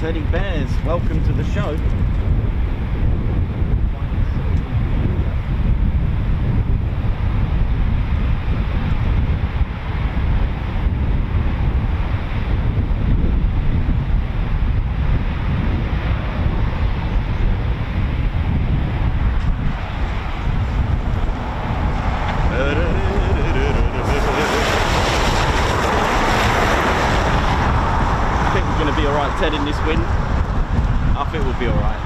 Teddy Bears, welcome to the show. Ted, in this wind, I think we'll be all right.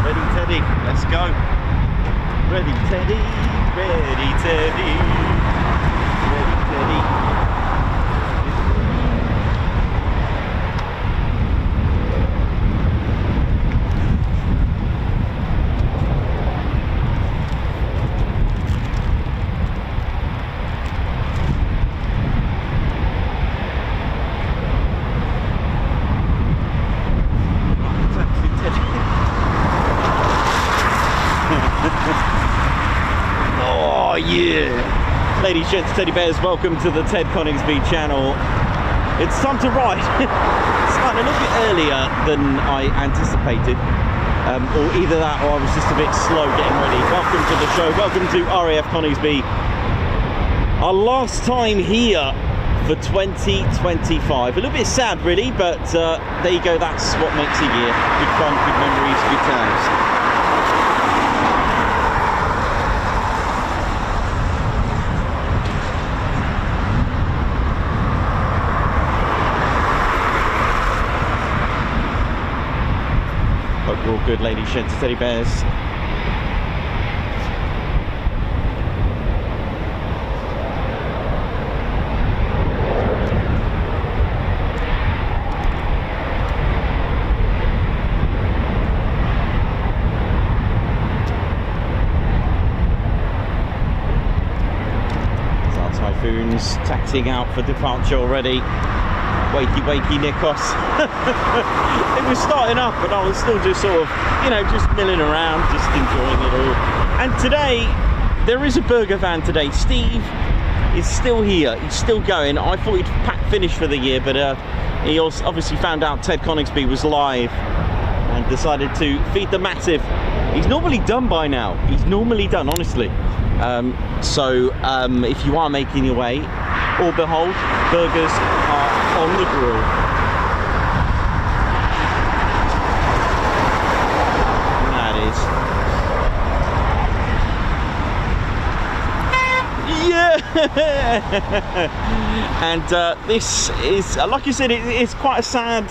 Ready, Teddy? Let's go. Ready, Teddy. Ready, Teddy. Ready, Teddy. Oh yeah! Ladies, gents, Teddy Bears, welcome to the Ted Coningsby channel. It's time to ride. It's starting a little bit earlier than I anticipated. Or either that or I was just a bit slow getting ready. Welcome to the show. Welcome to RAF Coningsby. Our last time here for 2025. A little bit sad really, but there you go, that's what makes a year. Good fun, good memories, good times. Hope you're all good, ladies, gents, Teddy Bears. Typhoons taxiing out for departure already. Wakey, wakey, Nikos. It was starting up, but I was still just sort of, you know, just milling around, just enjoying it all. And today, there is a burger van today. Steve is still here. He's still going. I thought he'd finished for the year, but he also obviously found out Ted Coningsby was live and decided to feed the massive. He's normally done by now. He's normally done, honestly. So if you are making your way, or behold, burgers are on the grill. That is. Yeah! And this is, like I said, it's quite a sad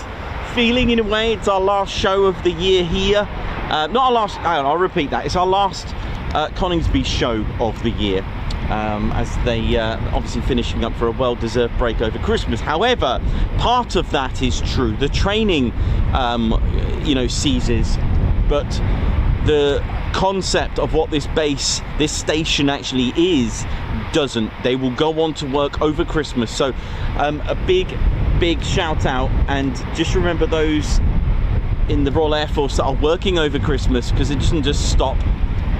feeling in a way. It's our last show of the year here. Not our last, hang on, I'll repeat that. It's our last Coningsby show of the year, as they obviously finishing up for a well-deserved break over Christmas. However, part of that is true. The training, you know, ceases, but the concept of what this base, this station actually is, doesn't. They will go on to work over Christmas. So a big shout out, and just remember those in the Royal Air Force that are working over Christmas, because it doesn't just stop.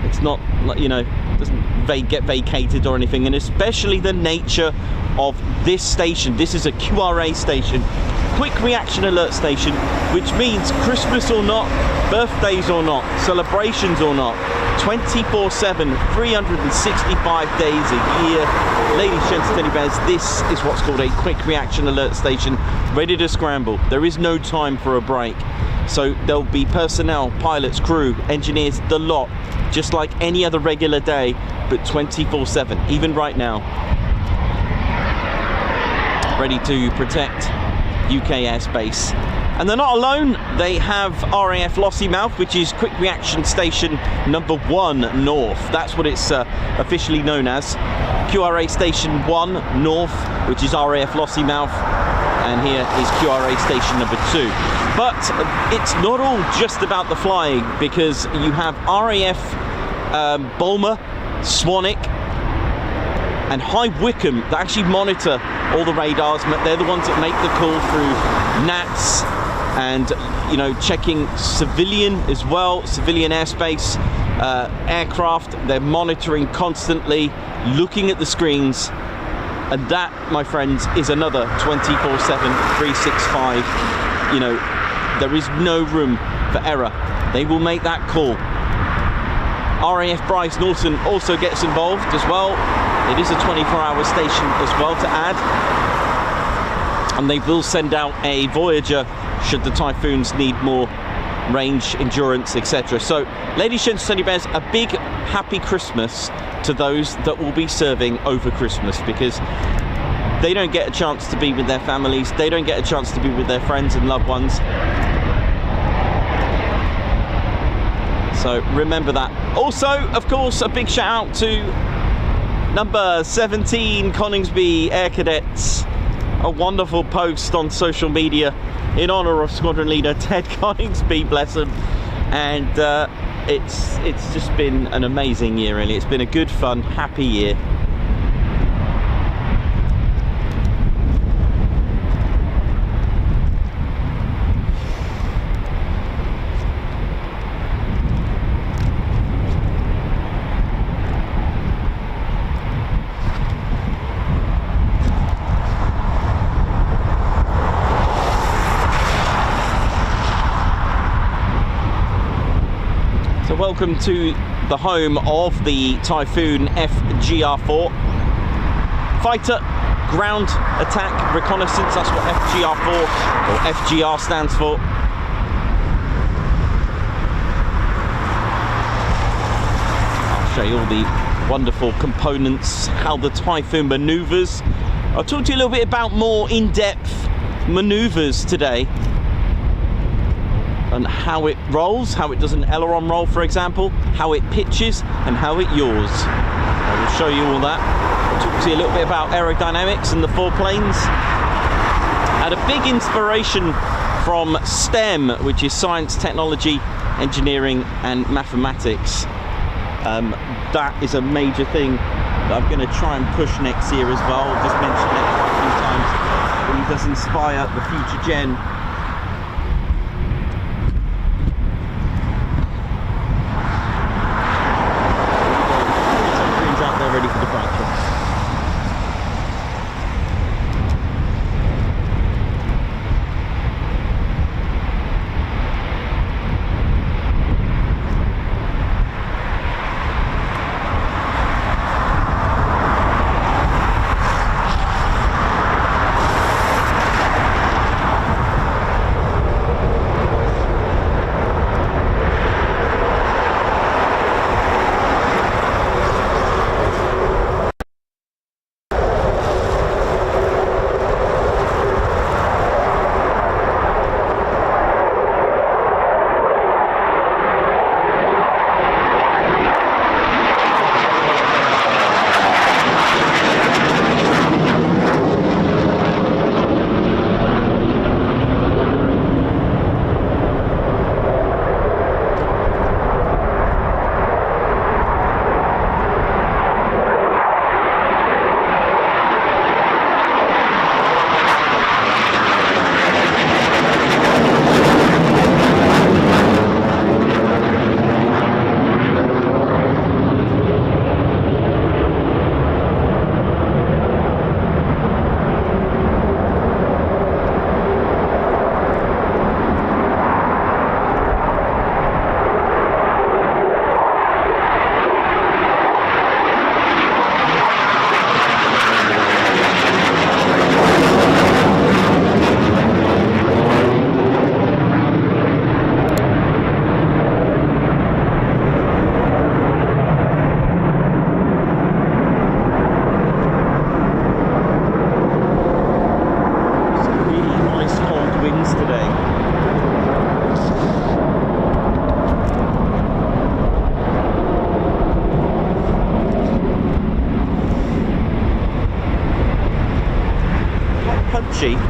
It's not, you know, doesn't get vacated or anything. And especially the nature of this station. This is a QRA station, quick reaction alert station, which means Christmas or not, birthdays or not, celebrations or not, 24/7, 365 days a year. Ladies, gents, Teddy Bears, this is what's called a quick reaction alert station, ready to scramble. There is no time for a break. So there'll be personnel, pilots, crew, engineers, the lot, just like any other regular day, but 24/7, even right now. Ready to protect UK airspace. And they're not alone. They have RAF Lossiemouth, which is Quick Reaction Station number 1 North. That's what it's officially known as. QRA Station 1 North, which is RAF Lossiemouth. And here is QRA Station number 2. But it's not all just about the flying, because you have RAF Bulmer, Swanwick, and High Wycombe that actually monitor all the radars. They're the ones that make the call through NATS, and you know, checking civilian as well, civilian airspace, aircraft. They're monitoring constantly, looking at the screens, And that, my friends, is another 24/7, 365. You know, there is no room for error. They will make that call. RAF Bryce Norton also gets involved as well. It is a 24-hour station as well to add. And they will send out a Voyager should the Typhoons need more range, endurance, etc. So, ladies and teddy bears, a big happy Christmas to those that will be serving over Christmas, because they don't get a chance to be with their families, they don't get a chance to be with their friends and loved ones. So remember that. Also, of course, a big shout out to number 17 Coningsby Air Cadets. A wonderful post on social media in honour of squadron leader Ted Coningsby, bless him. And it's just been an amazing year, really. It's been a good, fun, happy year. So welcome to the home of the Typhoon FGR4. Fighter, ground attack, reconnaissance, that's what FGR4 or FGR stands for. I'll show you all the wonderful components, how the Typhoon maneuvers. I'll talk to you a little bit about more in-depth maneuvers today, and how it rolls, how it does an aileron roll, for example, how it pitches and how it yaws. I will show you all that. I'll talk to you a little bit about aerodynamics and the four planes. And a big inspiration from STEM, which is science, technology, engineering and mathematics. That is a major thing that I'm going to try and push next year as well. I'll just mention it quite a few times. When he does inspire the future gen. Ready for departure.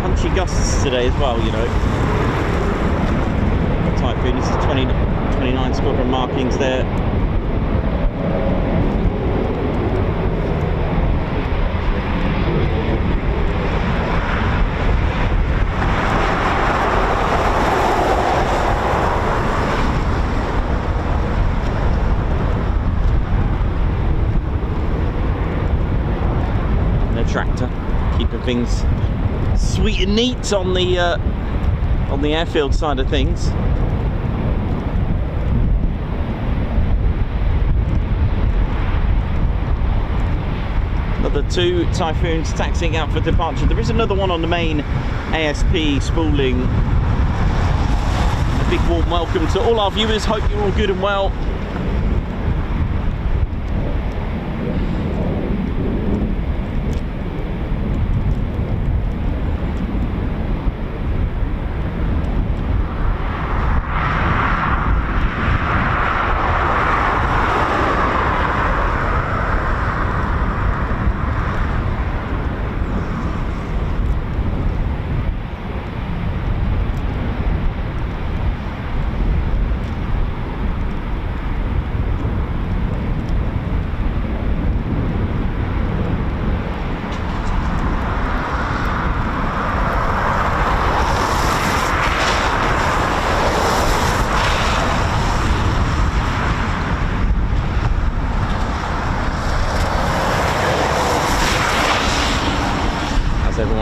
Punchy gusts today as well, you know. Typhoon, this is 29 squadron markings there. And a tractor. things sweet and neat on the airfield side of things. Another 2 Typhoons taxiing out for departure. There is another one on the main ASP spooling. A big warm welcome to all our viewers. Hope you're all good and well.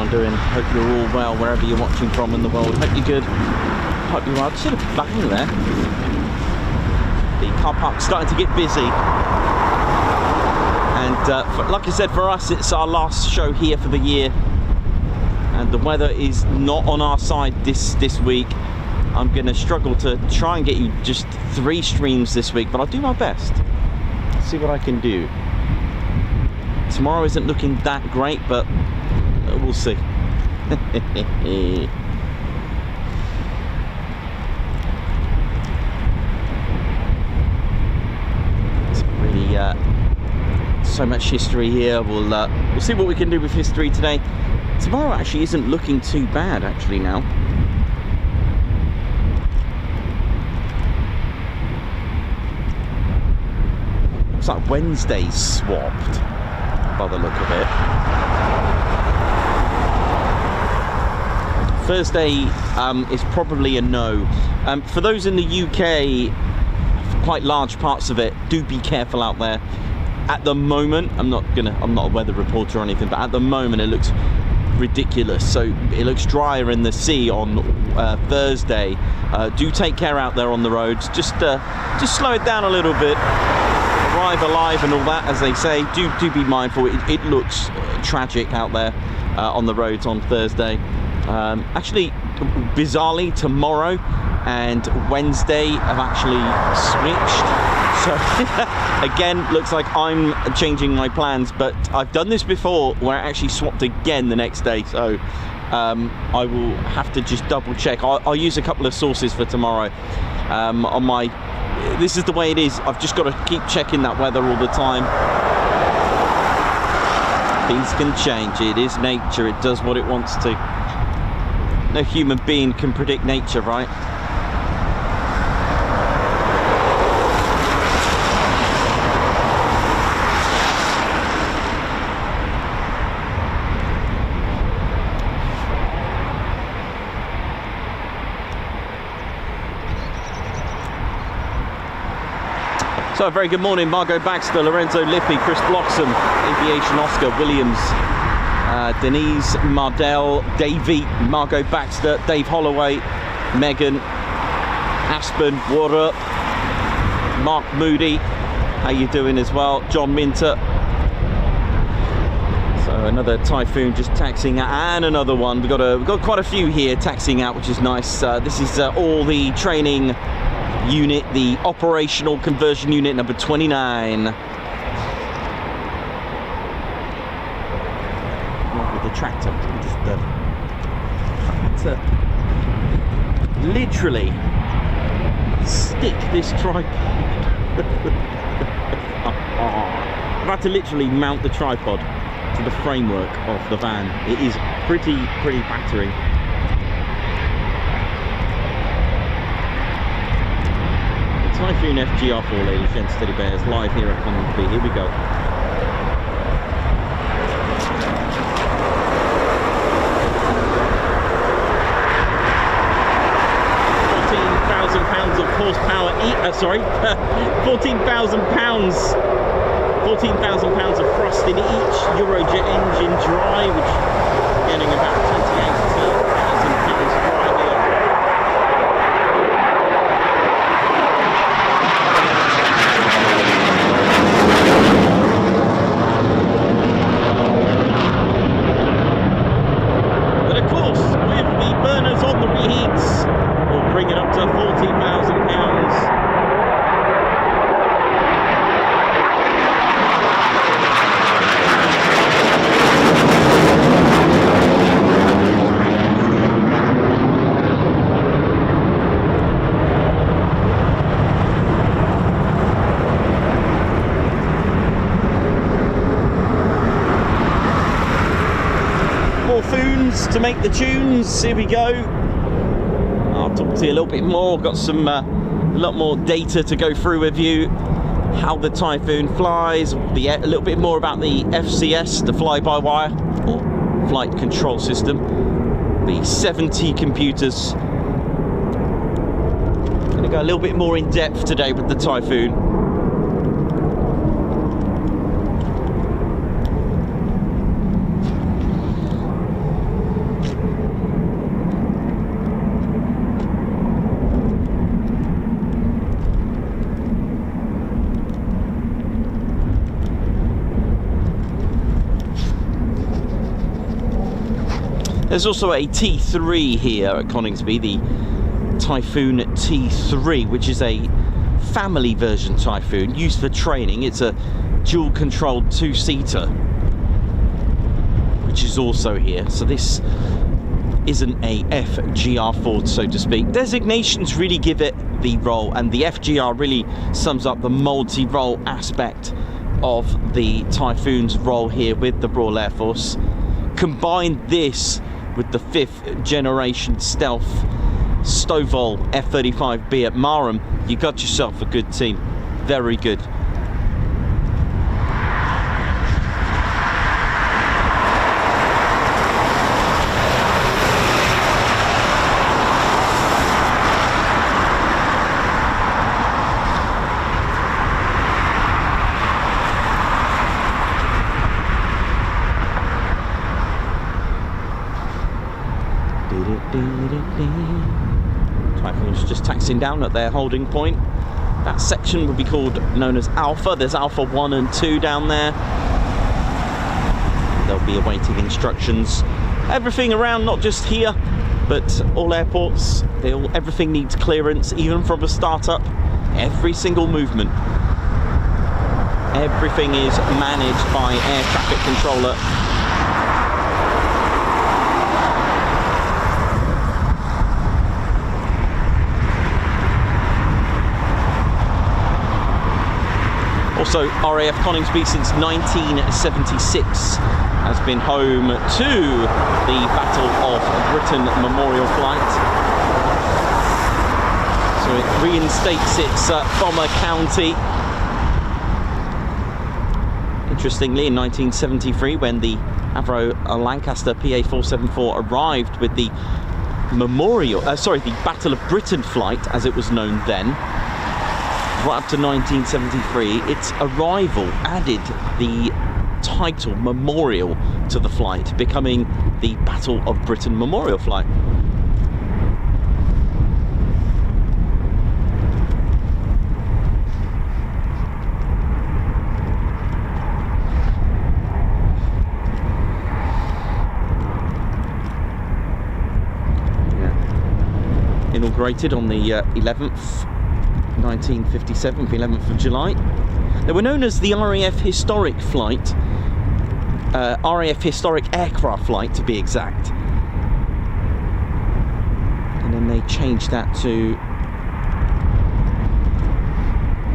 Doing? Hope you're all well wherever you're watching from in the world. Hope you're good. Hope you're well. Just hit a bang there. The car park's starting to get busy. And like I said, for us, it's our last show here for the year. And the weather is not on our side this week. I'm going to struggle to try and get you just 3 streams this week, but I'll do my best. See what I can do. Tomorrow isn't looking that great, but we'll see. It's really so much history here. We'll see what we can do with history today. Tomorrow actually isn't looking too bad actually now. Looks like Wednesday's swapped by the look of it. Thursday is probably a no. For those in the UK, quite large parts of it, do be careful out there. At the moment, I'm not a weather reporter or anything, but at the moment it looks ridiculous. So it looks drier in the sea on Thursday. Do take care out there on the roads. Just slow it down a little bit. Arrive alive and all that, as they say. Do be mindful. It looks tragic out there on the roads on Thursday. Actually, bizarrely, tomorrow and Wednesday have actually switched. So again, looks like I'm changing my plans, but I've done this before where I actually swapped again the next day. So I will have to just double check. I'll use a couple of sources for tomorrow. On my, this is the way it is. I've just got to keep checking that weather all the time. Things can change. It is nature. It does what it wants to. No human being can predict nature, right? So a very good morning, Margot Baxter, Lorenzo Lippi, Chris Bloxham, Aviation Oscar, Williams, Denise Mardell, Davey, Margot Baxter, Dave Holloway, Megan, Aspen, what up? Mark Moody, how you doing as well? John Minter. So another Typhoon just taxiing out, and another one. We've got quite a few here taxiing out, which is nice. This is all the training unit, the operational conversion unit number 29. The tractor, just to literally stick this tripod. I've had to literally mount the tripod to the framework of the van. It is pretty battering. The Typhoon FGR4, ladies and gents, teddy bears, live here at Coningsby. Here we go. £14,000 of horsepower, 14,000 pounds of thrust in each Eurojet engine dry, which getting about £28,000 right here. But of course, with the burners on the reheats, we'll bring it up to £40,000. Foons to make the tunes. Here we go. I'll talk to you a little bit more. Got some a lot more data to go through with you. How the Typhoon flies. A little bit more about the FCS, the fly-by-wire or flight control system. The 70 computers. Going to go a little bit more in depth today with the Typhoon. There's also a T3 here at Coningsby, the Typhoon T3, which is a family version Typhoon used for training. It's a dual controlled two-seater, which is also here. So this isn't a FGR4, so to speak. Designations really give it the role, and the FGR really sums up the multi-role aspect of the Typhoon's role here with the Royal Air Force. Combine this with the 5th generation stealth Stovall F-35B at Marham, you got yourself a good team. Very good. Typhoon's just taxiing down at their holding point. That section would be known as Alpha. There's Alpha 1 and 2 down there. They'll be awaiting instructions. Everything around, not just here, but all airports, everything needs clearance, even from a startup. Every single movement. Everything is managed by air traffic controller. Also, RAF Coningsby since 1976 has been home to the Battle of Britain Memorial Flight. So it reinstates its bomber county. Interestingly, in 1973, when the Avro Lancaster PA-474 arrived with the the Battle of Britain flight, as it was known then, right up to 1973, its arrival added the title Memorial to the flight, becoming the Battle of Britain Memorial Flight. Yeah. Inaugurated on the 11th 1957, the 11th of July. They were known as the RAF Historic Flight, RAF Historic Aircraft Flight to be exact. And then they changed that to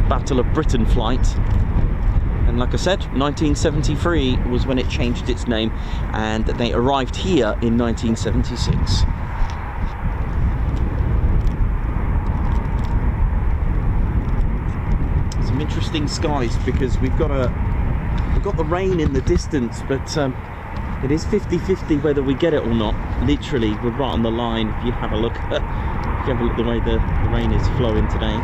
Battle of Britain Flight. And like I said, 1973 was when it changed its name, and they arrived here in 1976. Interesting skies, because we've got the rain in the distance, but it is 50-50 whether we get it or not. Literally, we're right on the line. If you have a look, the way the rain is flowing today.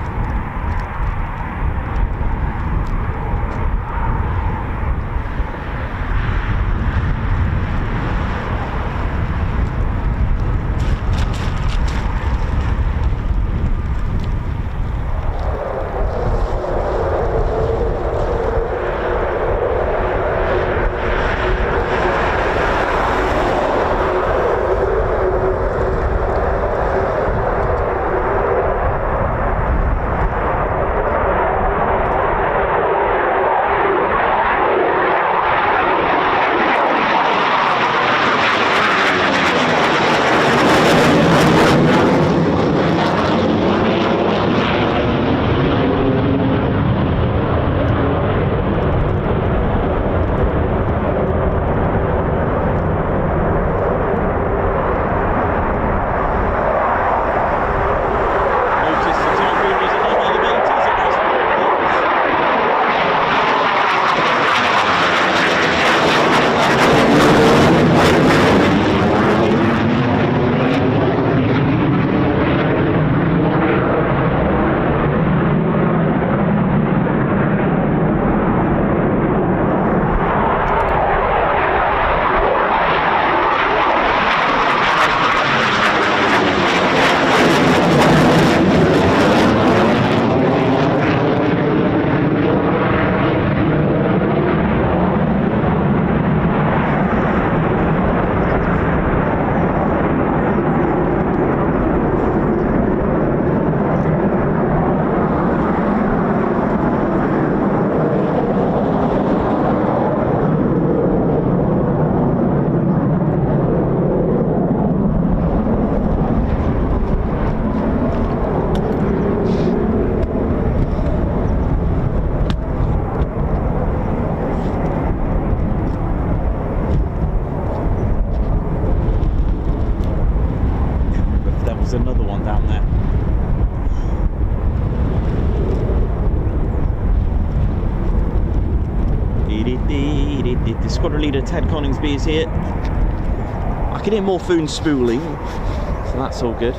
Squadron Leader Ted Coningsby is here. I can hear Morphoon spooling, so that's all good.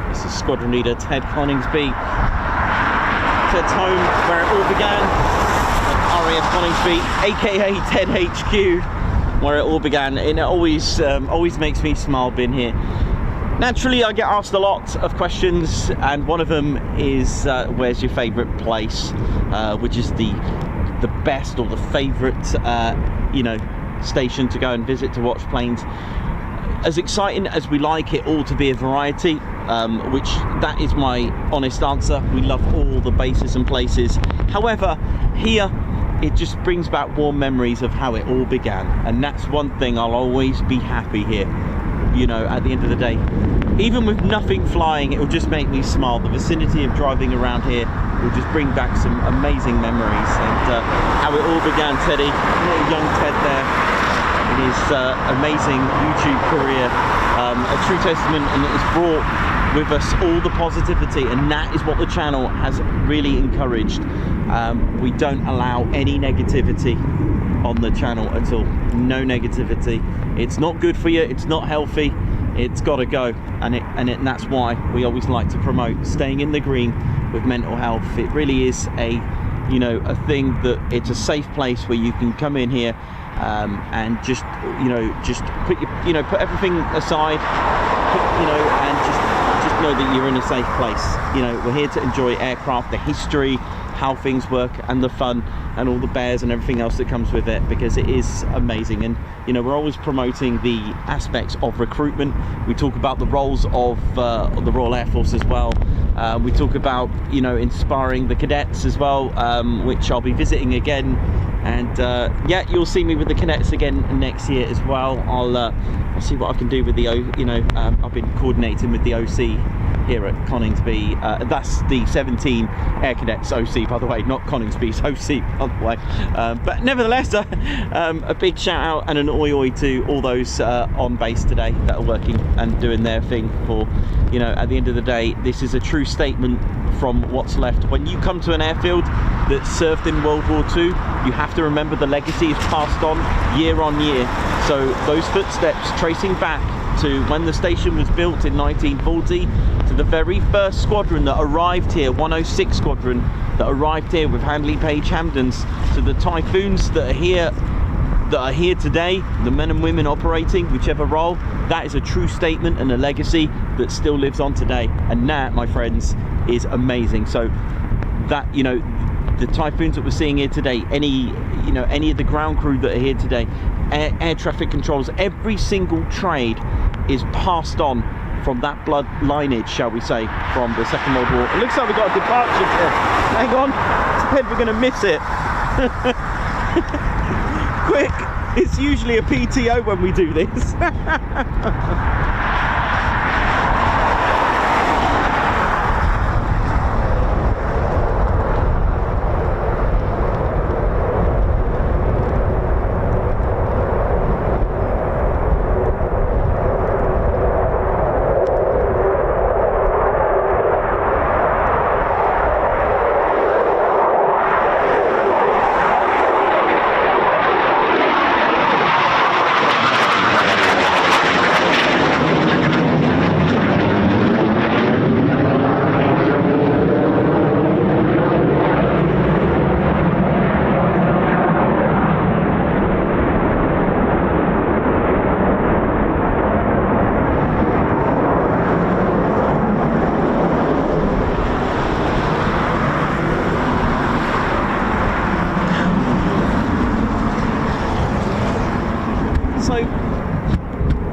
This is Squadron Leader Ted Coningsby. Ted's home, where it all began, at RAF Coningsby, aka Ted HQ, where it all began. And it always makes me smile being here. Naturally, I get asked a lot of questions, and one of them is, where's your favourite place? Which is the best or the favourite, station to go and visit to watch planes. As exciting as we like it all to be a variety, which that is my honest answer. We love all the bases and places. However, here it just brings back warm memories of how it all began, and that's one thing. I'll always be happy here. You know, at the end of the day, even with nothing flying, it will just make me smile. The vicinity of driving around here will just bring back some amazing memories, and how it all began. Teddy, little young Ted there, in his amazing YouTube career, a true testament, and it has brought with us all the positivity, and that is what the channel has really encouraged. We don't allow any negativity on the channel at all. No negativity. It's not good for you, it's not healthy, it's got to go, and that's why we always like to promote staying in the green with mental health. It really is a thing that it's a safe place where you can come in here and just put everything aside, and just know that you're in a safe place. We're here to enjoy aircraft, the history, how things work, and the fun, and all the bears and everything else that comes with it, because it is amazing. And we're always promoting the aspects of recruitment. We talk about the roles of the Royal Air Force as well. We talk about inspiring the cadets as well, which I'll be visiting again. And yeah, you'll see me with the cadets again next year as well. I'll see what I can do with the I've been coordinating with the OC here at Coningsby. That's the 17 Air Cadets OC, by the way, not Coningsby's OC, by the way. But nevertheless, a big shout out and an oi oi to all those on base today that are working and doing their thing for, at the end of the day, this is a true statement from what's left. When you come to an airfield that served in World War II, you have to remember the legacy is passed on year. So those footsteps tracing back to when the station was built in 1940, to the very first squadron that arrived here, 106 Squadron, that arrived here with Handley Page Hampdens, to the Typhoons that are here today, the men and women operating whichever role. That is a true statement and a legacy that still lives on today, and that, my friends, is amazing. So that, the Typhoons that we're seeing here today, any of the ground crew that are here today, air traffic controls, every single trade is passed on from that blood lineage, shall we say, from the Second World War. It looks like we've got a departure here. Hang on, Ted, we're going to miss it. Quick, it's usually a PTO when we do this.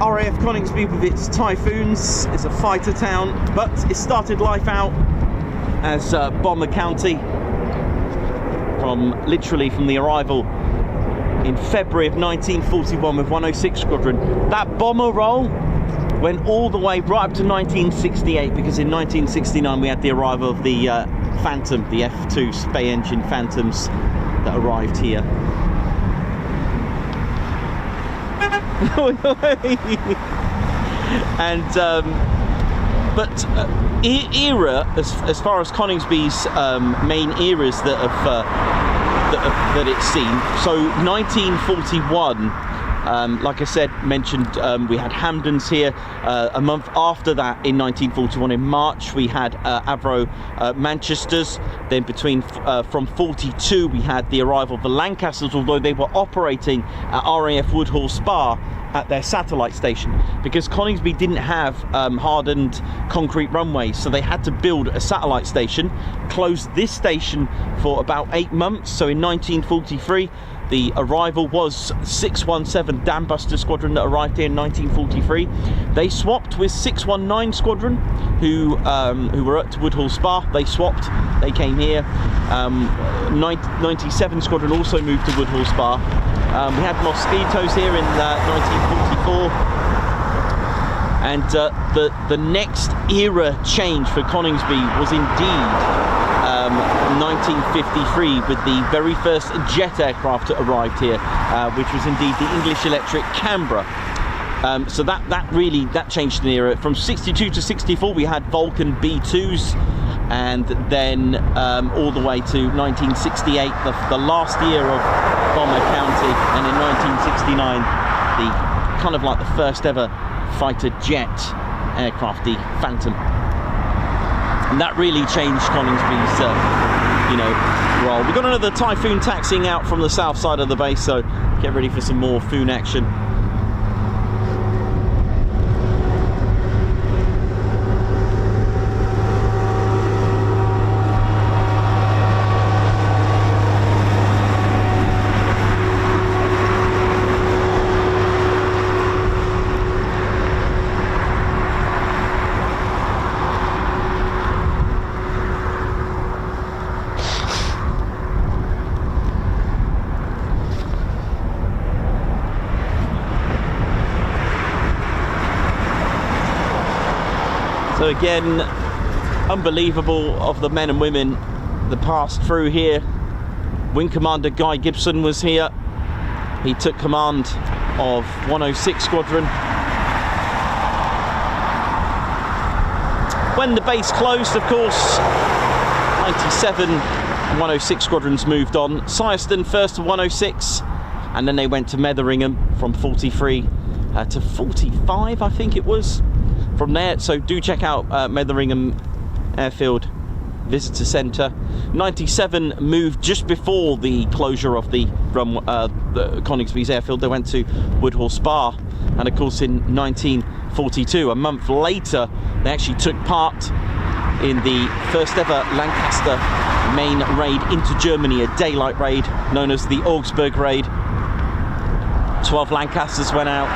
RAF Coningsby with its Typhoons is a fighter town, but it started life out as Bomber County literally from the arrival in February of 1941 with 106 Squadron. That bomber role went all the way right up to 1968, because in 1969 we had the arrival of the Phantom, the F2 Spey engine Phantoms that arrived here. And but era, as far as Coningsby's main eras that it's seen. So 1941. Like I said, mentioned, we had Hampdens here. A month after that, in 1941, in March, we had Avro Manchesters. Then from 42, we had the arrival of the Lancasters, although they were operating at RAF Woodhall Spa at their satellite station, because Coningsby didn't have hardened concrete runways, so they had to build a satellite station, closed this station for about 8 months. So in 1943, the arrival was 617 Dambuster Squadron that arrived here in 1943. They swapped with 619 Squadron, who were at Woodhall Spa. They swapped, they came here. 97 Squadron also moved to Woodhall Spa. We had Mosquitoes here in 1944. And the next era change for Coningsby was indeed 1953, with the very first jet aircraft that arrived here, which was indeed the English Electric Canberra. So that really changed the era. From 62 to 64, we had Vulcan B2s, and then all the way to 1968, the last year of Bomber County, and in 1969, the kind of like the first ever fighter jet aircraft, the Phantom. And that really changed Coningsby's, role. We've got another Typhoon taxiing out from the south side of the base, so get ready for some more Foon action. So again, unbelievable of the men and women that passed through here. Wing Commander Guy Gibson was here. He took command of 106 Squadron. When the base closed, of course, 97 106 Squadrons moved on. Syerston first to 106, and then they went to Metheringham from 43 to 45, I think it was. From there, so do check out Metheringham Airfield Visitor Centre. 97 moved just before the closure of the Coningsby's airfield. They went to Woodhall Spa, and of course in 1942, a month later, they actually took part in the first ever Lancaster main raid into Germany, a daylight raid known as the Augsburg raid. 12 Lancasters went out,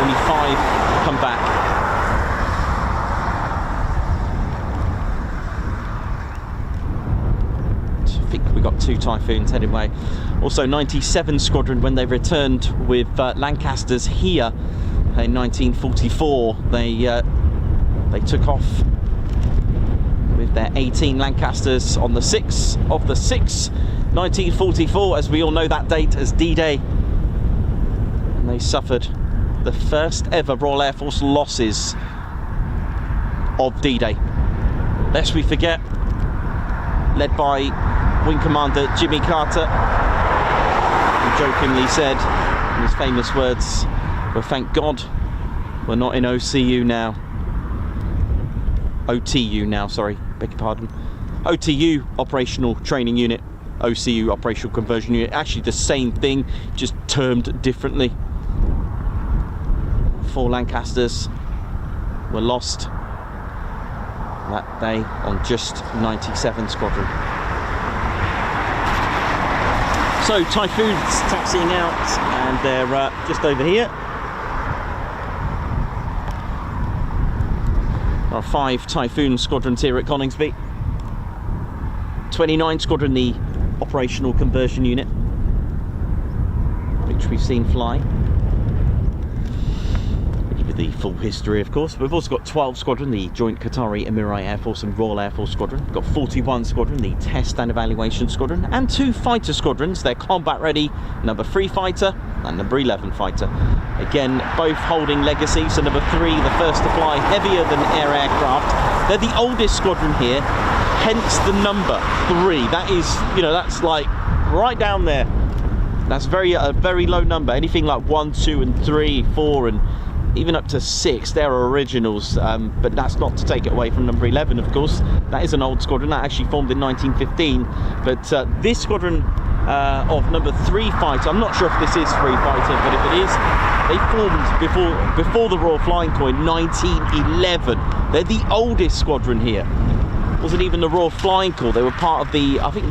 only 5 come back. We got 2 Typhoons heading away. Also 97 Squadron, when they returned with Lancasters here in 1944, they took off with their 18 Lancasters on the 6th of the 6th, 1944, as we all know that date as D-Day, and they suffered the first ever Royal Air Force losses of D-Day. Lest we forget, led by Wing Commander Jimmy Carter, who jokingly said in his famous words, "Well, thank God we're not in OCU now." OTU now, sorry, beg your pardon. OTU, Operational Training Unit. OCU, Operational Conversion Unit. Actually the same thing, just termed differently. 4 Lancasters were lost that day on just 97 Squadron. So Typhoons taxiing out, and they're just over here. There are 5 Typhoon Squadrons here at Coningsby. 29 Squadron, the Operational Conversion Unit, which we've seen fly. with the full history, of course. We've also got 12 Squadron, the Joint Qatari Emirati Air Force and Royal Air Force Squadron. We've got 41 Squadron, the Test and Evaluation Squadron, and 2 fighter squadrons. They're combat ready, number 3 fighter and number 11 fighter. Again, both holding legacy. So number 3, the first to fly heavier than air aircraft. They're the oldest squadron here, hence the number 3. That is, you know, that's like right down there. That's a very low number. Anything like 1, 2 and 3, 4 and even up to 6, they're originals, but that's not to take it away from number 11, of course. That is an old squadron that actually formed in 1915, but this squadron of number 3 fighter, I'm not sure if this is 3 fighter, but if it is, they formed before the Royal Flying Corps in 1911. They're the oldest squadron here. It wasn't even the Royal Flying Corps. They were part of the, I think,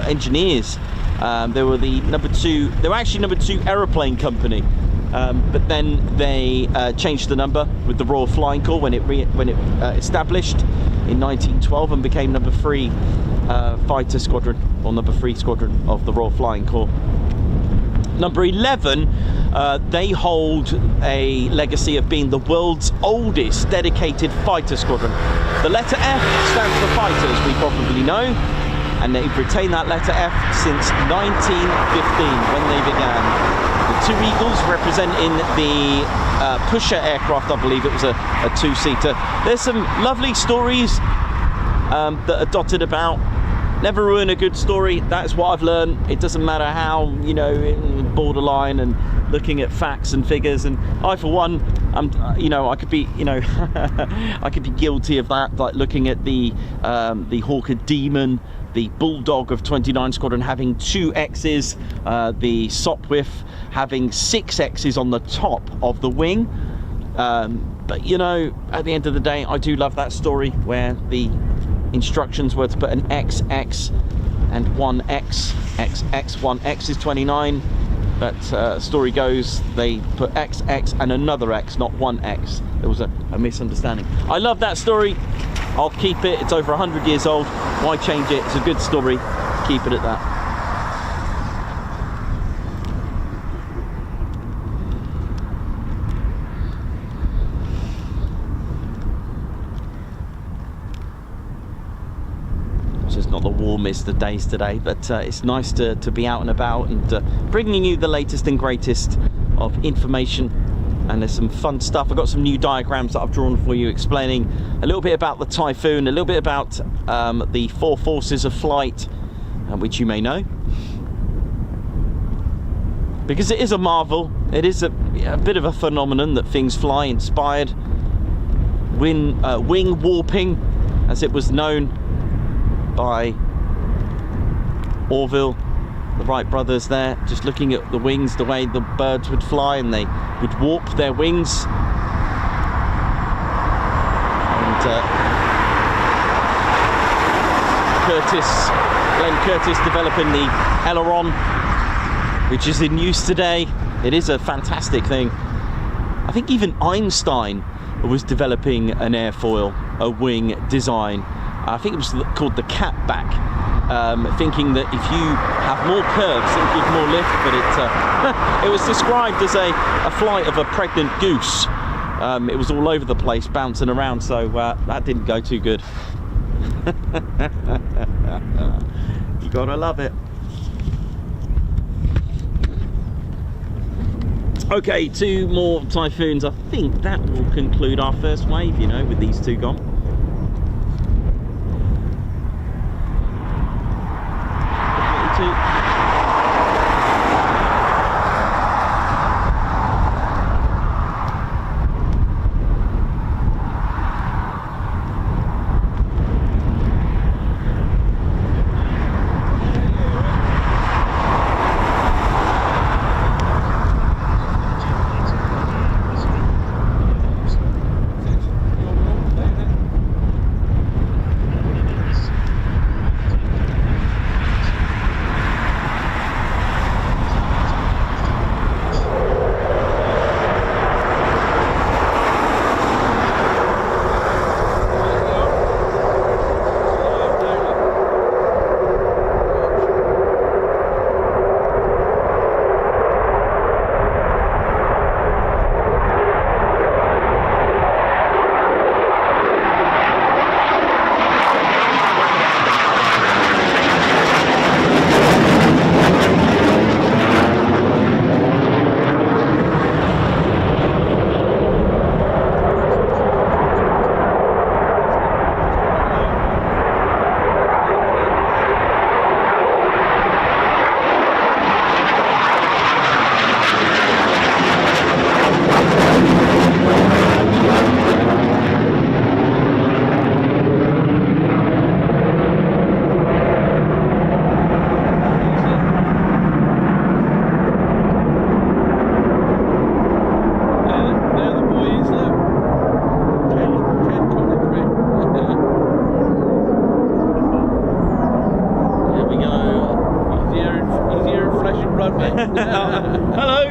engineers. They were the number 2. They were actually number 2 aeroplane company, but then they changed the number with the Royal Flying Corps when it established in 1912 and became number 3 fighter squadron, or number 3 squadron of the Royal Flying Corps. Number 11, they hold a legacy of being the world's oldest dedicated fighter squadron. The letter F stands for fighters, we probably know, and they've retained that letter F since 1915 when they began. The 2 Eagles representing the pusher aircraft, I believe it was a 2-seater. There's some lovely stories that are dotted about. Never ruin a good story. That's what I've learned. It doesn't matter how, you know, borderline and looking at facts and figures. And I, for one, you know, I could be, you know, I could be guilty of that, like looking at the Hawker Demon, the Bulldog of 29 Squadron having 2 X's, the Sopwith having 6 X's on the top of the wing. But you know, at the end of the day, I do love that story where the instructions were to put an XX and 1X, XX, 1X is 29, but story goes they put XX and another X, not 1X. There was a misunderstanding. I love that story. I'll keep it. It's over 100 years old. Why change it? It's a good story. Keep it at that. It's not the warmest of days today, but it's nice to be out and about and bringing you the latest and greatest of information. And there's some fun stuff. I've got some new diagrams that I've drawn for you explaining a little bit about the Typhoon, a little bit about the 4 forces of flight, which you may know. Because it is a marvel, it is a bit of a phenomenon that things fly, inspired. Wing warping, as it was known by Orville, the Wright brothers there, just looking at the wings, the way the birds would fly, and they would warp their wings. And Glenn Curtis developing the aileron, which is in use today. It is a fantastic thing. I think even Einstein was developing an airfoil, a wing design. I think it was called the catback, thinking that if you have more curves, it will give more lift, but it was described as a flight of a pregnant goose. It was all over the place, bouncing around, so that didn't go too good. You gotta love it. Okay, 2 more Typhoons. I think that will conclude our first wave, you know, with these 2 gone.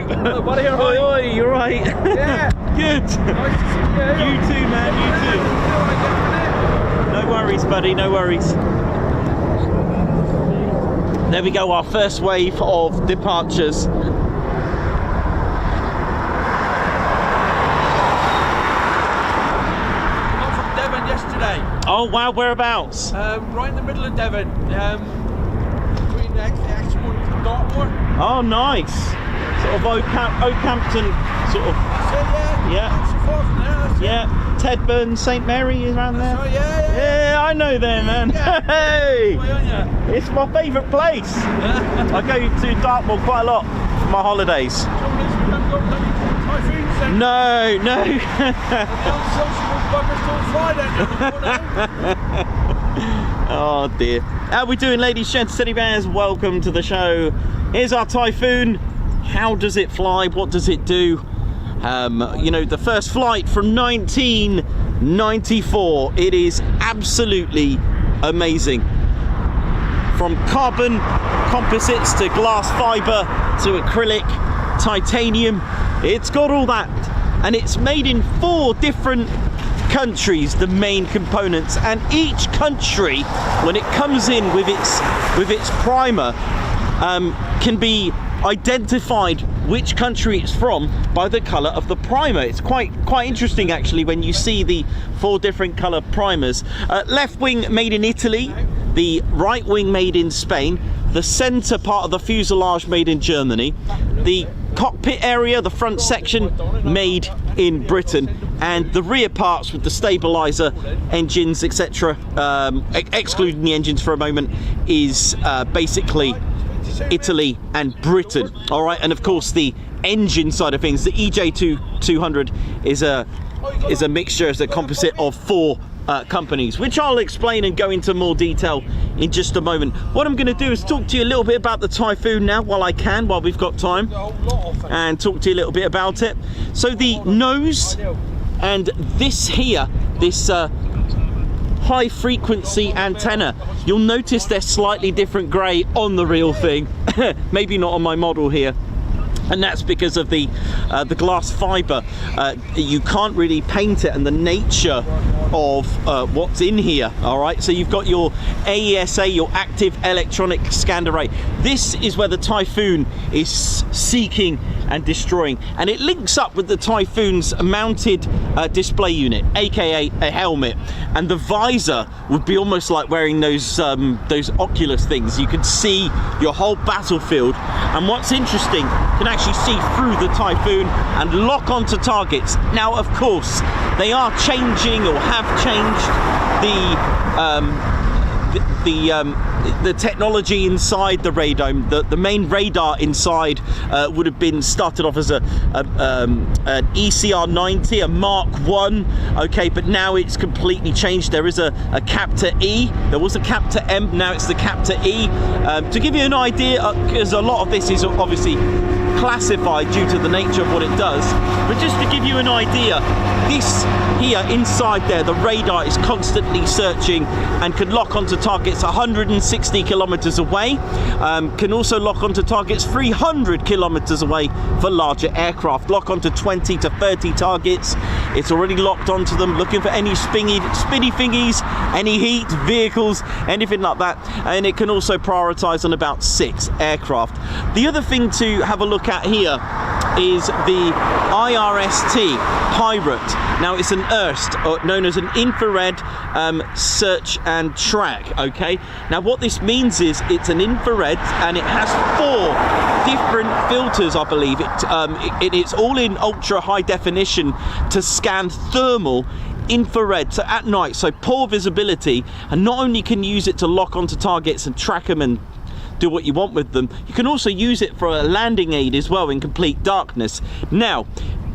Hello, buddy, all right? Oi, oi, you're right. Yeah. Good. Nice to see you. You too, man, you too. No worries, buddy, no worries. There we go, our first wave of departures. Oh wow, whereabouts? Right in the middle of Devon, between the Exmouth and Dartmoor. Oh nice. Sort of Oakhampton, sort of. So Yeah. Not so far from there. That's Yeah, Tedburn, St Mary is around there. Oh, yeah. Yeah, I know them, man. Yeah. Hey, Why aren't you? it's my favourite place. I go to Dartmoor quite a lot for my holidays. Trouble is, we haven't got bloody typhoons then. No. The unsociable buggers don't fly down there. Oh dear. How we doing, ladies, gents, teddy bears? Welcome to the show. Here's our Typhoon. How does it fly? What does it do? You know, the first flight from 1994. It is absolutely amazing. From carbon composites to glass fiber to acrylic, titanium, it's got all that. And it's made in 4 different countries, the main components, and each country, when it comes in with its primer, can be identified which country it's from by the color of the primer. It's quite interesting actually when you see the 4 different color primers. Left wing made in Italy, the right wing made in Spain, the center part of the fuselage made in Germany, the cockpit area, the front section, made in Britain, and the rear parts with the stabilizer, engines, etc., excluding the engines for a moment, is basically Italy and Britain. All right, and of course the engine side of things, the EJ200 is a mixture, is a composite of 4 companies, which I'll explain and go into more detail in just a moment. What I'm going to do is talk to you a little bit about the Typhoon now, while we've got time, and talk to you a little bit about it. So the nose and this here, this high frequency antenna, you'll notice they're slightly different grey on the real thing. Maybe not on my model here. And that's because of the glass fiber. You can't really paint it, and the nature of what's in here. All right, so you've got your AESA, your active electronic scan array. This is where the Typhoon is seeking and destroying, and it links up with the Typhoon's mounted display unit, aka a helmet. And the visor would be almost like wearing those Oculus things. You can see your whole battlefield, and what's interesting, you can actually see through the Typhoon and lock onto targets. Now, of course, they are changing or have changed the technology inside the radome. The main radar inside would have been started off as an ECR90, a Mark 1, okay, but now it's completely changed. There is a Captor E, there was a Captor M, now it's the Captor E. To give you an idea, because a lot of this is obviously classified due to the nature of what it does, but just to give you an idea, this here inside there, the radar is constantly searching and can lock onto targets 160 kilometers away, can also lock onto targets 300 kilometers away for larger aircraft, lock onto 20 to 30 targets. It's already locked onto them, looking for any spinny thingies, any heat, vehicles, anything like that, and it can also prioritize on about 6 aircraft. The other thing to have a look at here is the IRST Pirate. Now it's an IRST, known as an infrared search and track, okay? Now what this means is it's an infrared, and it has 4 different filters, I believe. It's all in ultra high definition to scan thermal infrared, so at night, so poor visibility, and not only can you use it to lock onto targets and track them and do what you want with them, you can also use it for a landing aid as well in complete darkness. Now,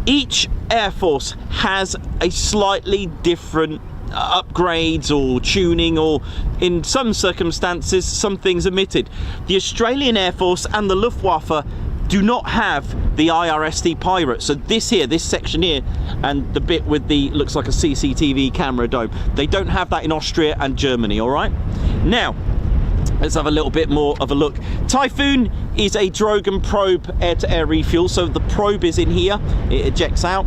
each Air Force has a slightly different upgrades or tuning, or in some circumstances some things omitted. The Australian Air Force and the Luftwaffe do not have the IRST Pirate. So this here, this section here, and the bit with the, looks like a CCTV camera dome, they don't have that in Austria and Germany, all right? Now, Let's have a little bit more of a look. Typhoon is a drogue and probe air-to-air refuel, so the probe is in here, it ejects out.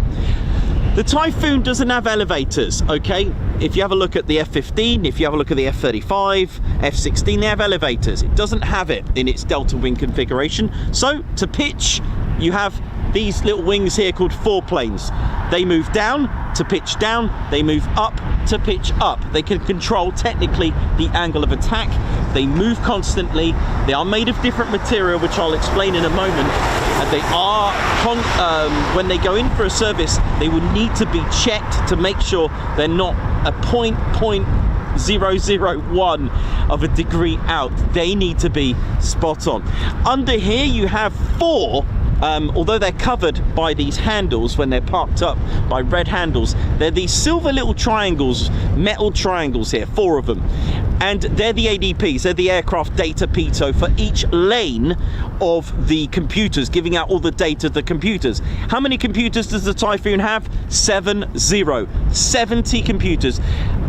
The Typhoon doesn't have elevators, okay? If you have a look at the F-15, if you have a look at the F-35, F-16, they have elevators. It doesn't have it in its delta wing configuration. So to pitch, you have these little wings here called foreplanes. They move down to pitch down, they move up to pitch up. They can control technically the angle of attack. They move constantly. They are made of different material, which I'll explain in a moment. And they are, when they go in for a service, they will need to be checked to make sure they're not a 0.001 of a degree out. They need to be spot on. Under here you have 4, although they're covered by these handles when they're parked up by red handles, they're these silver little triangles, metal triangles here, 4 of them. And they're the ADPs, they're the aircraft data pitot for each lane of the computers, giving out all the data to the computers. How many computers does the Typhoon have? 70 computers.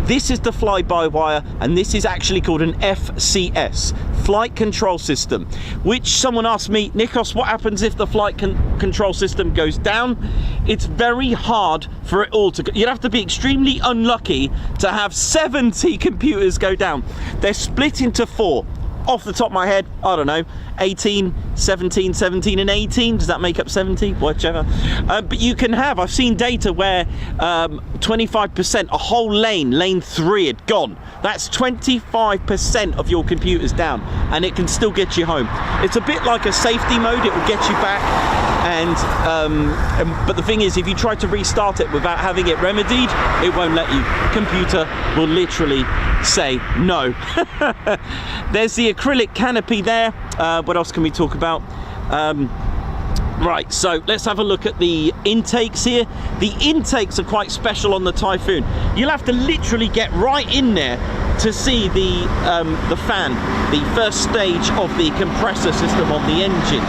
This is the fly-by-wire, and this is actually called an FCS, Flight Control System, which someone asked me, Nikos, what happens if the flight control system goes down? It's very hard for it all to go. You'd have to be extremely unlucky to have 70 computers go down. They're split into 4. Off the top of my head, I don't know, 18, 17, 17 and 18. Does that make up 70? Whichever. But you can have, I've seen data where 25%, a whole lane 3 had gone. That's 25% of your computers down, and it can still get you home. It's a bit like a safety mode, it will get you back. But the thing is, if you try to restart it without having it remedied, it won't let you. Computer will literally say no. There's the acrylic canopy there. What else can we talk about? Right, so let's have a look at the intakes here. The intakes are quite special on the Typhoon. You'll have to literally get right in there to see the fan, the first stage of the compressor system on the engine.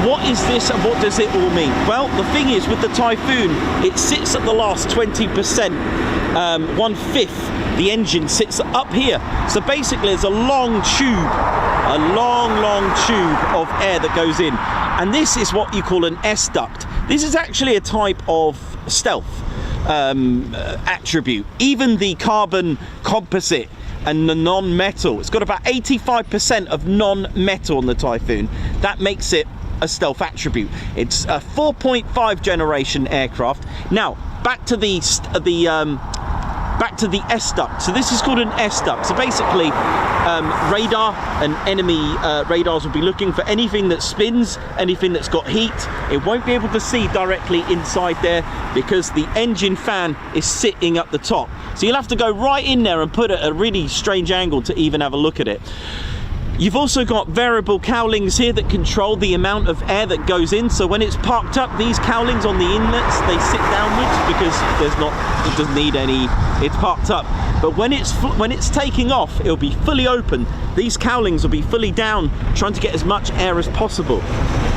What is this and what does it all mean? Well, the thing is, with the Typhoon, it sits at the last 20%, 1/5. The engine sits up here. So basically, there's a long tube, a long tube of air that goes in. And this is what you call an S-duct. This is actually a type of stealth attribute. Even the carbon composite and the non-metal, it's got about 85% of non-metal on the Typhoon. That makes it a stealth attribute. It's a 4.5 generation aircraft. Now back to the S-duct. So this is called an S-duct. So basically, radar and enemy radars will be looking for anything that spins, anything that's got heat. It won't be able to see directly inside there because the engine fan is sitting up the top. So you'll have to go right in there and put it at a really strange angle to even have a look at it. You've also got variable cowlings here that control the amount of air that goes in. So when it's parked up, these cowlings on the inlets, they sit downwards because it doesn't need any, it's parked up. But when it's taking off, it'll be fully open. These cowlings will be fully down, trying to get as much air as possible.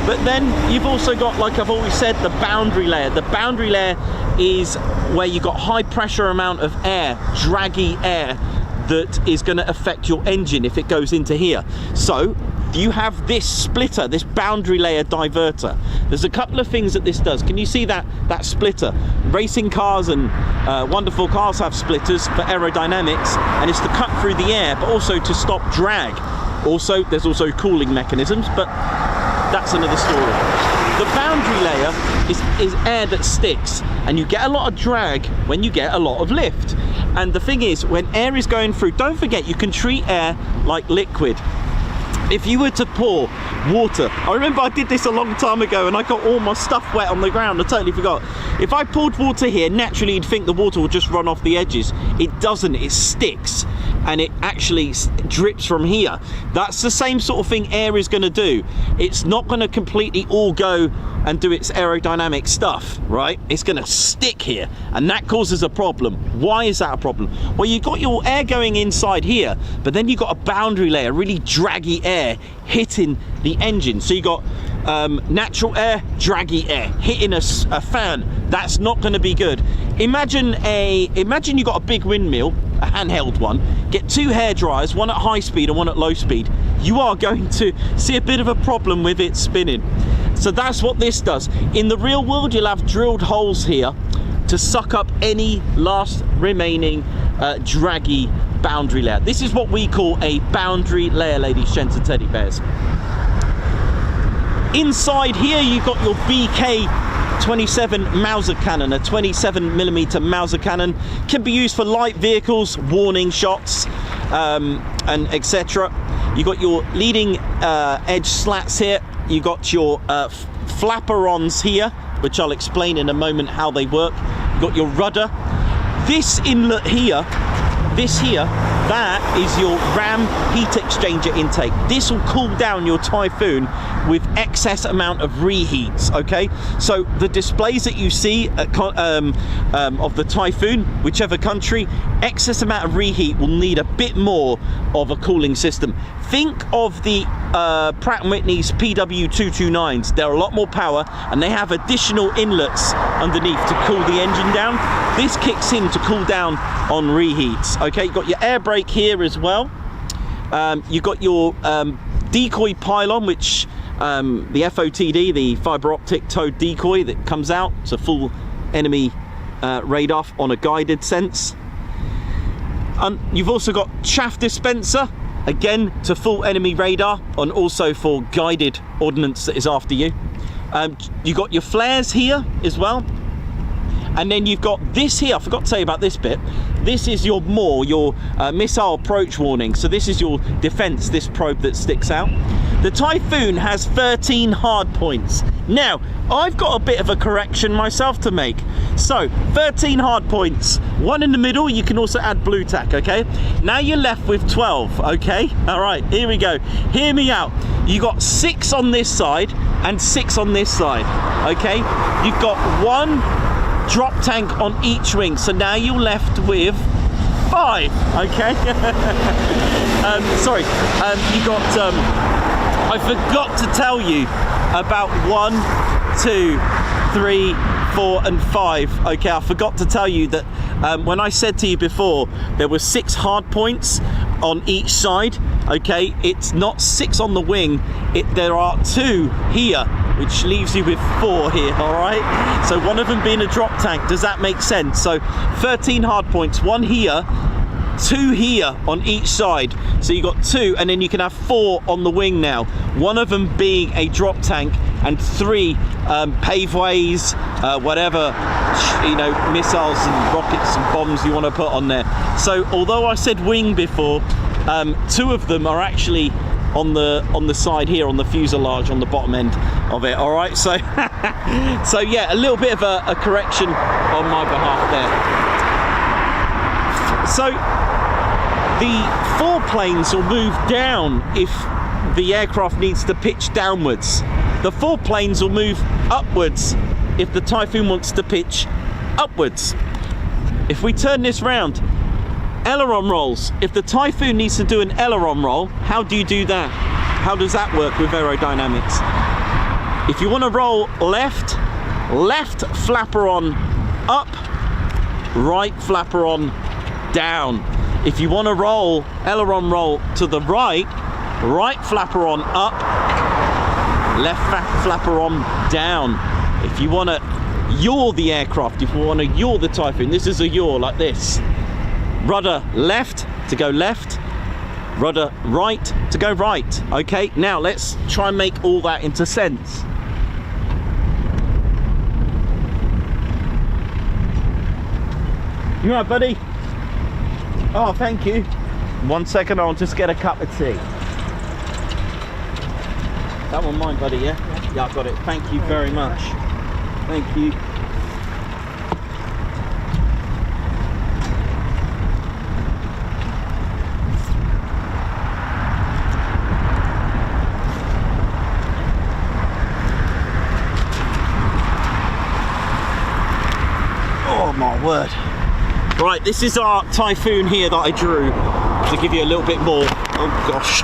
But then you've also got, like I've always said, the boundary layer. The boundary layer is where you've got high pressure amount of air, draggy air, that is going to affect your engine if it goes into here. So you have this splitter, this boundary layer diverter. There's a couple of things that this does. Can you see that splitter? Racing cars and wonderful cars have splitters for aerodynamics, and it's to cut through the air, but also to stop drag. Also, there's also cooling mechanisms, but that's another story. The boundary layer is air that sticks, and you get a lot of drag when you get a lot of lift. And the thing is, when air is going through, don't forget, you can treat air like liquid. If you were to pour water, I remember I did this a long time ago and I got all my stuff wet on the ground, I totally forgot. If I poured water here, naturally you'd think the water would just run off the edges. It doesn't, it sticks, and it actually drips from here. That's the same sort of thing air is going to do. It's not going to completely all go and do its aerodynamic stuff, right? It's going to stick here, and that causes a problem. Why is that a problem? Well, you've got your air going inside here, but then you've got a boundary layer, really draggy air hitting the engine. So you got natural air, draggy air hitting a fan. That's not going to be good. Imagine you got a big windmill a handheld one, get 2 hair dryers, one at high speed and one at low speed, you are going to see a bit of a problem with it spinning. So that's what this does. In the real world, you'll have drilled holes here to suck up any last remaining draggy boundary layer. This is what we call a boundary layer, ladies, gents and teddy bears. Inside here, you've got your BK-27 Mauser cannon, a 27mm Mauser cannon. Can be used for light vehicles, warning shots, and etc. You've got your leading edge slats here. You've got your flapperons here, which I'll explain in a moment how they work. You've got your rudder. This inlet here, that is your RAM heat exchanger intake. This will cool down your Typhoon with excess amount of reheats, okay? So the displays that you see of the Typhoon, whichever country, excess amount of reheat will need a bit more of a cooling system. Think of the Pratt & Whitney's PW229s. They're a lot more power and they have additional inlets underneath to cool the engine down. This kicks in to cool down on reheats. Okay, you've got your air brake here as well. You've got your decoy pylon, which the FOTD, the fiber optic towed decoy that comes out. It's a full enemy radar on a guided sense. You've also got chaff dispenser, again to full enemy radar, and also for guided ordnance that is after you. You've got your flares here as well. And then you've got this here, I forgot to tell you about this bit. This is your missile approach warning. So this is your defense, this probe that sticks out. The Typhoon has 13 hard points. Now, I've got a bit of a correction myself to make. So, 13 hard points, 1 in the middle, you can also add blue tack, okay? Now you're left with 12, okay? All right, here we go. Hear me out. You got 6 on this side and 6 on this side, okay? You've got 1 drop tank on each wing, so now you're left with 5, okay? Sorry, you got, I forgot to tell you about 1, 2, 3, 4 and 5. Okay, I forgot to tell you that when I said to you before there were 6 hard points on each side, okay, it's not 6 on the wing, there are 2 here, which leaves you with 4 here, all right? So one of them being a drop tank. Does that make sense? So 13 hard points, 1 here, 2 here on each side. So you got 2, and then you can have 4 on the wing now. 1 of them being a drop tank, and 3 paveways, whatever, you know, missiles and rockets and bombs you want to put on there. So although I said wing before, 2 of them are actually on the side here, on the fuselage, on the bottom end of it. All right, so so yeah, a little bit of a correction on my behalf there. So the 4 planes will move down if the aircraft needs to pitch downwards. The 4 planes will move upwards if the Typhoon wants to pitch upwards. If we turn this round, aileron rolls. If the Typhoon needs to do an aileron roll, how do you do that? How does that work with aerodynamics? If you want to roll left flapperon up, right flapperon down. If you want to roll aileron roll to the right flapperon up, left flapperon down. If you want to yaw the aircraft, if you want to yaw the Typhoon, this is a yaw like this. Rudder left to go left, rudder right to go right. Okay, now let's try and make all that into sense. You all right, buddy? Oh, thank you. 1 second, I'll just get a cup of tea. That one mine, buddy, yeah? Yeah, I've got it. Thank you very much. Thank you. Oh my word. Right, this is our Typhoon here that I drew to give you a little bit more Oh gosh.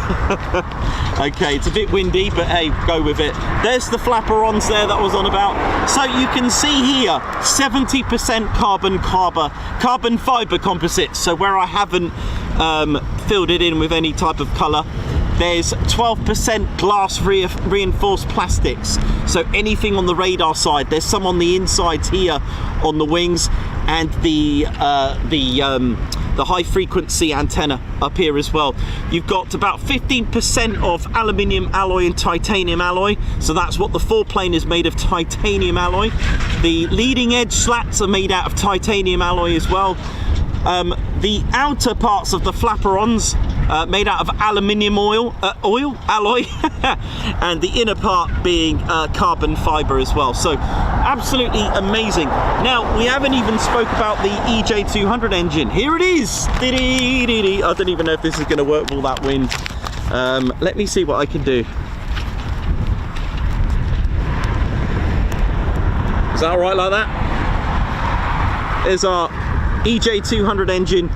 Okay, it's a bit windy, but hey, go with it. There's the flaperons there that I was on about. So you can see here 70% carbon fiber composites. So where I haven't filled it in with any type of color, there's 12% glass reinforced plastics. So anything on the radar side, there's some on the insides here on the wings, and the high frequency antenna up here as well. You've got about 15% of aluminium alloy and titanium alloy, so that's what the foreplane is made of, titanium alloy. The leading edge slats are made out of titanium alloy as well. The outer parts of the flaperons made out of aluminium alloy and the inner part being carbon fiber as well. So absolutely amazing. Now we haven't even spoke about the EJ200 engine. Here it is. I don't even know if this is going to work with all that wind. Let me see what I can do. Is that all right like that? There's our EJ200 engine.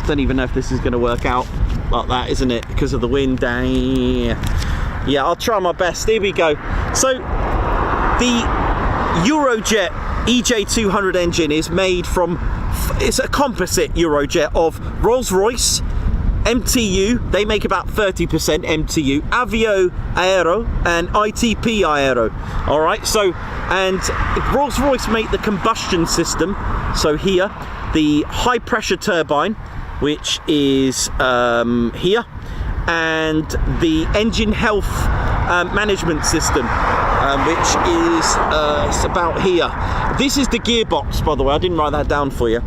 Don't even know if this is going to work out like that, isn't it? Because of the wind. Yeah, I'll try my best. Here we go. So the Eurojet EJ200 engine is made from, it's a composite Eurojet of Rolls-Royce, MTU, they make about 30% MTU, Avio Aero and ITP Aero. All right, so, and Rolls-Royce make the combustion system. So here, the high pressure turbine, which is here, and the engine health management system, which is it's about here. This is the gearbox, by the way. I didn't write that down for you.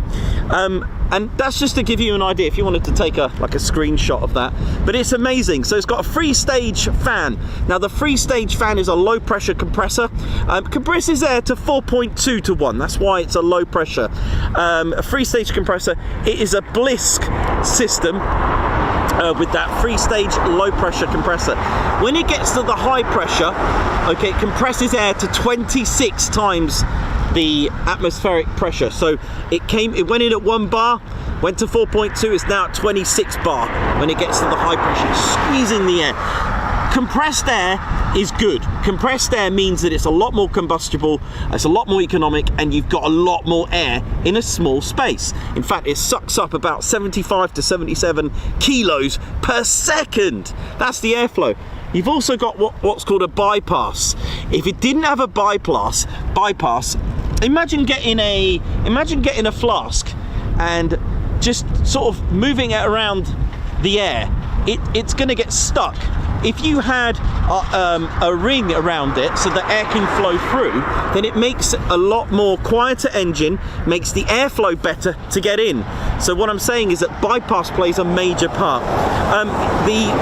And that's just to give you an idea if you wanted to take a screenshot of that. But it's amazing. So it's got a 3-stage fan. Now the 3-stage fan is a low pressure compressor. Compresses air to 4.2 to 1. That's why it's a low pressure. A 3-stage compressor. It is a Blisk system. With that 3-stage low pressure compressor. When it gets to the high pressure, okay, it compresses air to 26 times the atmospheric pressure. So it went in at 1 bar, went to 4.2, it's now at 26 bar when it gets to the high pressure, squeezing the air. Compressed air is good. Compressed air means that it's a lot more combustible, it's a lot more economic, and you've got a lot more air in a small space. In fact, it sucks up about 75 to 77 kilos per second. That's the airflow. You've also got what's called a bypass. If it didn't have a bypass, imagine getting a flask and just sort of moving it around the air. It's going to get stuck. If you had a ring around it so the air can flow through, then it makes a lot more quieter engine, makes the airflow better to get in. So what I'm saying is that bypass plays a major part. The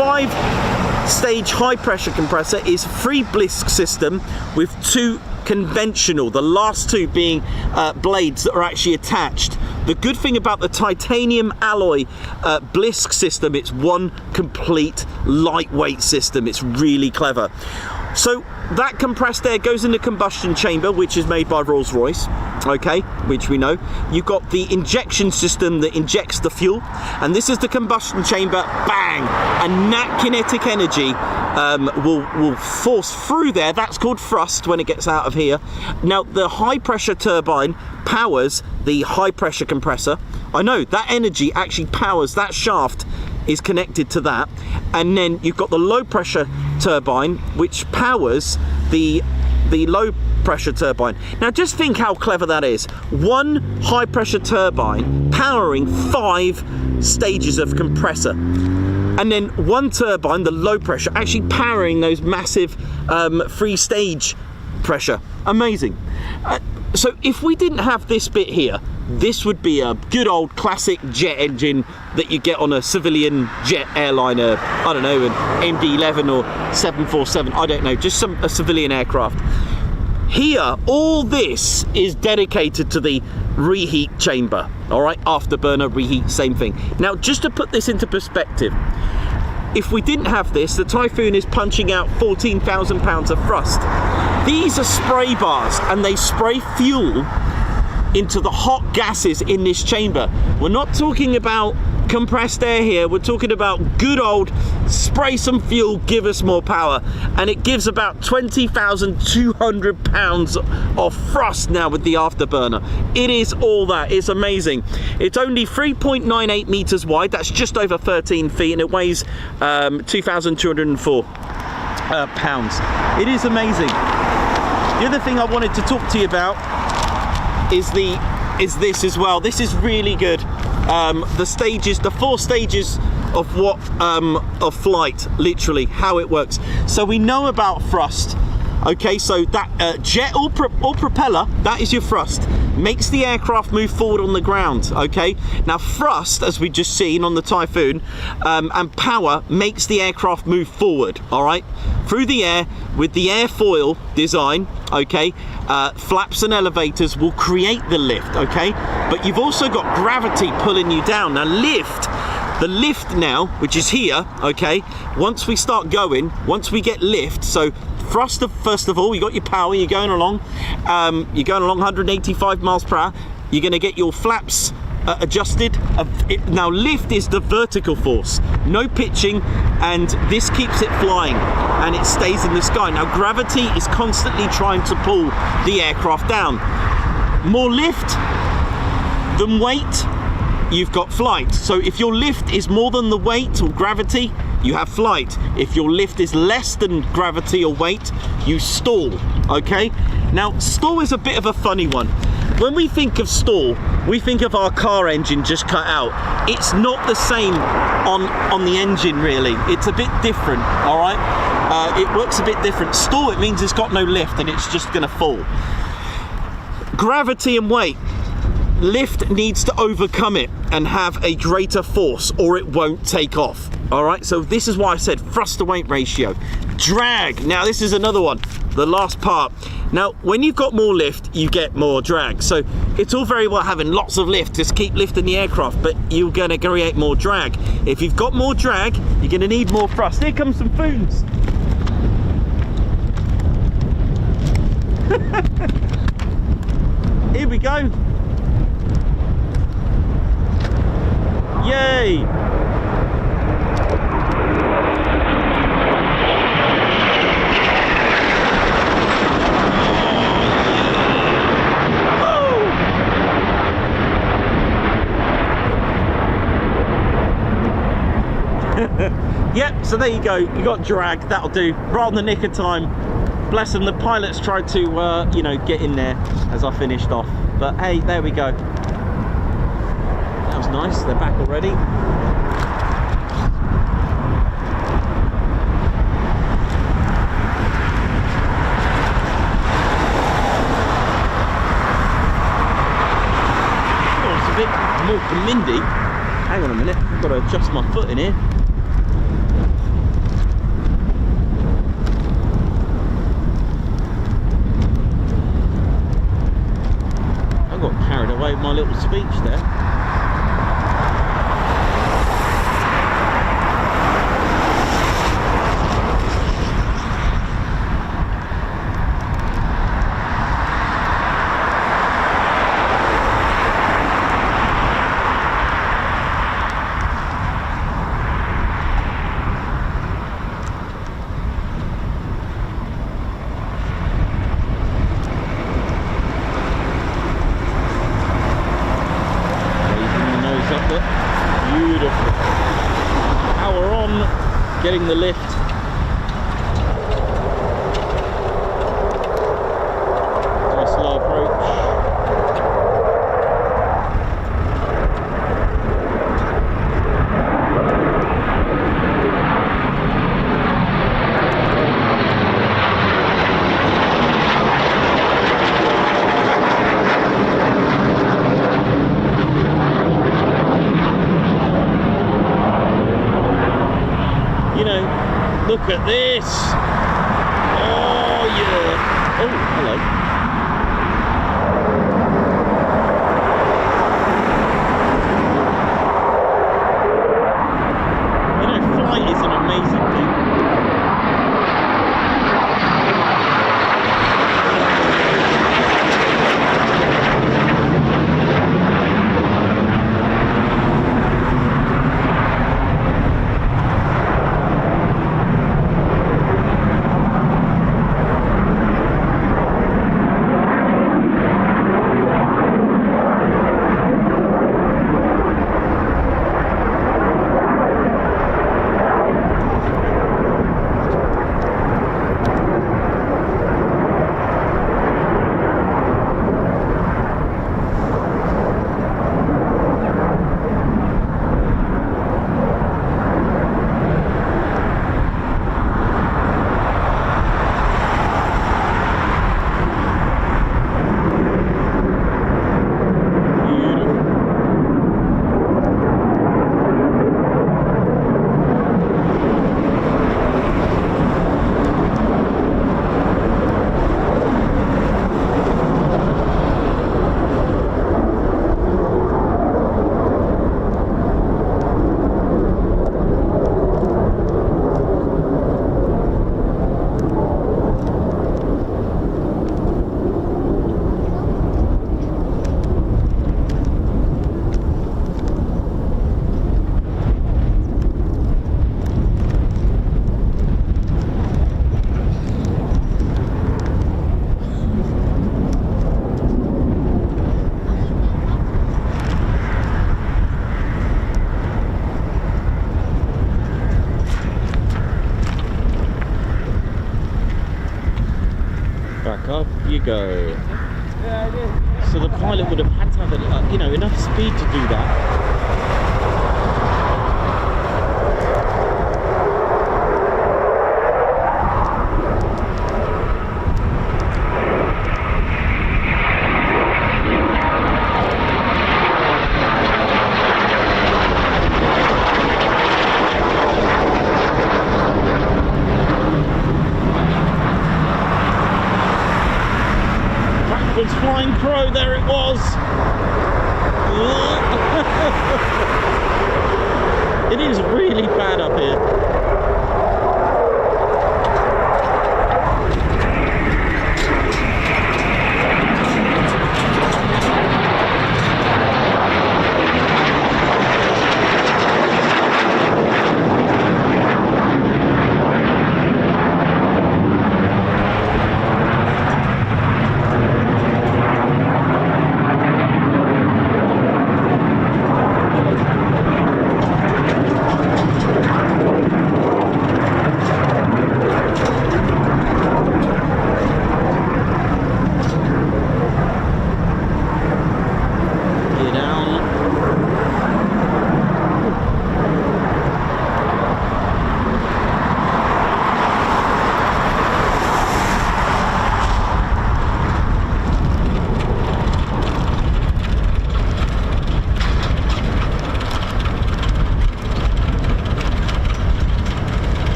5-stage high pressure compressor is a free Blisk system with 2 conventional, the last 2 being blades that are actually attached. The good thing about the titanium alloy Blisk system, it's one complete lightweight system. It's really clever. So that compressed air goes in the combustion chamber, which is made by Rolls-Royce, okay, which we know. You've got the injection system that injects the fuel, and this is the combustion chamber, bang, and that kinetic energy will force through there. That's called thrust when it gets out of here. Now the high pressure turbine powers the high pressure compressor. I know that energy actually powers that shaft, is connected to that, and then you've got the low pressure turbine which powers the low pressure turbine. Now just think how clever that is. One high pressure turbine powering 5 stages of compressor, and then one turbine, the low pressure, actually powering those massive 3-stage pressure. Amazing. So if we didn't have this bit here, this would be a good old classic jet engine that you get on a civilian jet airliner, I don't know, an MD-11 or 747, I don't know, just a civilian aircraft. Here, all this is dedicated to the reheat chamber, all right, afterburner, reheat, same thing. Now, just to put this into perspective, if we didn't have this, the Typhoon is punching out 14,000 pounds of thrust. These are spray bars, and they spray fuel into the hot gases in this chamber. We're not talking about compressed air here. We're talking about good old spray some fuel, give us more power, and it gives about 20,200 pounds of thrust now with the afterburner. It is all that. It's amazing. It's only 3.98 meters wide. That's just over 13 feet, and it weighs 2,204 pounds. It is amazing. The other thing I wanted to talk to you about is this as well. This is really good. The stages, the 4 stages of of flight, literally how it works. So we know about thrust. Okay, so that jet or propeller, that is your thrust, makes the aircraft move forward on the ground. Okay, now thrust, as we just seen on the Typhoon, and power makes the aircraft move forward, all right, through the air with the airfoil design. Okay, flaps and elevators will create the lift. Okay, but you've also got gravity pulling you down. Now the lift now, which is here, okay, once we start going, once we get lift, so thrust, first of all, you got your power, you're going along 185 miles per hour, you're going to get your flaps adjusted. Now lift is the vertical force, no pitching, and this keeps it flying and it stays in the sky. Now gravity is constantly trying to pull the aircraft down. More lift than weight, you've got flight. So if your lift is more than the weight or gravity, you have flight. If your lift is less than gravity or weight, you stall. Okay, now stall is a bit of a funny one. When we think of stall, we think of our car engine just cut out. It's not the same on the engine, really. It's a bit different, all right? It works a bit different. Stall, it means it's got no lift and it's just gonna fall. Gravity and weight. Lift needs to overcome it and have a greater force or it won't take off. All right, so this is why I said thrust to weight ratio. Drag, now this is another one, the last part. Now, when you've got more lift, you get more drag. So it's all very well having lots of lift, just keep lifting the aircraft, but you're gonna create more drag. If you've got more drag, you're gonna need more thrust. Here comes some foons. Here we go. Yay! Yep, so there you go. You got drag, that'll do. Right on the nick of time. Bless them, the pilots tried to, you know, get in there as I finished off. But hey, there we go. That was nice, they're back already. Oh, it's a bit more windy. Hang on a minute, I've got to adjust my foot in here. I got carried away with my little speech there. Beautiful. Power on, getting the lift. Do a slow approach. Look at this! Oh yeah! Oh, hello. You know, flight is an amazing thing. Back up you go. Yeah, I did. So the pilot would have had to have, you know, enough speed to do that. Flying crow, there it was. It is really bad up here.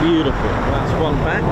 Beautiful. That's one back.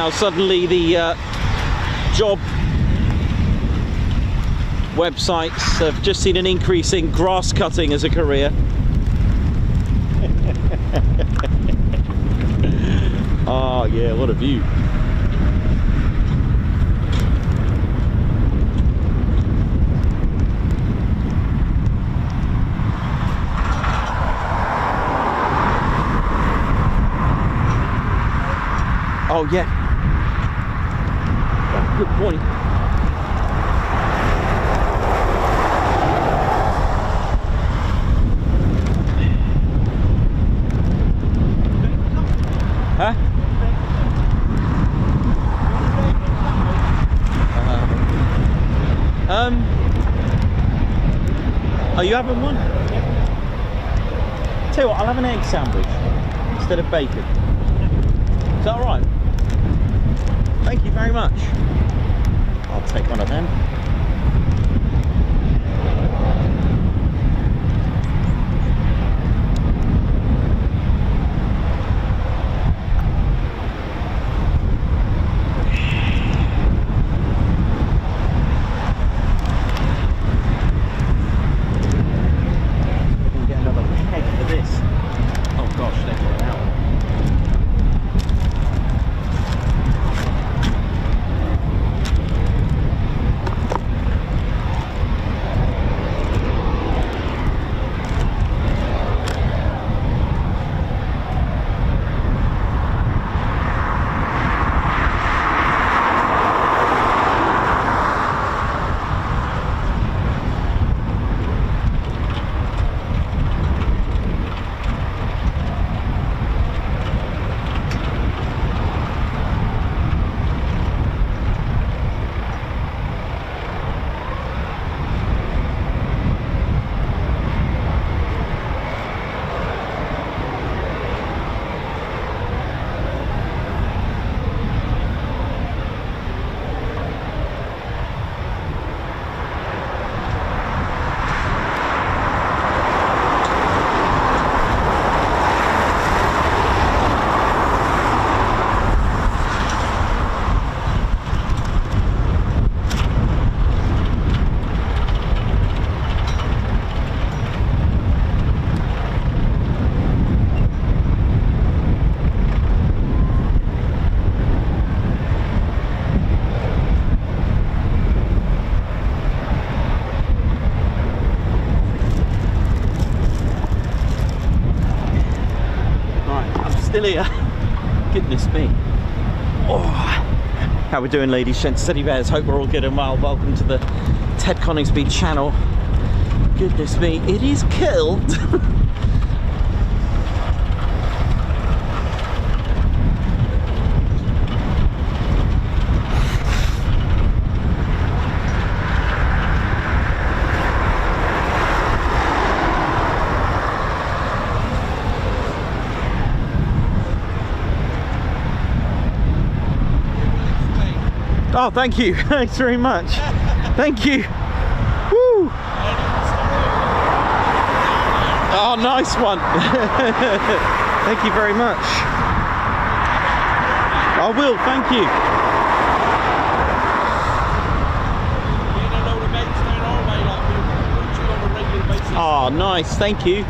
Now suddenly the job websites have just seen an increase in grass cutting as a career. Oh yeah, what a view. Oh yeah, good point. Huh? Are you having one? Tell you what, I'll have an egg sandwich instead of bacon. Is that alright? Thank you very much. I'll take one of them. We'll get another peg for this. Oh gosh, they're going out. Still here. Goodness me. Oh. How we doing, ladies, gents, teddy bears? Hope we're all good and well. Welcome to the Ted Coningsby channel. Goodness me, it is cold. Oh, thank you. Thanks very much. Thank you. Woo. Oh, nice one. Thank you very much. I will, thank you. Oh, nice, thank you.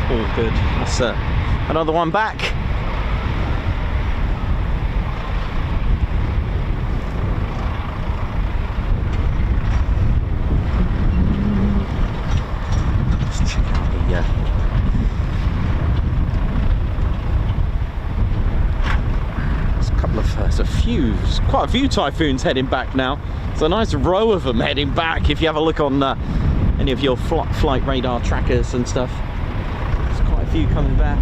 All good. That's another one back. Let's check out the there's a couple of there's quite a few Typhoons heading back now. It's a nice row of them heading back if you have a look on any of your flight radar trackers and stuff. Few coming back.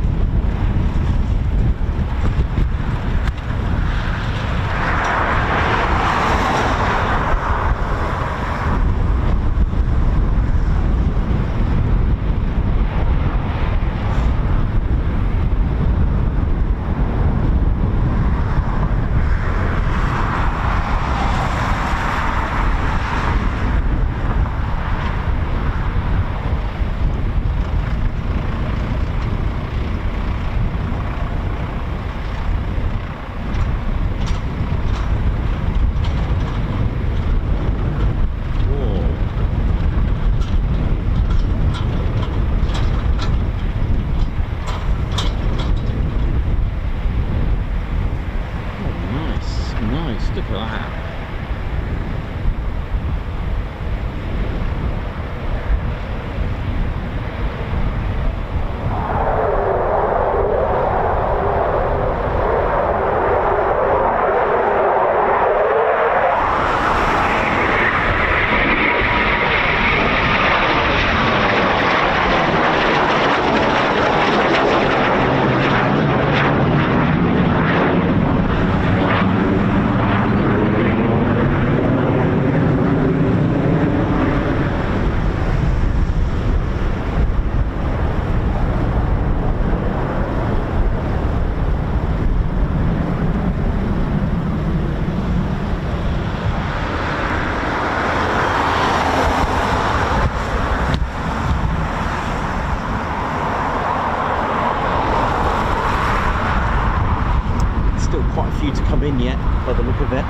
by the look of it.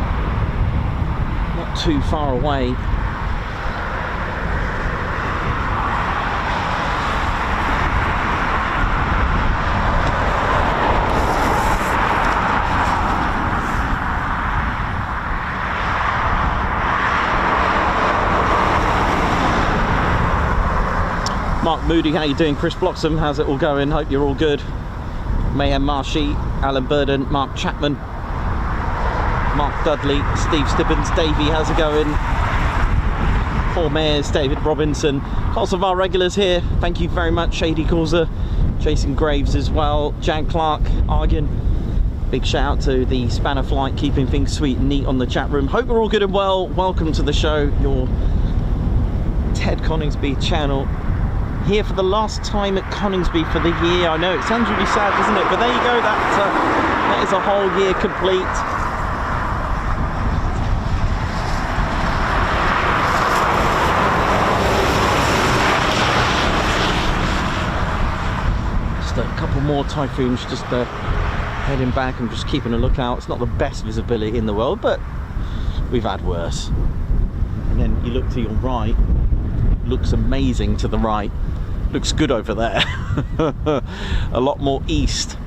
Not too far away. Mark Moody, how you doing? Chris Bloxham, how's it all going? Hope you're all good. Mayhem Marshy, Alan Burden, Mark Chapman, Mark Dudley, Steve Stibbins, Davey, how's it going? Paul Mayers, David Robinson, lots of our regulars here. Thank you very much. Shady Causer, Jason Graves as well, Jan Clark, Argan. Big shout out to the Spanner Flight, keeping things sweet and neat on the chat room. Hope we're all good and well. Welcome to the show, your Ted Coningsby channel. Here for the last time at Coningsby for the year. I know it sounds really sad, doesn't it? But there you go, that is a whole year complete. Just a couple more Typhoons, just heading back and just keeping a lookout. It's not the best visibility in the world, but we've had worse. And then you look to your right, looks amazing to the right. Looks good over there. A lot more east.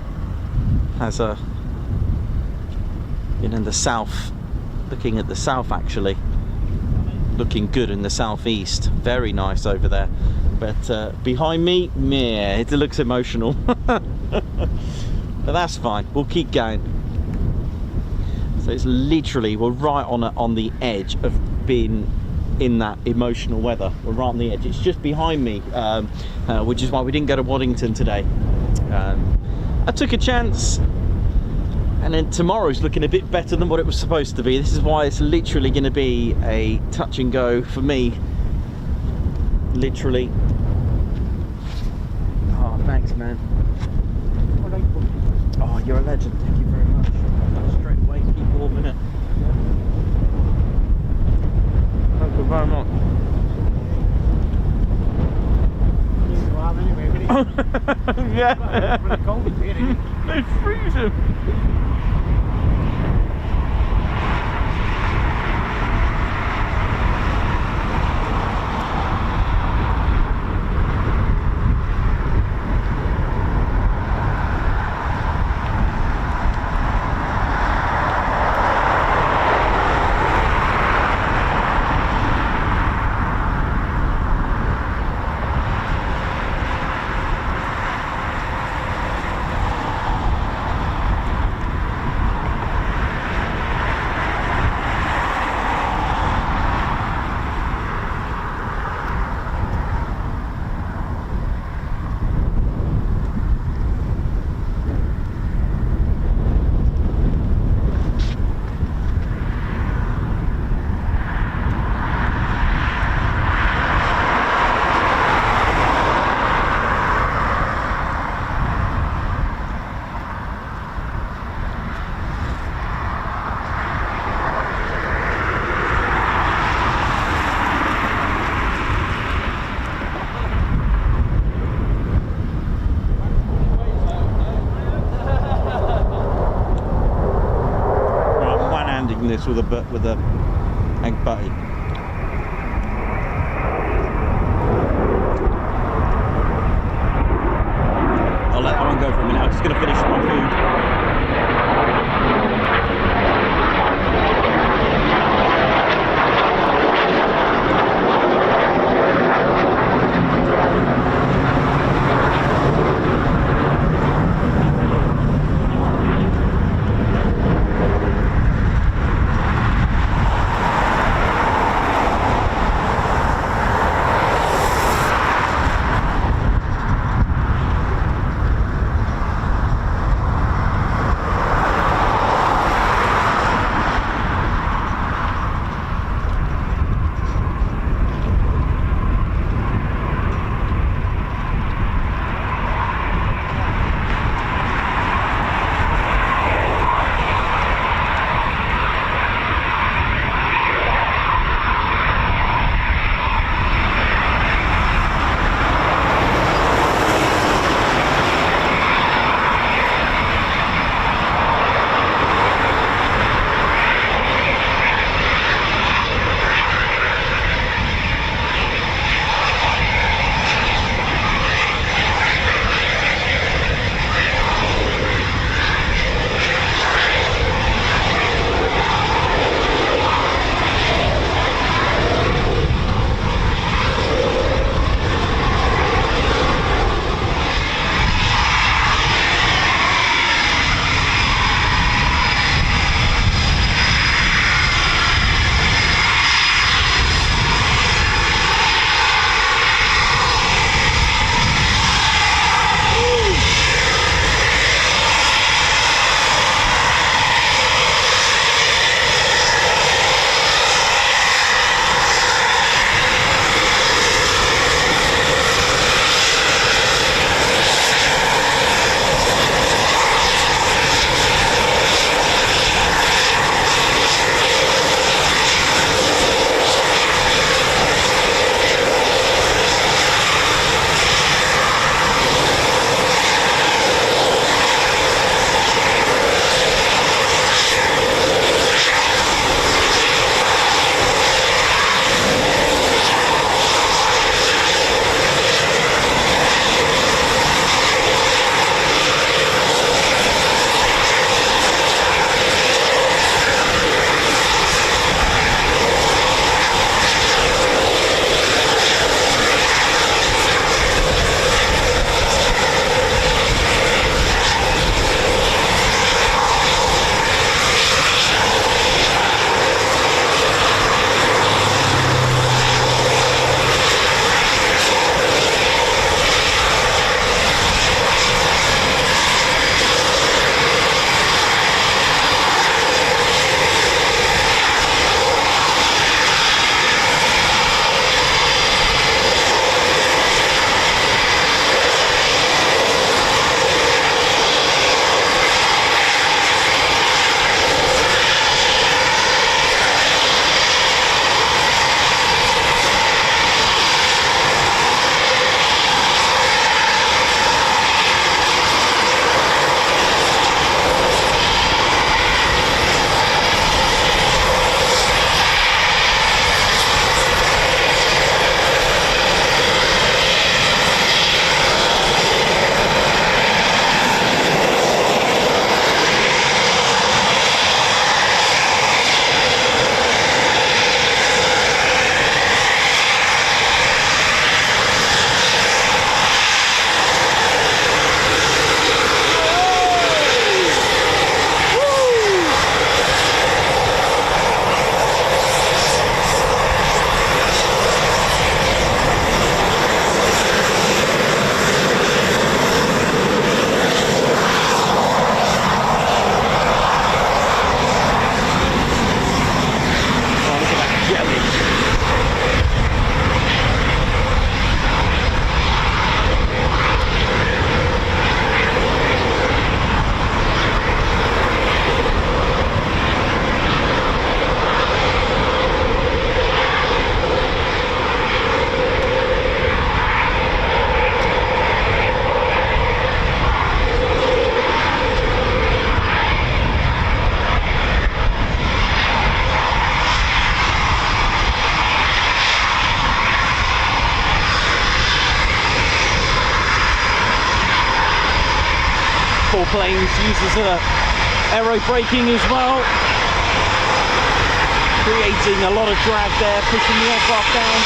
Has a, in the south, looking at the south actually, looking good in the southeast. Very nice over there. But behind me, meh, it looks emotional. But that's fine, we'll keep going. So it's literally, we're right on the edge of being in that emotional weather. We're right on the edge. It's just behind me, which is why we didn't go to Waddington today. I took a chance, and then tomorrow's looking a bit better than what it was supposed to be. This is why it's literally going to be a touch and go for me. Literally. Oh, thanks, man. Oh, you're a legend. Thank you very much. Straight away, keep warm, innit? Thank you very much. Yeah. Really cold in here, isn't it? It's freezing. This with a egg butty. I'll let that one go for a minute. I'm just going to finish my food. 4 planes uses aero braking as well, creating a lot of drag there, pushing the aircraft down.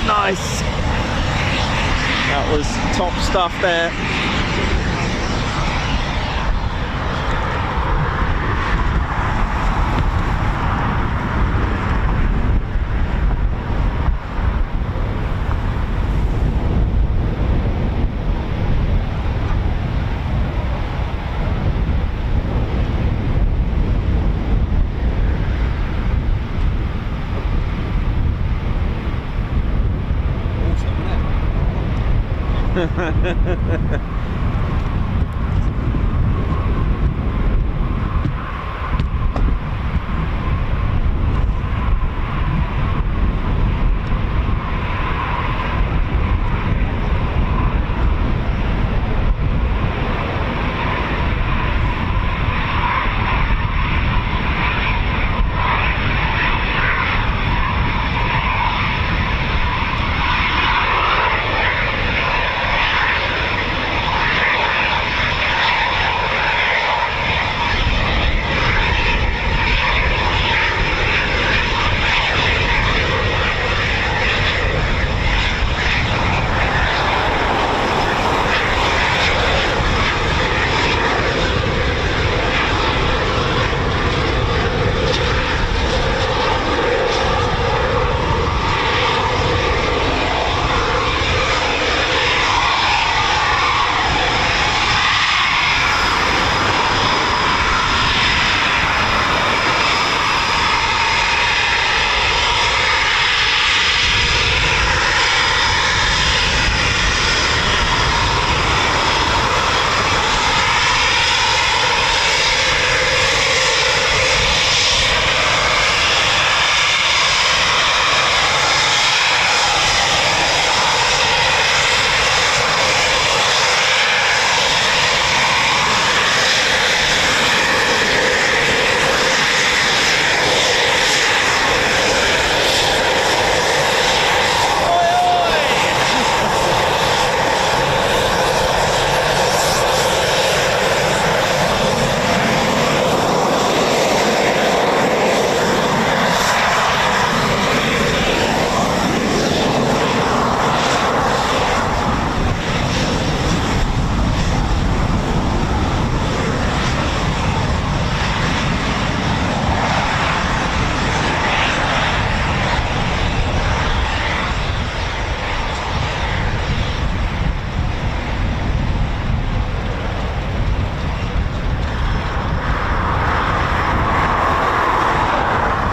Nice. That was top stuff there.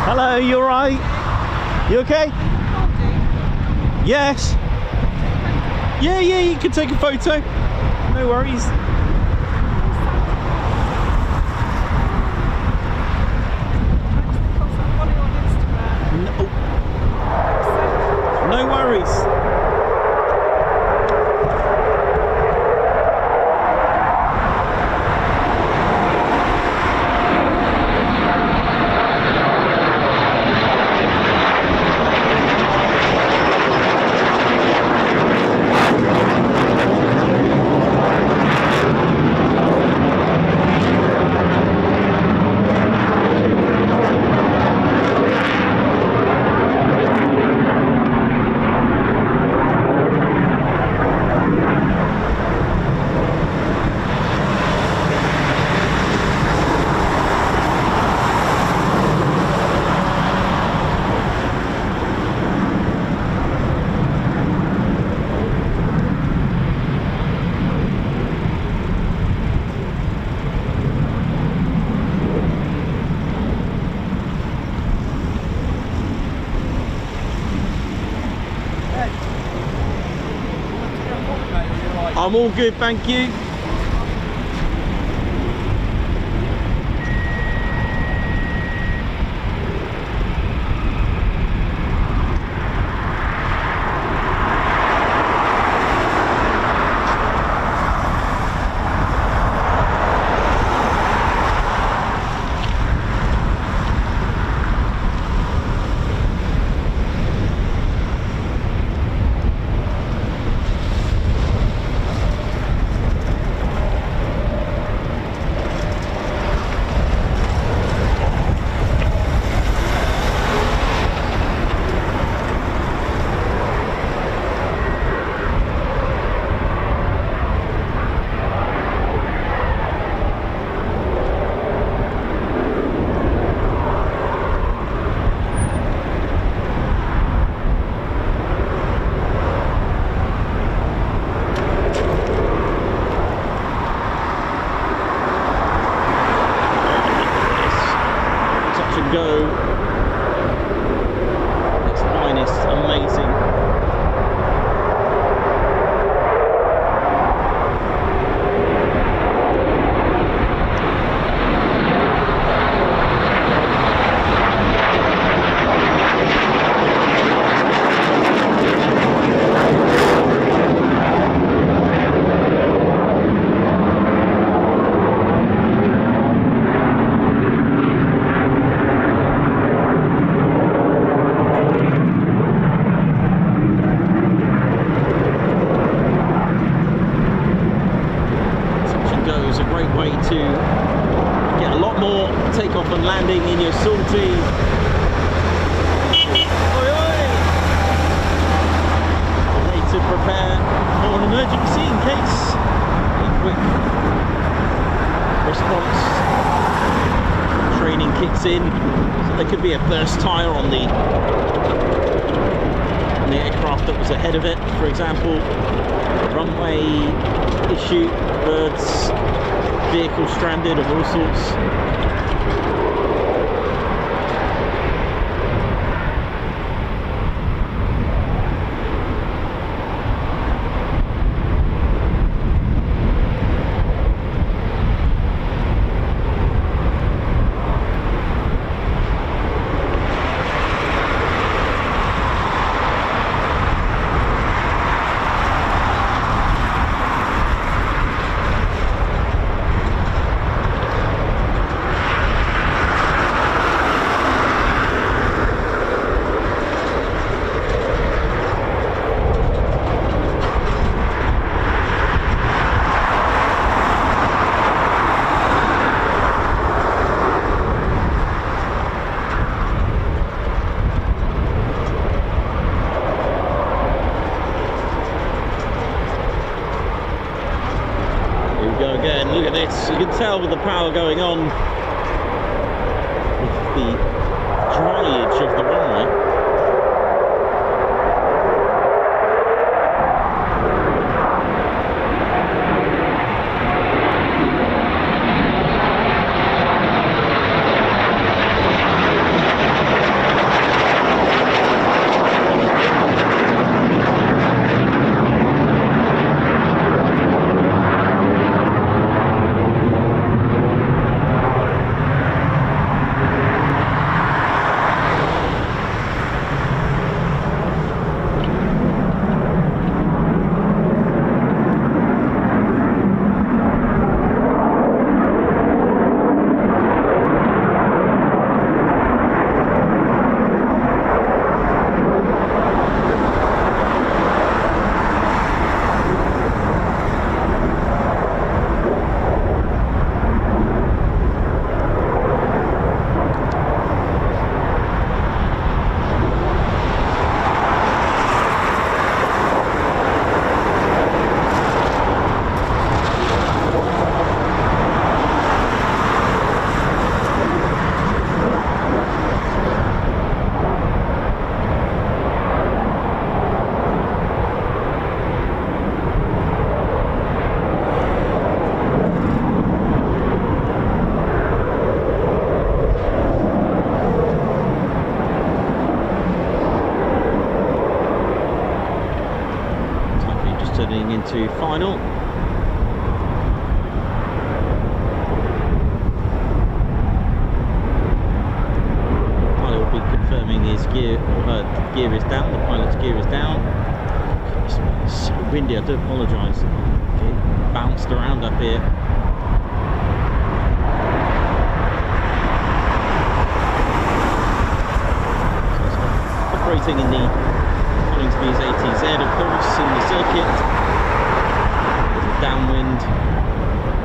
Hello, you alright? You okay? Yes. Yeah, you can take a photo. No worries. No worries. I'm all good, thank you. Go. Its finest, amazing. Takeoff and landing in your salty. Oi, oi. A way to prepare for an emergency in case a quick response training kicks in. So there could be a burst tyre on the aircraft that was ahead of it, for example. Runway issue, birds, vehicle stranded, of all sorts. Look at this, you can tell with the power going on with the dryage of the runway. turning into final. Pilot will be confirming his gear, or her gear is down. The pilot's gear is down. It's so windy, I do apologise. It bounced around up here. Operating in the Coningsby's ATZ, of course, in the circuit. There's a downwind.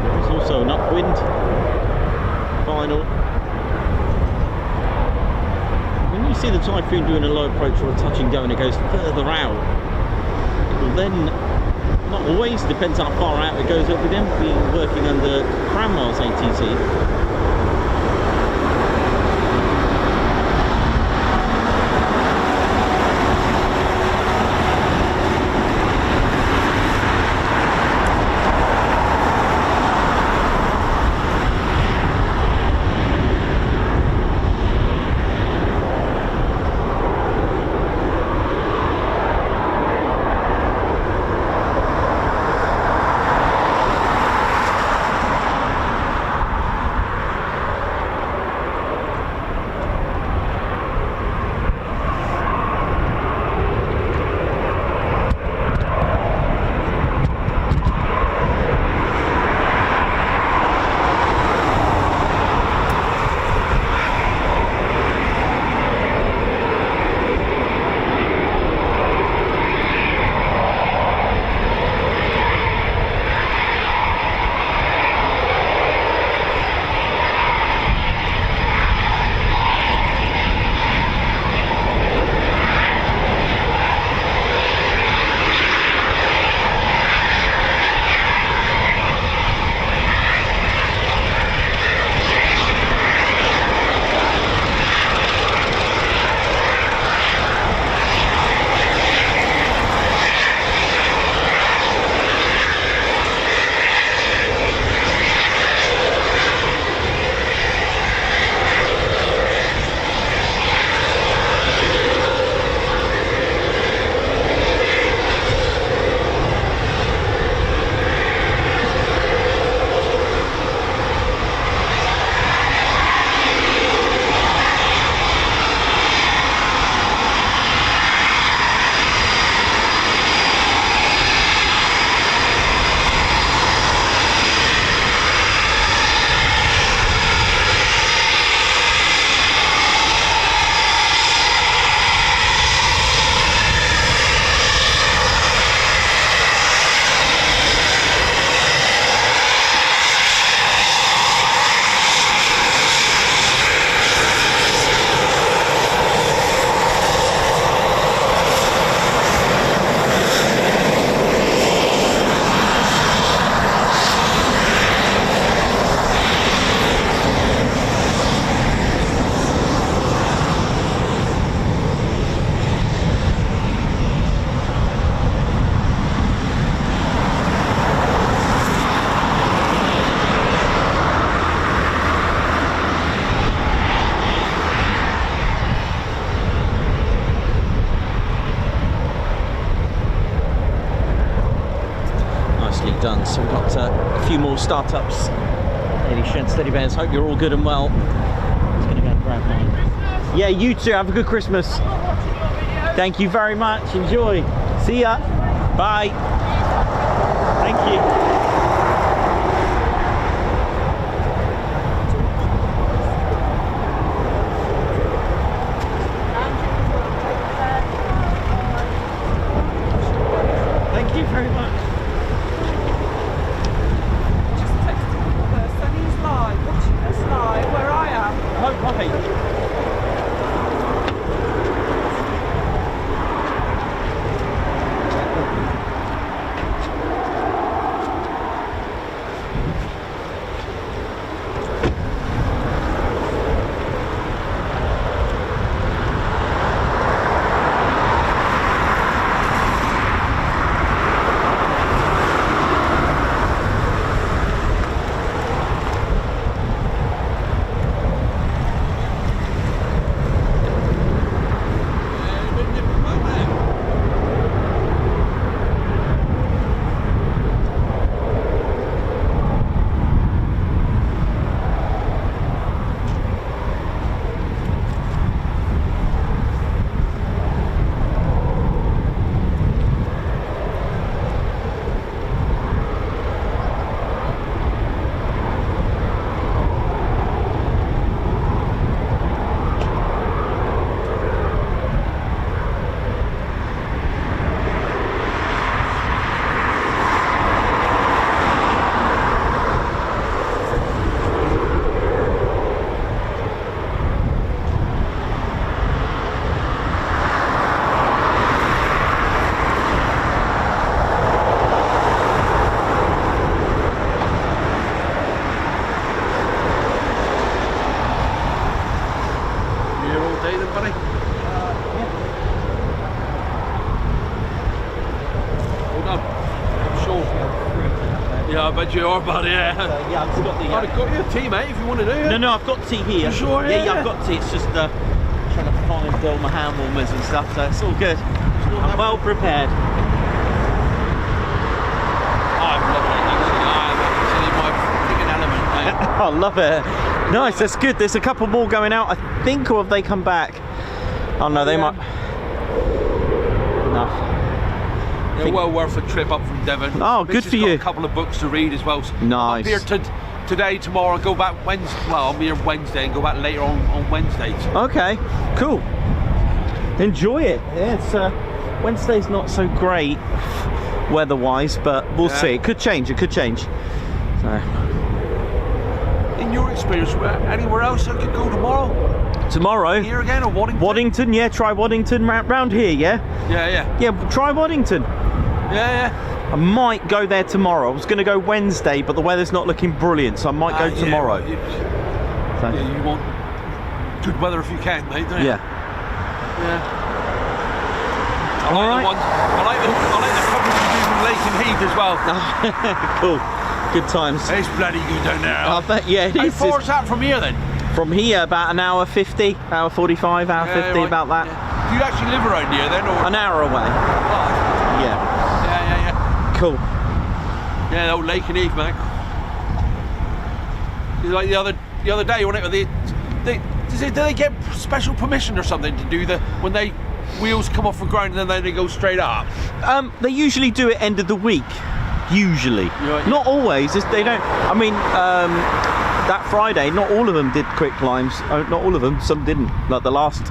There's also an upwind. Final. When you see the Typhoon doing a low approach or a touch and go and it goes further out, it will then, not always, depends how far out it goes, it'll then be working under Cranwell's ATZ. Done. So we've got a few more startups. Lady Shed, Steady Bears, hope you're all good and well. Just going to go and grab mine. Yeah, you too. Have a good Christmas. Thank you very much. Enjoy. See ya. Bye. Thank you. then, buddy? Hold on. I'm sure. Yeah, I bet you are, buddy. Yeah. Yeah, I've just got the. I've got your tea, mate, if you want to do it. No, I've got tea here. You sure? Yeah, I've got tea. It's just trying to find all my hand warmers and stuff, so it's all good. I'm well prepared. I'm lovely, actually. I'm actually my freaking element, mate. I love it. Nice, that's good. There's a couple more going out, I think, or have they come back? Oh no, they might. Enough. They're well worth a trip up from Devon. Oh, good for you. A couple of books to read as well. So nice. I'm up here today, tomorrow, go back Wednesday. Well, I'll be here Wednesday and go back later on Wednesday. Okay, cool. Enjoy it. Yeah, it's Wednesday's not so great weather-wise, but we'll see. It could change. It could change. So. In your experience, anywhere else I could go tomorrow? Tomorrow? Here again, or Waddington? Waddington, yeah. Try Waddington round here, yeah. Yeah. Yeah, try Waddington. Yeah. I might go there tomorrow. I was going to go Wednesday, but the weather's not looking brilliant, so I might go tomorrow. Yeah, you want good weather if you can, mate, don't you? Yeah. I like the coverage you do from Lake and Heath as well. Cool. Good times. It's bloody good down there. I bet, yeah, it is. How far is that from here then? From here, about an hour 50, hour 45, hour 50, right. about that. Yeah. Do you actually live around here then? Or? An hour away. Oh, Yeah. Cool. Yeah, the old Lake and Heath, mate. Like the other day, when do they get special permission or something to do when they wheels come off the ground and then they go straight up? They usually do it end of the week. Usually. Right. Not always. They don't. I mean, that Friday, not all of them did quick climbs. Not all of them. Some didn't. Like the last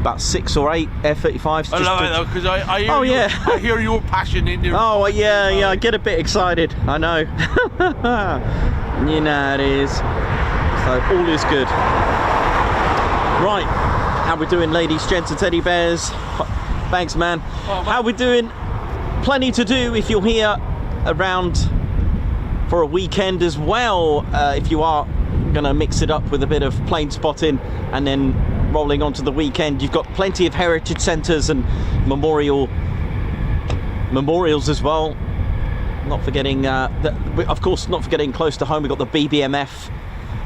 about 6 or 8 F-35s. I love it though, because I hear your passion in your. Oh yeah. I get a bit excited. I know. You know how it is. So all is good. Right. How we doing, ladies, gents, and teddy bears? Thanks, man. Oh, man. How we doing? Plenty to do if you're here around for a weekend as well. If you are gonna mix it up with a bit of plane spotting and then rolling onto the weekend, you've got plenty of heritage centres and memorials as well. Not forgetting, of course, not forgetting close to home, we've got the BBMF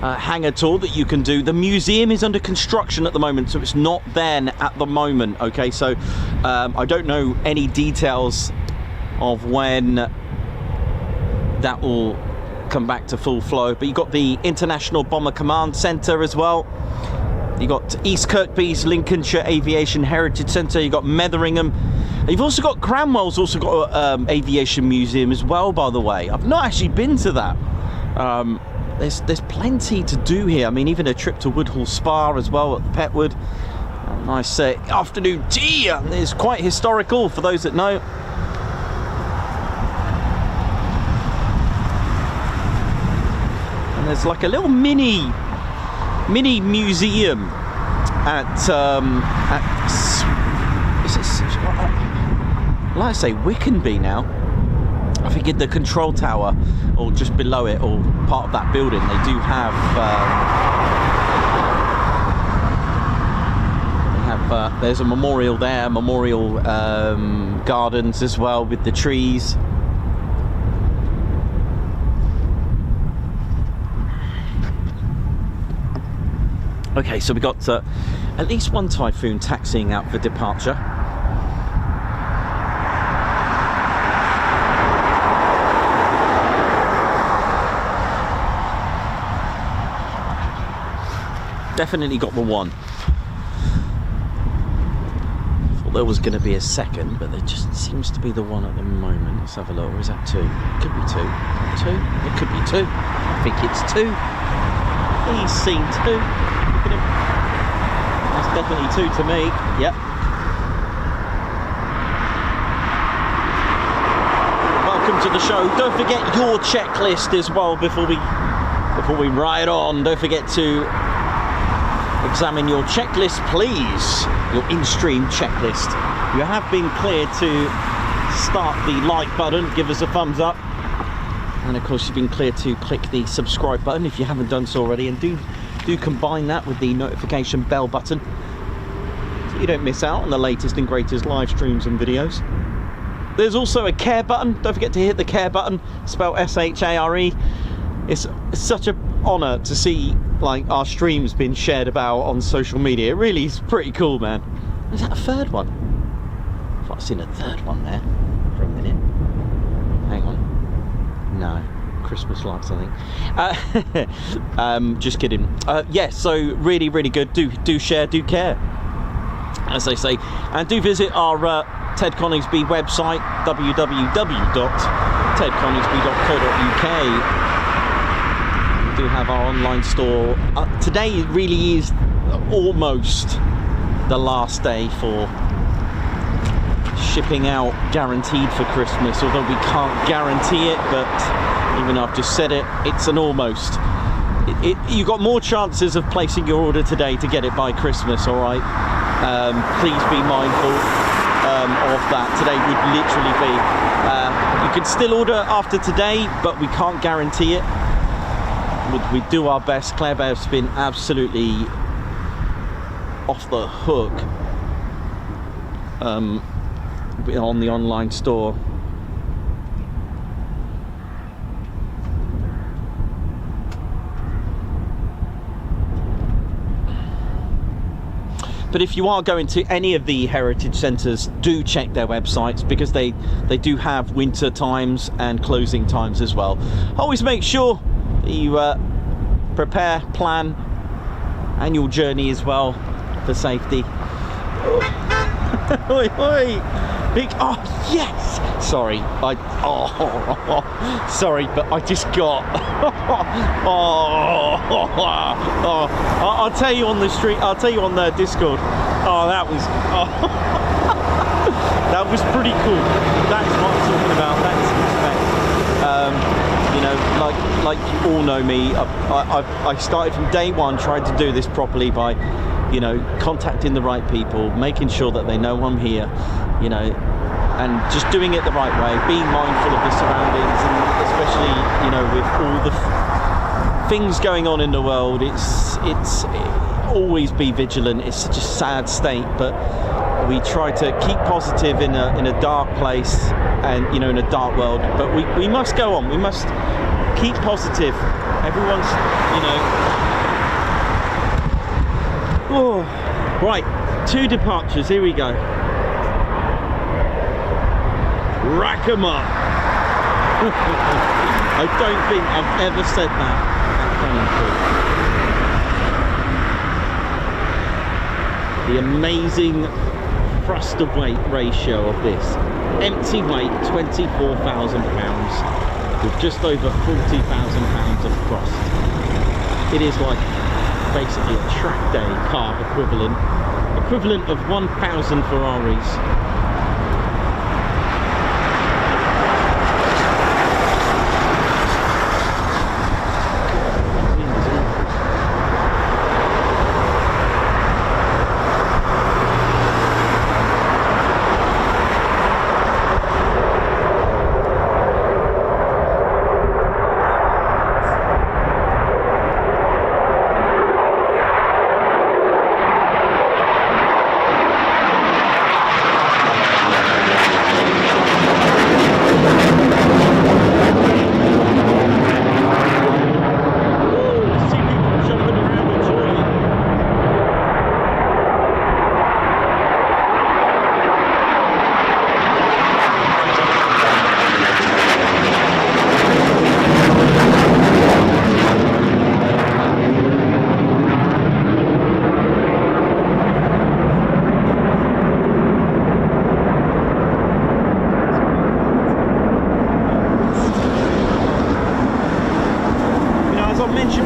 hangar tour that you can do. The museum is under construction at the moment, so it's not there at the moment. Okay, so I don't know any details of when that will come back to full flow, but you've got the International Bomber Command Centre as well. You've got East Kirkby's Lincolnshire Aviation Heritage Centre. You've got Metheringham. You've also got Cranwell's also got an aviation museum as well, by the way. I've not actually been to that. There's plenty to do here. I mean, even a trip to Woodhall Spa as well at Petwood. Nice afternoon tea. It's quite historical for those that know. And there's like a little mini museum at like I say, Wickenby now. I think in the control tower, or just below it, or part of that building, they do have there's a memorial there, memorial gardens as well with the trees. Okay, so we got at least one Typhoon taxiing out for departure. Definitely got the one. Thought there was going to be a second, but there just seems to be the one at the moment. Let's have a look. Or is that two? It could be two. Two? It could be two. I think it's two. He's seen two. Look at him. That's definitely two to me. Yep. Welcome to the show. Don't forget your checklist as well before we ride on. Don't forget to examine your checklist, please. Your in-stream checklist. You have been cleared to start the like button, give us a thumbs up, and of course you've been cleared to click the subscribe button if you haven't done so already, and do combine that with the notification bell button you don't miss out on the latest and greatest live streams and videos. There's also a care button. Don't forget to hit the care button, spelled S-H-A-R-E. It's such an honour to see like our streams being shared about on social media. It really is pretty cool, man. Is that a third one? I thought I'd seen a third one there for a minute. Hang on. No. Christmas lights, I think. Just kidding. Yeah, so really, really good. Do share, do care, as they say. And do visit our Ted Coningsby website, www.tedconingsby.co.uk. We do have our online store. Today really is almost the last day for shipping out, guaranteed for Christmas, although we can't guarantee it, but even though I've just said it, it's an almost. You got more chances of placing your order today to get it by Christmas, all right? Please be mindful of that. Today would literally be, you can still order after today, but we can't guarantee it. We do our best. Claire Bear's been absolutely off the hook on the online store. But if you are going to any of the heritage centres, do check their websites, because they do have winter times and closing times as well. Always make sure that you prepare, plan annual journey as well for safety. Oi, oi. Big, oh yes, sorry, sorry, but I just got, I'll tell you on the street, I'll tell you on the Discord, that was, that was pretty cool. That is what I'm talking about. That is respect. You know, like you all know me, I started from day one trying to do this properly by, you know, contacting the right people, making sure that they know I'm here, you know, and just doing it the right way, being mindful of the surroundings, and especially, you know, with all the things going on in the world, it's always be vigilant. It's such a sad state, but we try to keep positive in a dark place, and, you know, in a dark world, but we must go on. We must keep positive. Everyone's, you know. Oh, right, 2 departures, here we go. Rack 'em up. I don't think I've ever said that at The amazing thrust of weight ratio of this. Empty weight, 24,000 pounds, with just over 40,000 pounds of thrust. It is like basically a track day car equivalent of 1,000 Ferraris.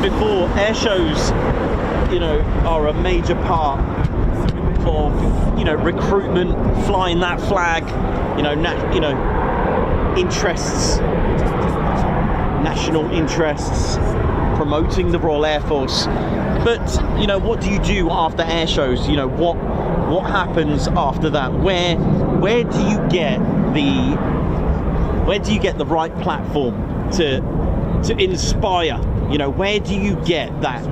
Before, air shows, you know, are a major part of, you know, recruitment, flying that flag, you know, interests, national interests, promoting the Royal Air Force. But, you know, what do you do after air shows? You know, what happens after that? Where do you get the right platform to inspire? You know, where do you get that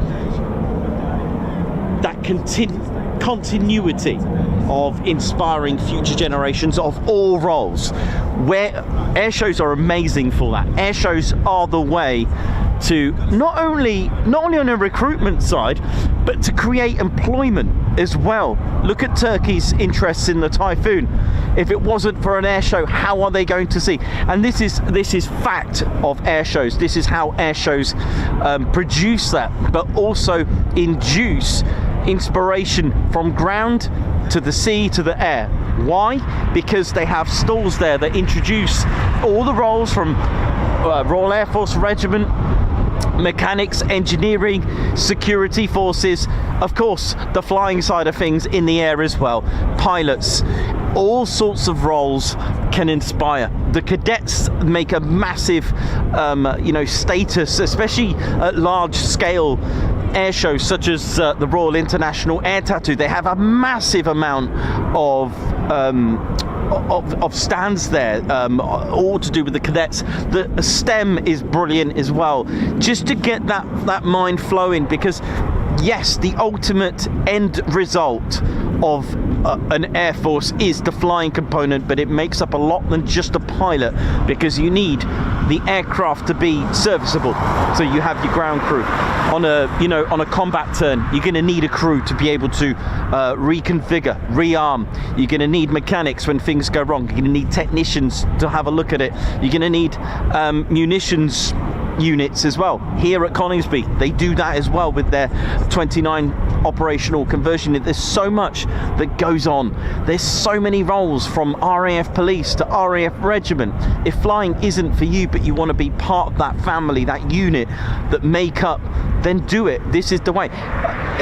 continuity of inspiring future generations of all roles, where air shows are amazing for that. Air shows are the way to not only on a recruitment side, but to create employment as well. Look at Turkey's interests in the Typhoon. If it wasn't for an air show, how are they going to see? And this is fact of air shows. This is how air shows produce that, but also induce inspiration from ground to the sea to the air. Why? Because they have stalls there that introduce all the roles from Royal Air Force Regiment, mechanics, engineering, security forces, of course the flying side of things in the air as well, pilots. All sorts of roles can inspire. The cadets make a massive status, especially at large scale air shows such as the Royal International Air Tattoo. They have a massive amount of stands there, all to do with the cadets. The STEM is brilliant as well, just to get that mind flowing, because yes, the ultimate end result of an air force is the flying component, but it makes up a lot than just a pilot, because you need the aircraft to be serviceable. So you have your ground crew on a combat turn. You're going to need a crew to be able to reconfigure, rearm. You're going to need mechanics when things go wrong. You're going to need technicians to have a look at it. You're going to need munitions units as well. Here at Coningsby, they do that as well with their 29 operational conversion. There's so much that goes on. There's so many roles, from RAF police to RAF regiment. If flying isn't for you, but you want to be part of that family, that unit that make up, then do it. This is the way.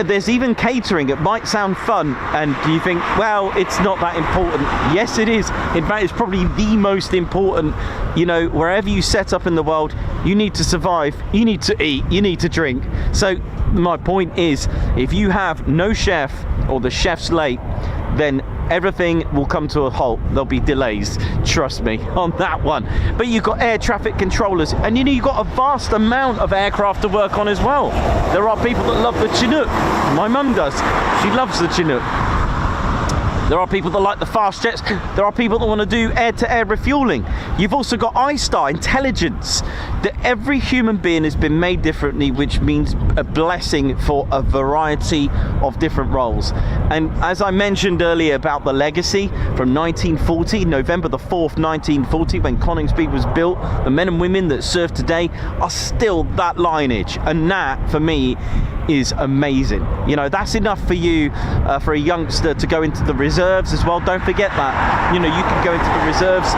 There's even catering. It might sound fun, and you think, well, it's not that important. Yes, it is. In fact, it's probably the most important. Wherever you set up in the world, you need to survive, you need to eat, you need to drink. So my point is, if you have no chef, or the chef's late, then everything will come to a halt. There'll be delays, trust me on that one. But you've got air traffic controllers, and you've got a vast amount of aircraft to work on as well. There are people that love the Chinook. My mum does. She loves the Chinook. There are people that like the fast jets. There are people that want to do air-to-air refueling. You've also got ISTAR, intelligence. That every human being has been made differently, which means a blessing for a variety of different roles. And as I mentioned earlier about the legacy from 1940, November the 4th, 1940, when Coningsby was built, the men and women that serve today are still that lineage. And that, for me, is amazing. That's enough for you, for a youngster to go into the reserves as well. Don't forget that. You can go into the reserves,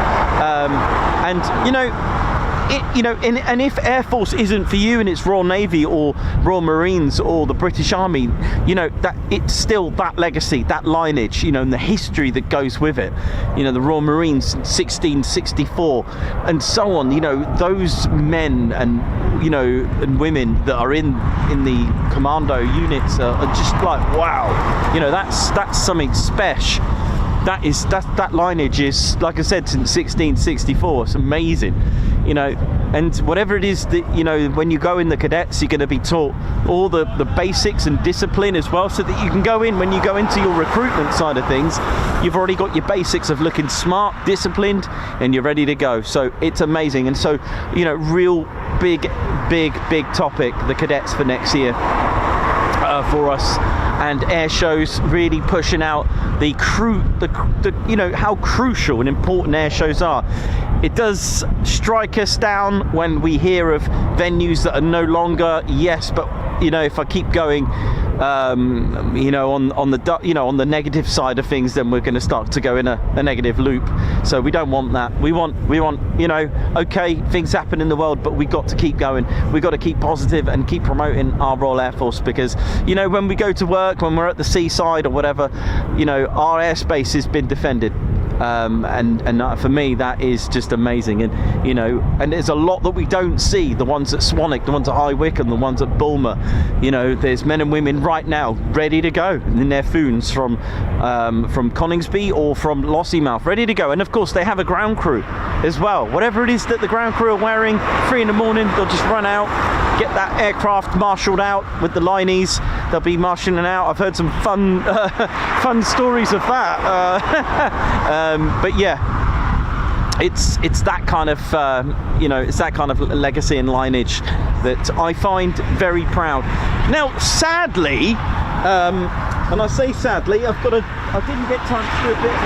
and if Air Force isn't for you, and it's Royal Navy or Royal Marines or the British Army, that it's still that legacy, that lineage, and the history that goes with it. The Royal Marines, 1664, and so on. Those men and and women that are in the commando units are just like, wow. That's something special. That lineage is, like I said, since 1664. It's amazing. And whatever it is that, when you go in the cadets, you're going to be taught all the basics and discipline as well, so that you can go in, when you go into your recruitment side of things, you've already got your basics of looking smart, disciplined, and you're ready to go. So it's amazing. And so, real big topic, the cadets for next year for us. And air shows really pushing out the how crucial and important air shows are. It does strike us down when we hear of venues that are no longer, yes, but if I keep going, on the negative side of things, then we're going to start to go in a negative loop. So we don't want that. We want okay, things happen in the world, but we got to keep going. We got to keep positive and keep promoting our Royal Air Force, because when we go to work, when we're at the seaside or whatever, our airspace has been defended. And for me, that is just amazing. And there's a lot that we don't see. The ones at Swanwick, the ones at High Wycombe, the ones at Bulmer. There's men and women right now ready to go in their foons from Coningsby or from Lossiemouth, ready to go. And of course, they have a ground crew as well. Whatever it is that the ground crew are wearing, 3 in the morning, they'll just run out, get that aircraft marshalled out with the lineys. They'll be marshalling out. I've heard some fun stories of that. But yeah, it's that kind of it's that kind of legacy and lineage that I find very proud. Now, sadly, and I say sadly, I didn't get time to do a bit of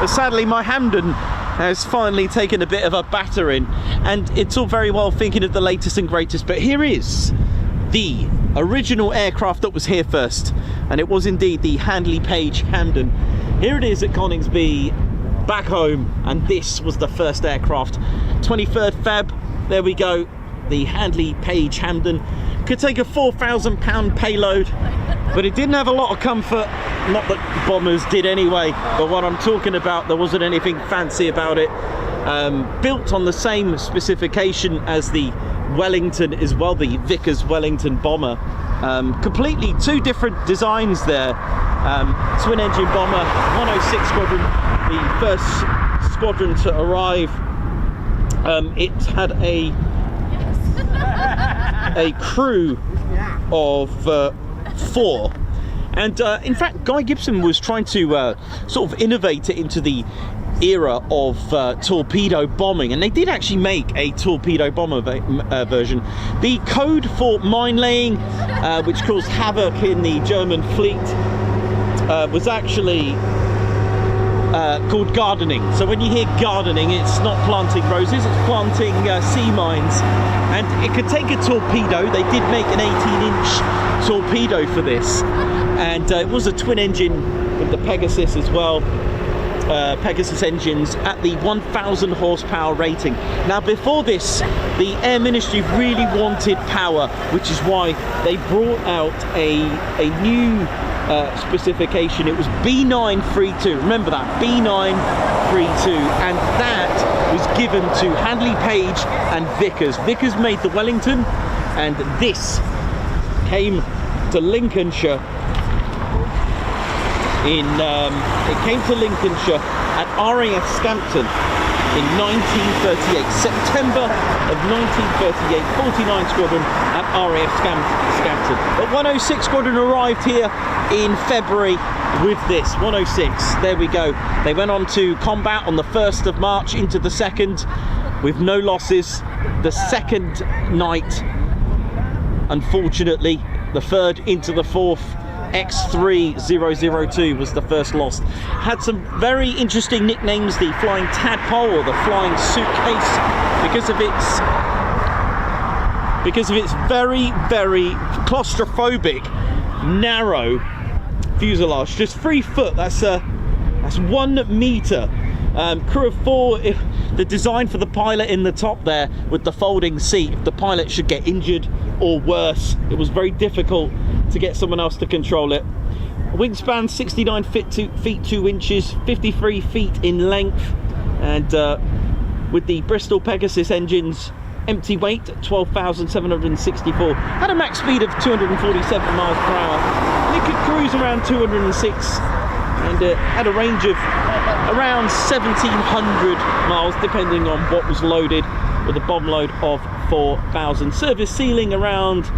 but sadly my Hampden has finally taken a bit of a battering, and it's all very well thinking of the latest and greatest, but here is the original aircraft that was here first, and it was indeed the Handley Page Hampden. Here it is at Coningsby, back home, and this was the first aircraft. 23rd Feb, there we go, the Handley Page Hampden. Could take a 4,000 pound payload, but it didn't have a lot of comfort. Not that bombers did anyway, but what I'm talking about, there wasn't anything fancy about it. Built on the same specification as the Wellington as well, the Vickers Wellington bomber. Completely two different designs there. Twin engine bomber, 106 squadron, the first squadron to arrive. It had a crew of 4, and in fact Guy Gibson was trying to sort of innovate it into the era of torpedo bombing, and they did actually make a torpedo bomber version. The code for mine laying, which caused havoc in the German fleet, was actually called gardening. So when you hear gardening, it's not planting roses, it's planting sea mines. And it could take a torpedo. They did make an 18-inch torpedo for this, and it was a twin engine with the Pegasus as well. Pegasus engines at the 1,000 horsepower rating. Now, before this, the Air Ministry really wanted power, which is why they brought out a new specification. It was B932. Remember that, B932, and that was given to Handley Page and Vickers. Vickers made the Wellington, and this came to Lincolnshire it came to Lincolnshire at RAF Scampton in 1938, September of 1938, 49 Squadron at RAF Scampton. But 106 Squadron arrived here in February with this, 106, there we go. They went on to combat on the 1st of March into the 2nd with no losses. The second night, unfortunately, the 3rd into the 4th, X3002 was the first lost. Had some very interesting nicknames, the Flying Tadpole or the Flying Suitcase, because of its very, very claustrophobic, narrow fuselage. Just 3 foot, that's 1 meter. Crew of 4, the design for the pilot in the top there with the folding seat, if the pilot should get injured or worse, it was very difficult to get someone else to control it. Wingspan 69 feet 2 inches, 53 feet in length, and with the Bristol Pegasus engines, empty weight 12,764, had a max speed of 247 miles per hour, and it could cruise around 206, and had a range of around 1,700 miles depending on what was loaded, with a bomb load of 4,000. Service ceiling around,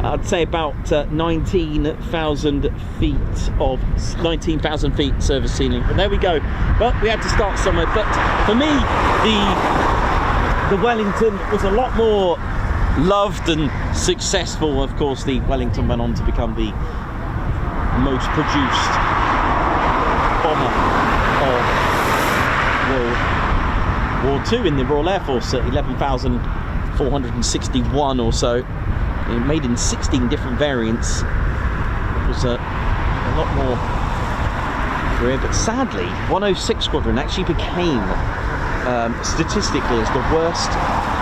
I'd say about 19,000 feet service ceiling. But there we go. But we had to start somewhere. But for me, the Wellington was a lot more loved and successful. Of course, the Wellington went on to become the most produced bomber of World War II in the Royal Air Force, at 11,461 or so. Made in 16 different variants. It was a lot more career, but sadly 106 Squadron actually became statistically as the worst,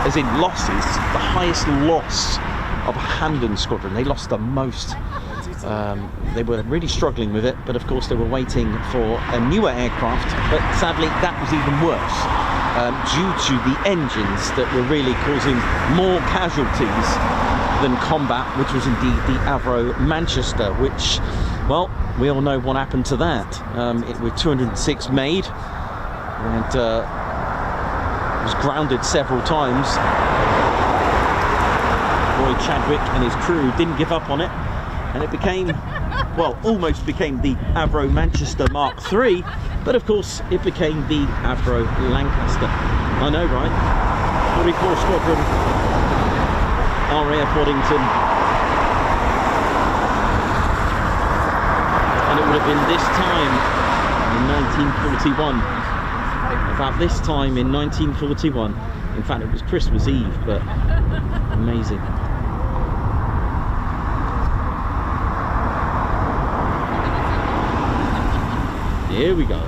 as in losses, the highest loss of a Hampden Squadron. They lost the most. They were really struggling with it, but of course they were waiting for a newer aircraft, but sadly that was even worse, due to the engines that were really causing more casualties than combat, which was indeed the Avro Manchester, which, well, we all know what happened to that. It was 206 made, and was grounded several times. Roy Chadwick and his crew didn't give up on it, and it became, well, almost became the Avro Manchester Mark III, but of course it became the Avro Lancaster. I know, right? 44 Squadron, RAF Waddington. And it would have been this time in 1941. About this time in 1941. In fact, it was Christmas Eve, but amazing. Here we go.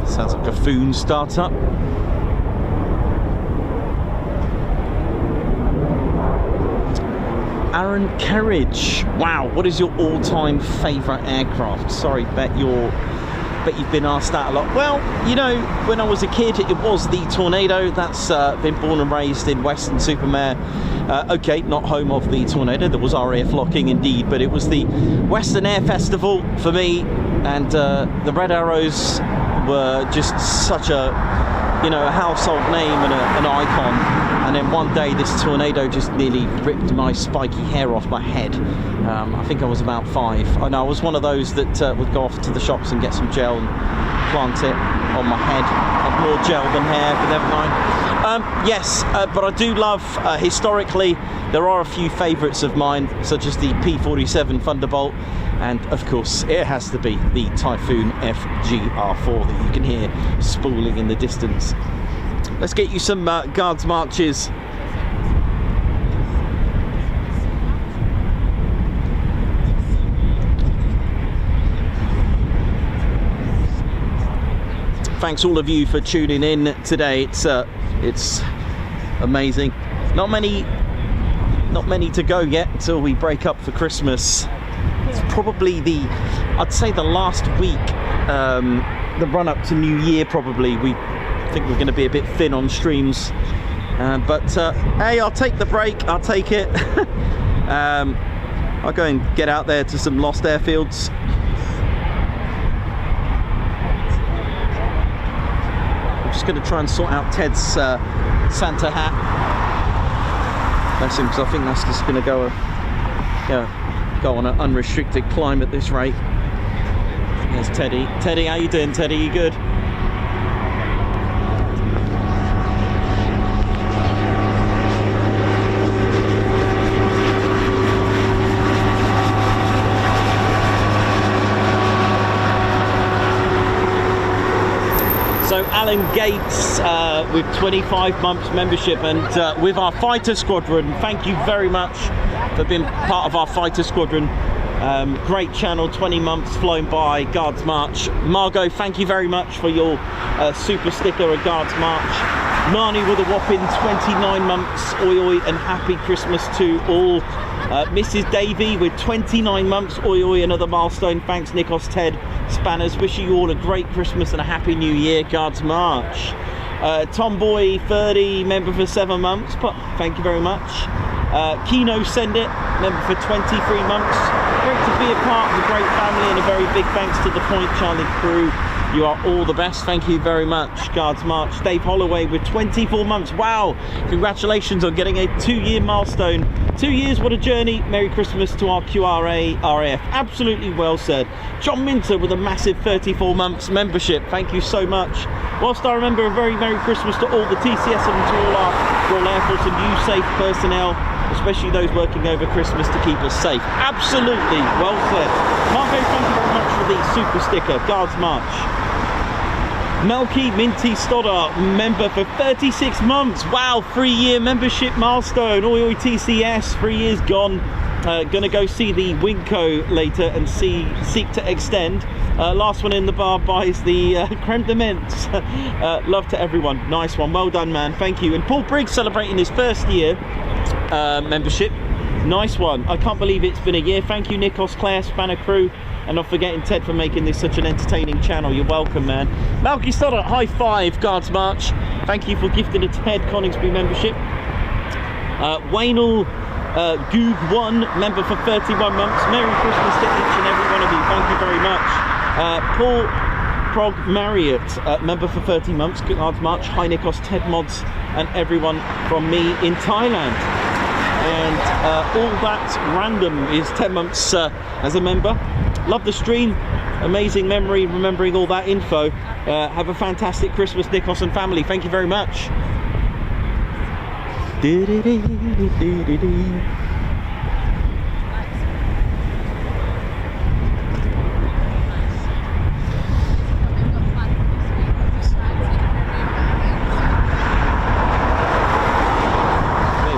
Sounds like a Typhoon startup. Aaron Kerridge. Wow, what is your all-time favourite aircraft? Sorry, bet you've been asked that a lot. Well, you know, when I was a kid, it was the Tornado. That's been born and raised in Weston-super-Mare. Okay, not home of the Tornado. There was RAF Locking indeed, but it was the Western Air Festival for me, and the Red Arrows were just such a, you know, a household name and an icon. And then one day this Tornado just nearly ripped my spiky hair off my head. I think I was about 5. I know, I was one of those that would go off to the shops and get some gel and plant it on my head. Had more gel than hair, but never mind. Yes, but I do love, historically, there are a few favourites of mine, such as the P-47 Thunderbolt, and of course it has to be the Typhoon FGR4 that you can hear spooling in the distance. Let's get you some Guards marches. Thanks all of you for tuning in today. It's amazing. Not many to go yet until we break up for Christmas. It's probably I'd say the last week, the run up to New Year probably. I think we're going to be a bit thin on streams, but hey, I'll take the break, I'll take it. I'll go and get out there to some lost airfields. I'm just going to try and sort out Ted's Santa hat. Bless him, because I think that's just going to go on an unrestricted climb at this rate. There's Teddy. Teddy, how you doing, Teddy? You good? So Alan Gates with 25 months membership, and with our fighter squadron, thank you very much for being part of our fighter squadron. Great channel, 20 months flown by, Guards March. Margot, thank you very much for your super sticker at Guards March. Marnie with a whopping 29 months, oi oi, and happy Christmas to all. Mrs. Davey with 29 months, oi oi, another milestone. Thanks Nikos, Ted, Spanners, wishing you all a great Christmas and a happy new year, Guards March. Tomboy 30, member for 7 months, but thank you very much. Kino Send It, member for 23 months. Great to be a part of a great family, and a very big thanks to the Point Charlie crew. You are all the best, thank you very much, Guards March. Dave Holloway with 24 months, wow, congratulations on getting a 2-year milestone. 2 years, what a journey. Merry Christmas to our QRA RAF, absolutely well said. John Minter with a massive 34 months membership, thank you so much. Whilst I remember a very Merry Christmas to all the TCS and to all our Royal Air Force and USAFE personnel, especially those working over Christmas to keep us safe. Absolutely well said. Marco, thank you very much for the super sticker, Guards March. Melky Minty Stoddart, member for 36 months. Wow, 3-year membership milestone. Oi oi TCS, 3 years gone. Gonna go see the Winco later and seek to extend. Last one in the bar buys the creme de menthe. Love to everyone. Nice one. Well done, man. Thank you. And Paul Briggs celebrating his first year membership. Nice one. I can't believe it's been a year. Thank you, Nikos, Claire, Spanner crew. And not forgetting Ted for making this such an entertaining channel. You're welcome, man. Malky Stoddart, high five, Guards March. Thank you for gifting a Ted Coningsby membership. Waynell Goog1, member for 31 months. Merry Christmas to each and every one of you. Thank you very much. Paul Prog Marriott, member for 30 months. Guards March. Hi Nikos, Ted Mods, and everyone from me in Thailand. And all that random is 10 months as a member. Love the stream, amazing memory, remembering all that info. Have a fantastic Christmas, Nikos and family. Thank you very much. There's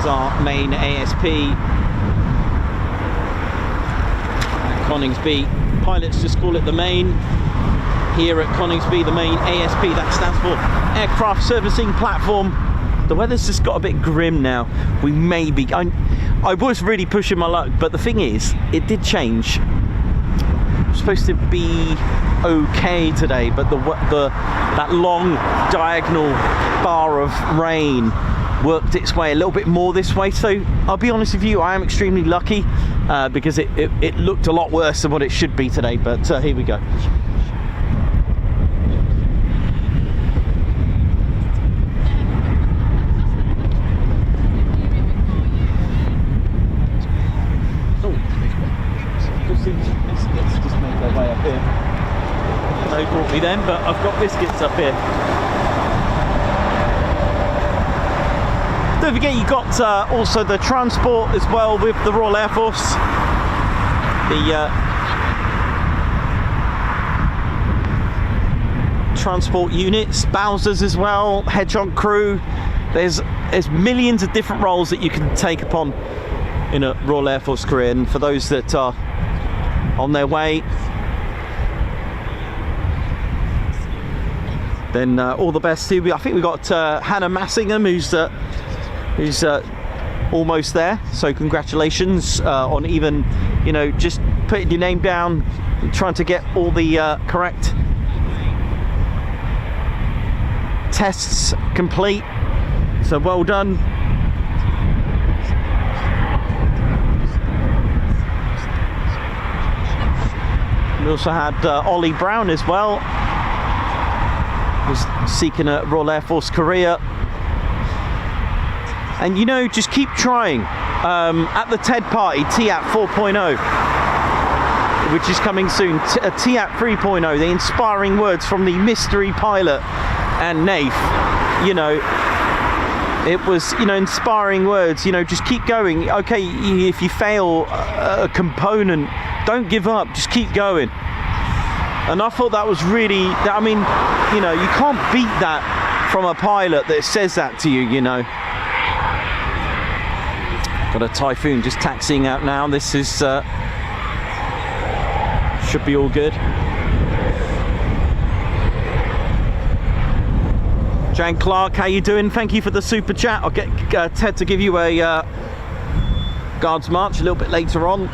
our main ASP. Coningsby. Pilots just call it the main. Here at Coningsby, the main ASP, that stands for Aircraft Servicing Platform. The weather's just got a bit grim now. We may be, I was really pushing my luck, but the thing is, it did change. It's supposed to be okay today, but that long diagonal bar of rain worked its way a little bit more this way. So I'll be honest with you, I am extremely lucky because it looked a lot worse than what it should be today, but here we go. Biscuits just made their way up here. They brought me them, but I've got biscuits up here. Don't forget, you got also the transport as well with the Royal Air Force. The transport units, Bowsers as well, Hedgehog crew. There's millions of different roles that you can take upon in a Royal Air Force career, and for those that are on their way, then all the best to you. I think we've got Hannah Massingham who's almost there, so congratulations on even, you know, just putting your name down, trying to get all the correct tests complete, so well done. We also had Ollie Brown as well, who's seeking a Royal Air Force career. And you know, just keep trying. At the TED party, TIAP 4.0, which is coming soon, TIAP 3.0, the inspiring words from the mystery pilot and NAIF, you know, it was, you know, inspiring words, you know, just keep going. Okay, if you fail a component, don't give up, just keep going. And I thought that was really, I mean, you know, you can't beat that from a pilot that says that to you, you know. Got a Typhoon just taxiing out now. This is should be all good. Jan Clark, how you doing? Thank you for the super chat. I'll get Ted to give you a guards march a little bit later on.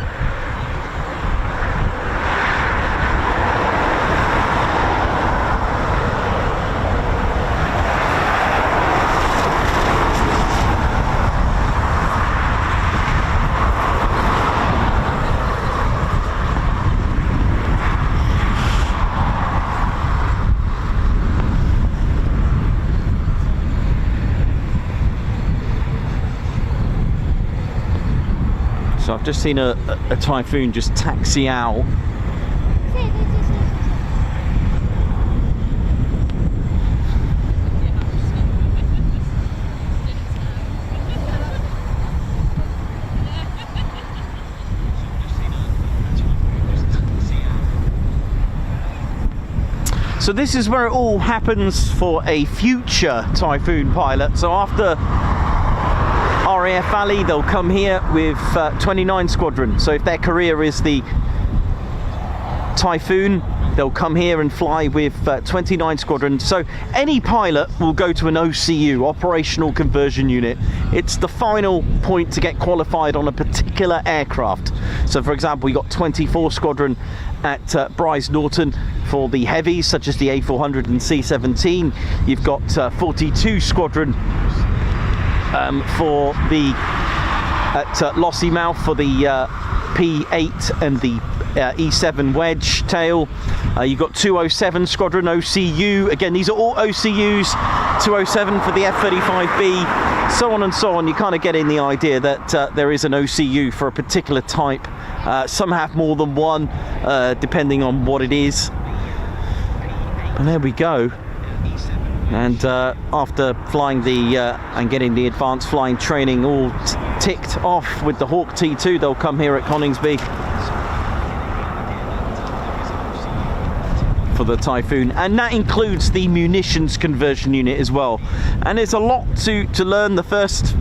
So I've just seen a Typhoon just taxi out. So this is where it all happens for a future Typhoon pilot. So after RAF Valley, they'll come here with 29 Squadron. So if their career is the Typhoon, they'll come here and fly with 29 Squadron. So any pilot will go to an OCU, Operational Conversion Unit. It's the final point to get qualified on a particular aircraft. So for example, you got 24 Squadron at Bryce Norton for the heavies, such as the A400 and C-17. You've got 42 Squadron for the at Lossiemouth for the P8 and the E7 wedge tail. You've got 207 Squadron OCU. Again, these are all OCUs. 207 for the F-35B, so on and so on. You kind of get in the idea that there is an OCU for a particular type. Some have more than one, depending on what it is. And there we go. And after flying the and getting the advanced flying training all ticked off with the Hawk T2, they'll come here at Coningsby for the Typhoon, and that includes the munitions conversion unit as well. And it's a lot to learn. The first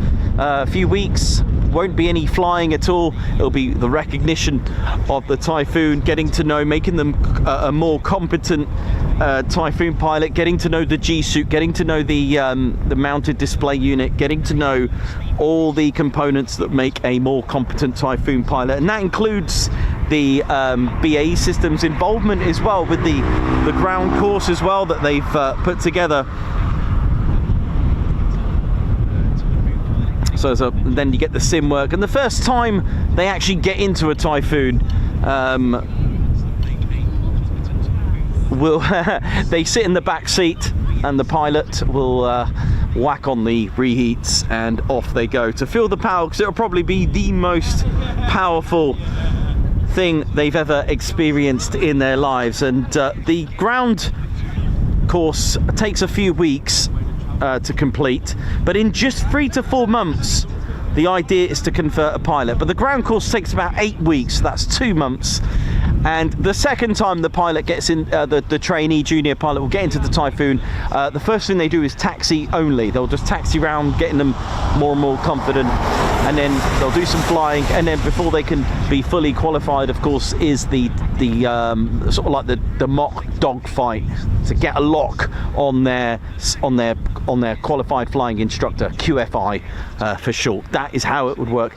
few weeks won't be any flying at all. It'll be the recognition of the Typhoon, getting to know, making them a more competent Typhoon pilot, getting to know the G-suit, getting to know the mounted display unit, getting to know all the components that make a more competent Typhoon pilot. And that includes the BAE Systems involvement as well, with the ground course as well that they've put together. So then you get the sim work, and the first time they actually get into a Typhoon, they sit in the back seat, and the pilot will whack on the reheats, and off they go to feel the power, because it'll probably be the most powerful thing they've ever experienced in their lives. And the ground course takes a few weeks to complete, but in just 3 to 4 months the idea is to convert a pilot. But the ground course takes about 8 weeks, that's 2 months. And the second time the pilot gets in, the trainee junior pilot will get into the Typhoon, the first thing they do is taxi only. They'll just taxi around, getting them more and more confident, and then they'll do some flying, and then before they can be fully qualified, of course, is the sort of like the mock dogfight to get a lock on their qualified flying instructor, QFI for short. That is how it would work.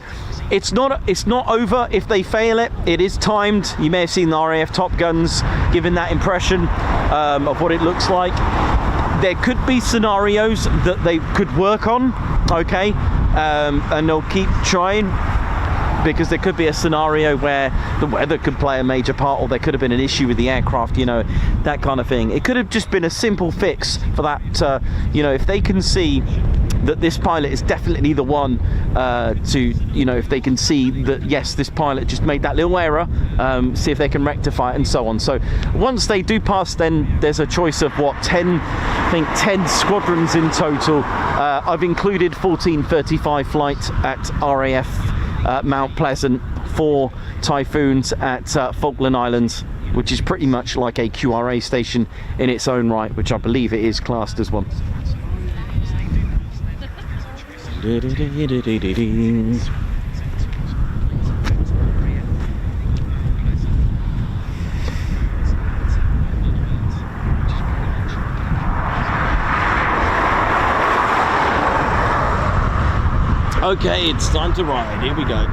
It's not over if they fail it. It is timed. You may have seen the RAF Top Guns giving that impression of what it looks like. There could be scenarios that they could work on, okay, and they'll keep trying, because there could be a scenario where the weather could play a major part, or there could have been an issue with the aircraft, you know, that kind of thing. It could have just been a simple fix for that, you know, if they can see that this pilot is definitely the one if they can see that, yes, this pilot just made that little error, see if they can rectify it, and so on. So once they do pass, then there's a choice of what, 10 squadrons in total. I've included 1435 flight at RAF Mount Pleasant, 4 Typhoons at Falkland Islands, which is pretty much like a QRA station in its own right, which I believe it is classed as one. Okay, it's time to ride. Here we go.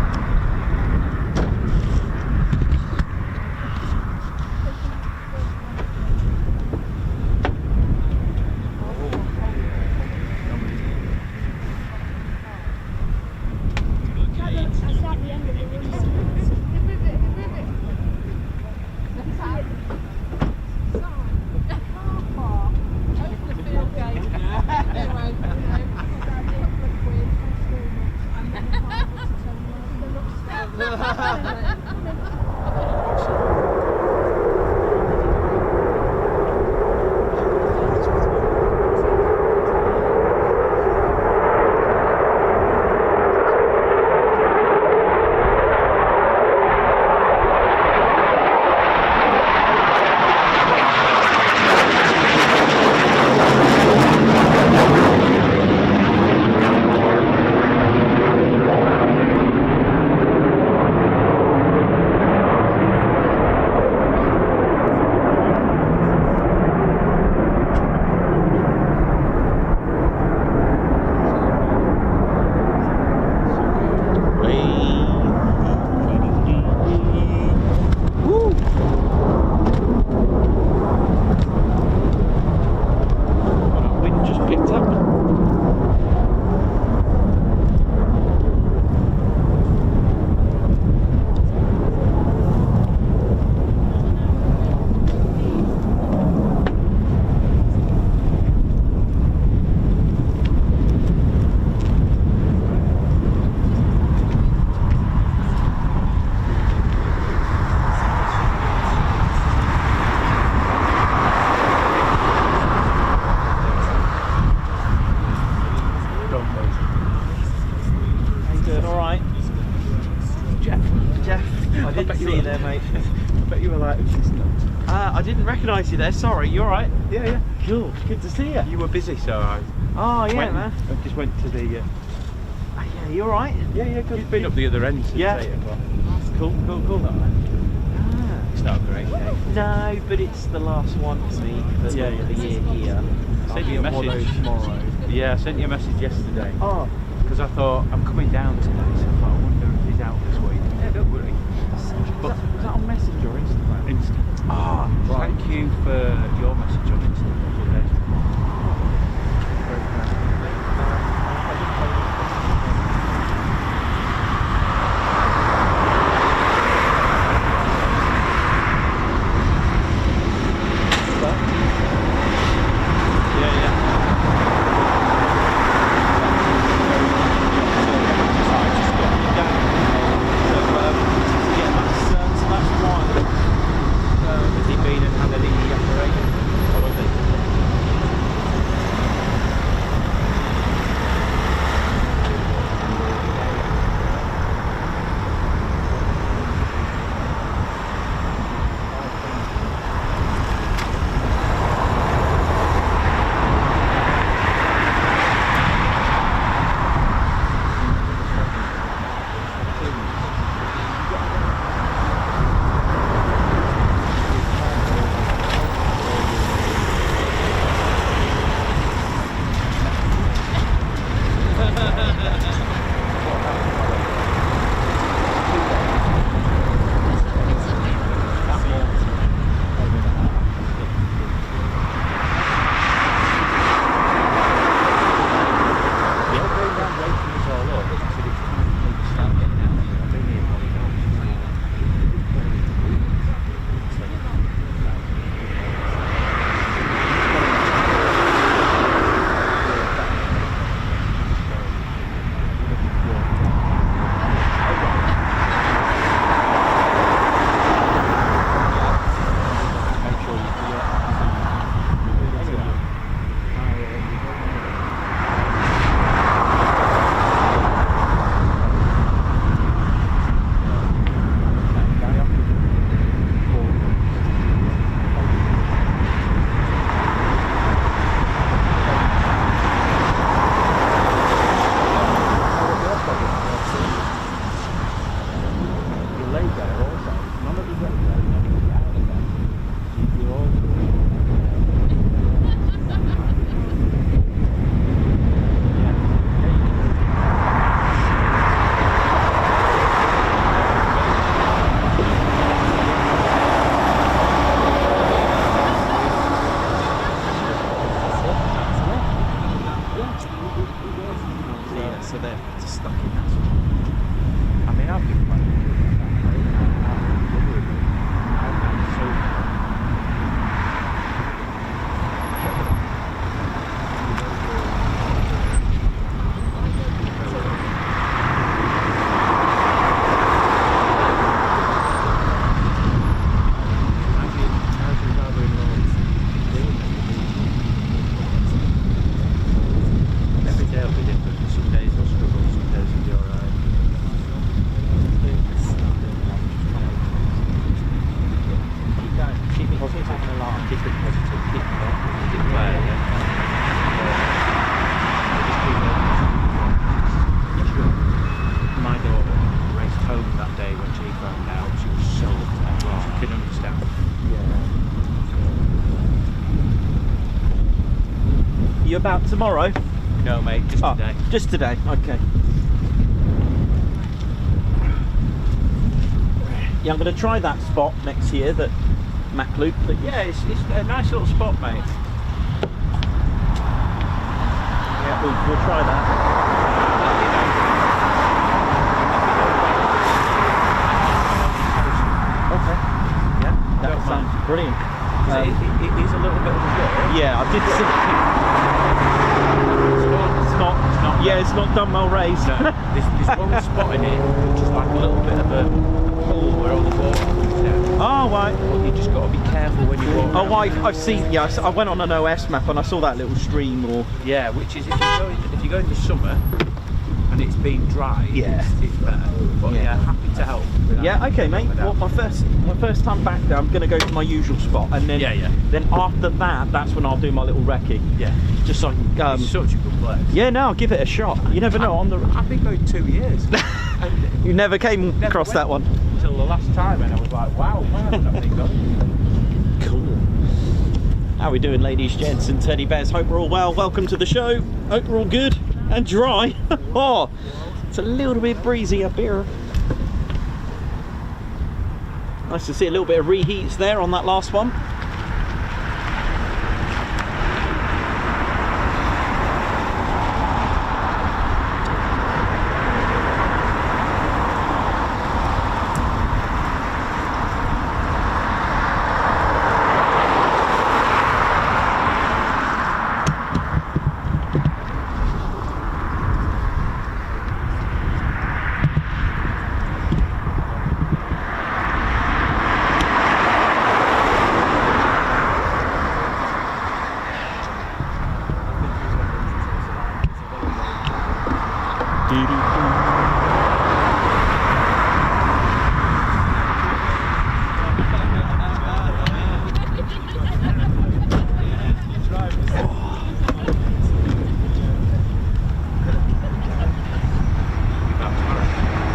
I didn't recognise you there, sorry, you alright? Yeah, yeah. Cool, good to see you. You were busy, so I man. I just went to the... yeah, you alright? Yeah, yeah, good. You've been up the other end since 8 o'clock. Cool. It's not a great day. No, but it's the last one for me for the year here. I sent you a message tomorrow. Yeah, I sent you a message yesterday. Oh. Because I thought, I'm coming down today, so I thought, I wonder if he's out this week. Yeah, don't worry. Was that on Messenger or Instagram? Insta. Ah, right. Thank you for your message on Instagram. you about tomorrow? No, mate, just today. Just today, okay. Yeah, I'm going to try that spot next year that Mac Luke. But Yeah, it's a nice little spot, mate. yeah, we'll try that. Okay. Yeah, that Don't sounds mind. brilliant. It is a little bit of a walk. Yeah, I did see. It's not. Yeah, it's not done well raised. No, there's one spot in it, which is like a little bit of a pool where all the water comes down. Oh, right. But you just got to be careful when you walk. Oh, around. I've seen. Yeah, I went on an OS map and I saw that little stream. Or Yeah, which is if you go in the summer and it's been dry, Yeah. it's better. But Yeah. yeah, happy to help. with that. yeah, okay, mate. With that. Well, my first time back there, I'm going to go to my usual spot, and then Yeah. then after that, that's when I'll do my little recce. Yeah. Just so I can. It's such a good place. Yeah, no, I'll give it a shot. You never know. On the I've been going 2 years. And you never came never across went that one. Until the last time, and I was like, wow, man, that thing gone. Cool. How we doing, ladies, gents, and teddy bears? Hope we're all well. Welcome to the show. Hope we're all good and dry. Oh, it's a little bit breezy up here. Nice to see a little bit of reheats there on that last one.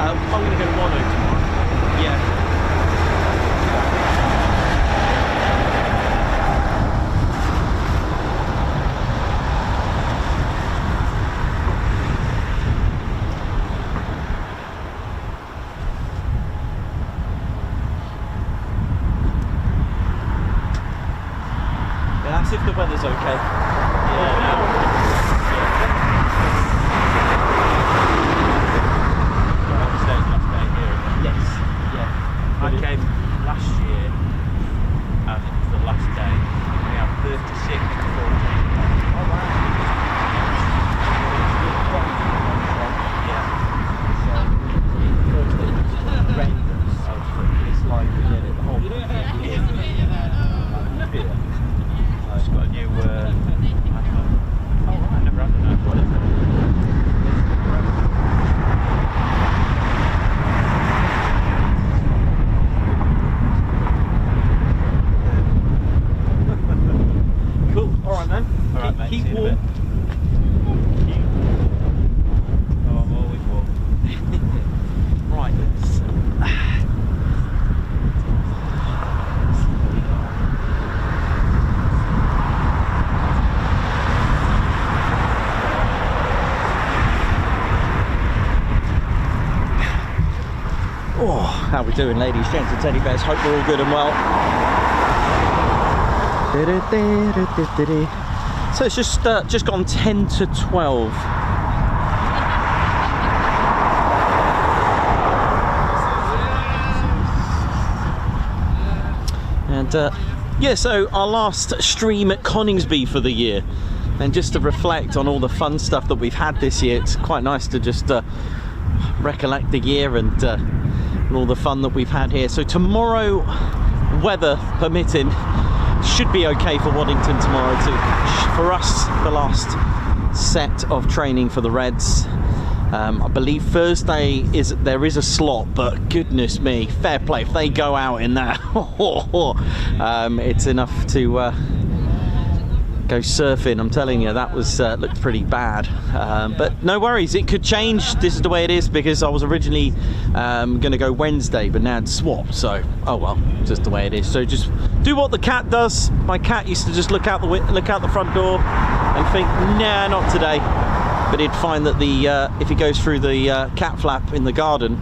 I'm going to go mono tomorrow. Yeah. That's if the weather's okay. Yeah, no. Yes. Yeah. I came last year, and it was the last day. We had 36 to 14. Oh wow. Yeah. So rain. It's like we did it the whole year. I've just got a new iPhone. Oh, right. I never had an iPhone. Cool. All right, man. All right, mate. Keep See you in a warm. bit. Oh, I'm always warm. Right. Oh, how we doing, ladies, gents, and teddy bears? Hope we're all good and well. So it's just gone 10 to 12. And yeah, so our last stream at Coningsby for the year, and just to reflect on all the fun stuff that we've had this year. It's quite nice to just recollect the year and all the fun that we've had here. So tomorrow, weather permitting, should be okay for Waddington tomorrow too. For us, the last set of training for the Reds. I believe Thursday there is a slot, but goodness me, fair play if they go out in that. It's enough to go surfing. I'm telling you, that was looked pretty bad, but no worries, it could change. This is the way it is, because I was originally going to go Wednesday, but now it's swapped, so oh well, just the way it is. So just do what the cat does. My cat used to just look out the front door and think, nah, not today. But he'd find that if he goes through the cat flap in the garden,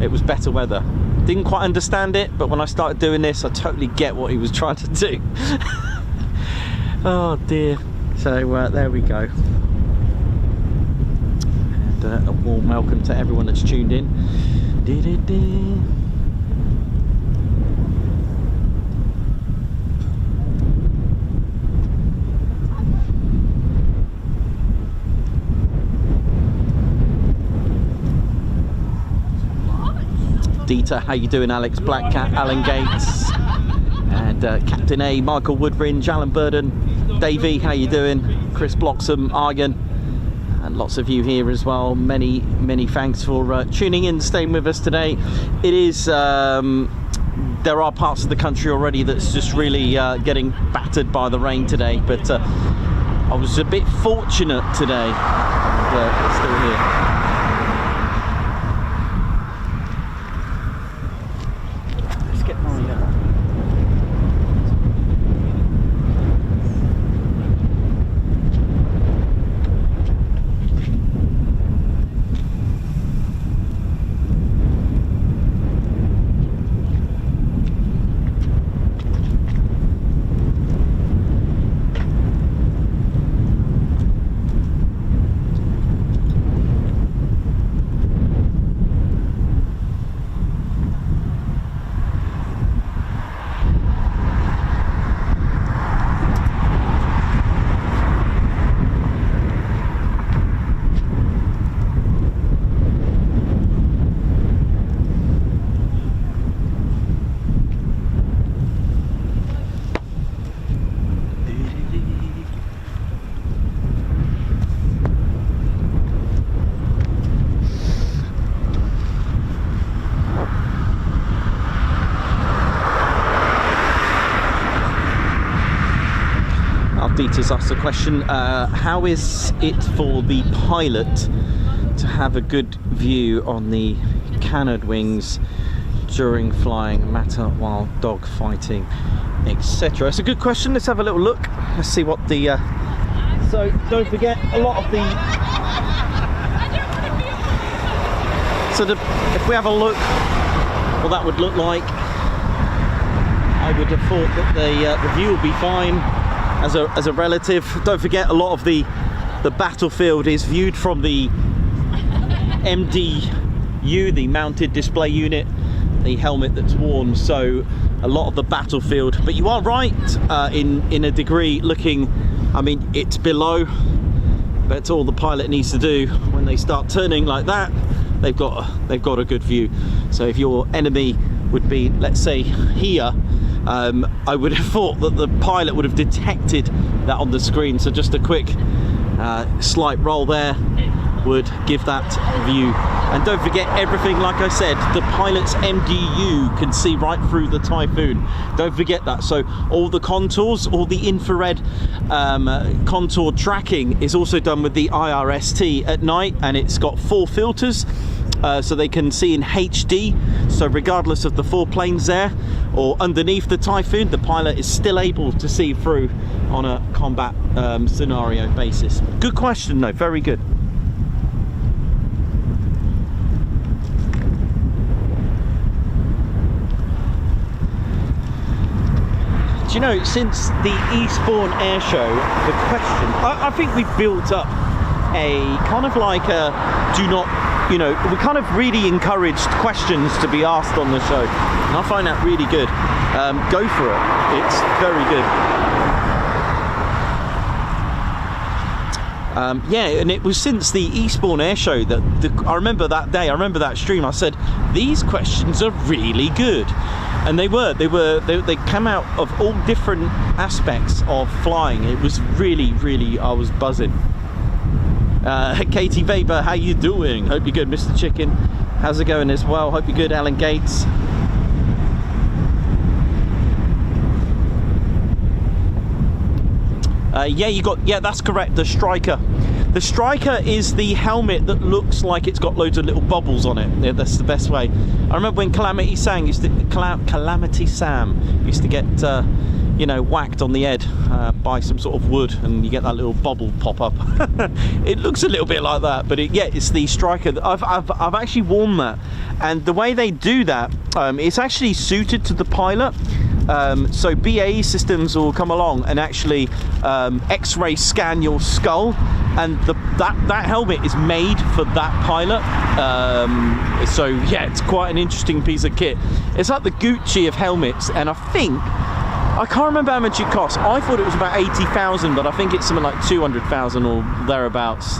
it was better weather. Didn't quite understand it, but when I started doing this, I totally get what he was trying to do. Oh dear. So there we go. And a warm welcome to everyone that's tuned in. Dieter, how you doing? Alex Blackcat, Alan Gates, and Captain A, Michael Woodringe, Alan Burden, Davey, how you doing? Chris Bloxham, Argan, and lots of you here as well. Many thanks for tuning in, staying with us today. It is, there are parts of the country already that's just really getting battered by the rain today, but I was a bit fortunate today that it's still here. Dieter's asked the question, how is it for the pilot to have a good view on the canard wings during flying, no matter while dog fighting, etc.? It's a good question. Let's have a little look. Let's see what the so don't forget, a lot of the if we have a look what that would look like, I would have thought that the view would be fine as a relative. Don't forget, a lot of the battlefield is viewed from the MDU, the mounted display unit, the helmet that's worn, so a lot of the battlefield. But you are right, in a degree, looking, I mean, it's below, but all the pilot needs to do when they start turning like that, they've got a good view. So if your enemy would be, let's say, here, I would have thought that the pilot would have detected that on the screen. So just a quick slight roll there would give that view. And don't forget, everything, like I said, the pilot's MDU can see right through the Typhoon. Don't forget that. So all the contours, all the infrared contour tracking is also done with the IRST at night, and it's got 4 filters. So they can see in HD, so regardless of the 4 planes there or underneath the Typhoon, the pilot is still able to see through on a combat scenario basis. Good question though, very good. Do you know, since the Eastbourne Air Show, the question, I think we've built up a kind of like a do not, you know, we kind of really encouraged questions to be asked on the show, and I find that really good. Go for it, it's very good. Yeah, and it was since the Eastbourne Air Show that I remember that day, I remember that stream, I said, these questions are really good. And they came out of all different aspects of flying. It was really, I was buzzing. Katie Weber, how you doing? Hope you're good. Mr. Chicken, how's it going as well? Hope you're good. Alan Gates. Yeah, that's correct. The Striker. The Striker is the helmet that looks like it's got loads of little bubbles on it. Yeah, that's the best way. I remember when Calamity Sam used to get you know, whacked on the head by some sort of wood, and you get that little bubble pop up. It looks a little bit like that, but yeah, it's the Striker. I've actually worn that, and the way they do that, it's actually suited to the pilot. So BAE Systems will come along and actually X-ray scan your skull, and that helmet is made for that pilot. So yeah, it's quite an interesting piece of kit. It's like the Gucci of helmets, and I can't remember how much it costs. I thought it was about 80,000, but I think it's something like 200,000 or thereabouts.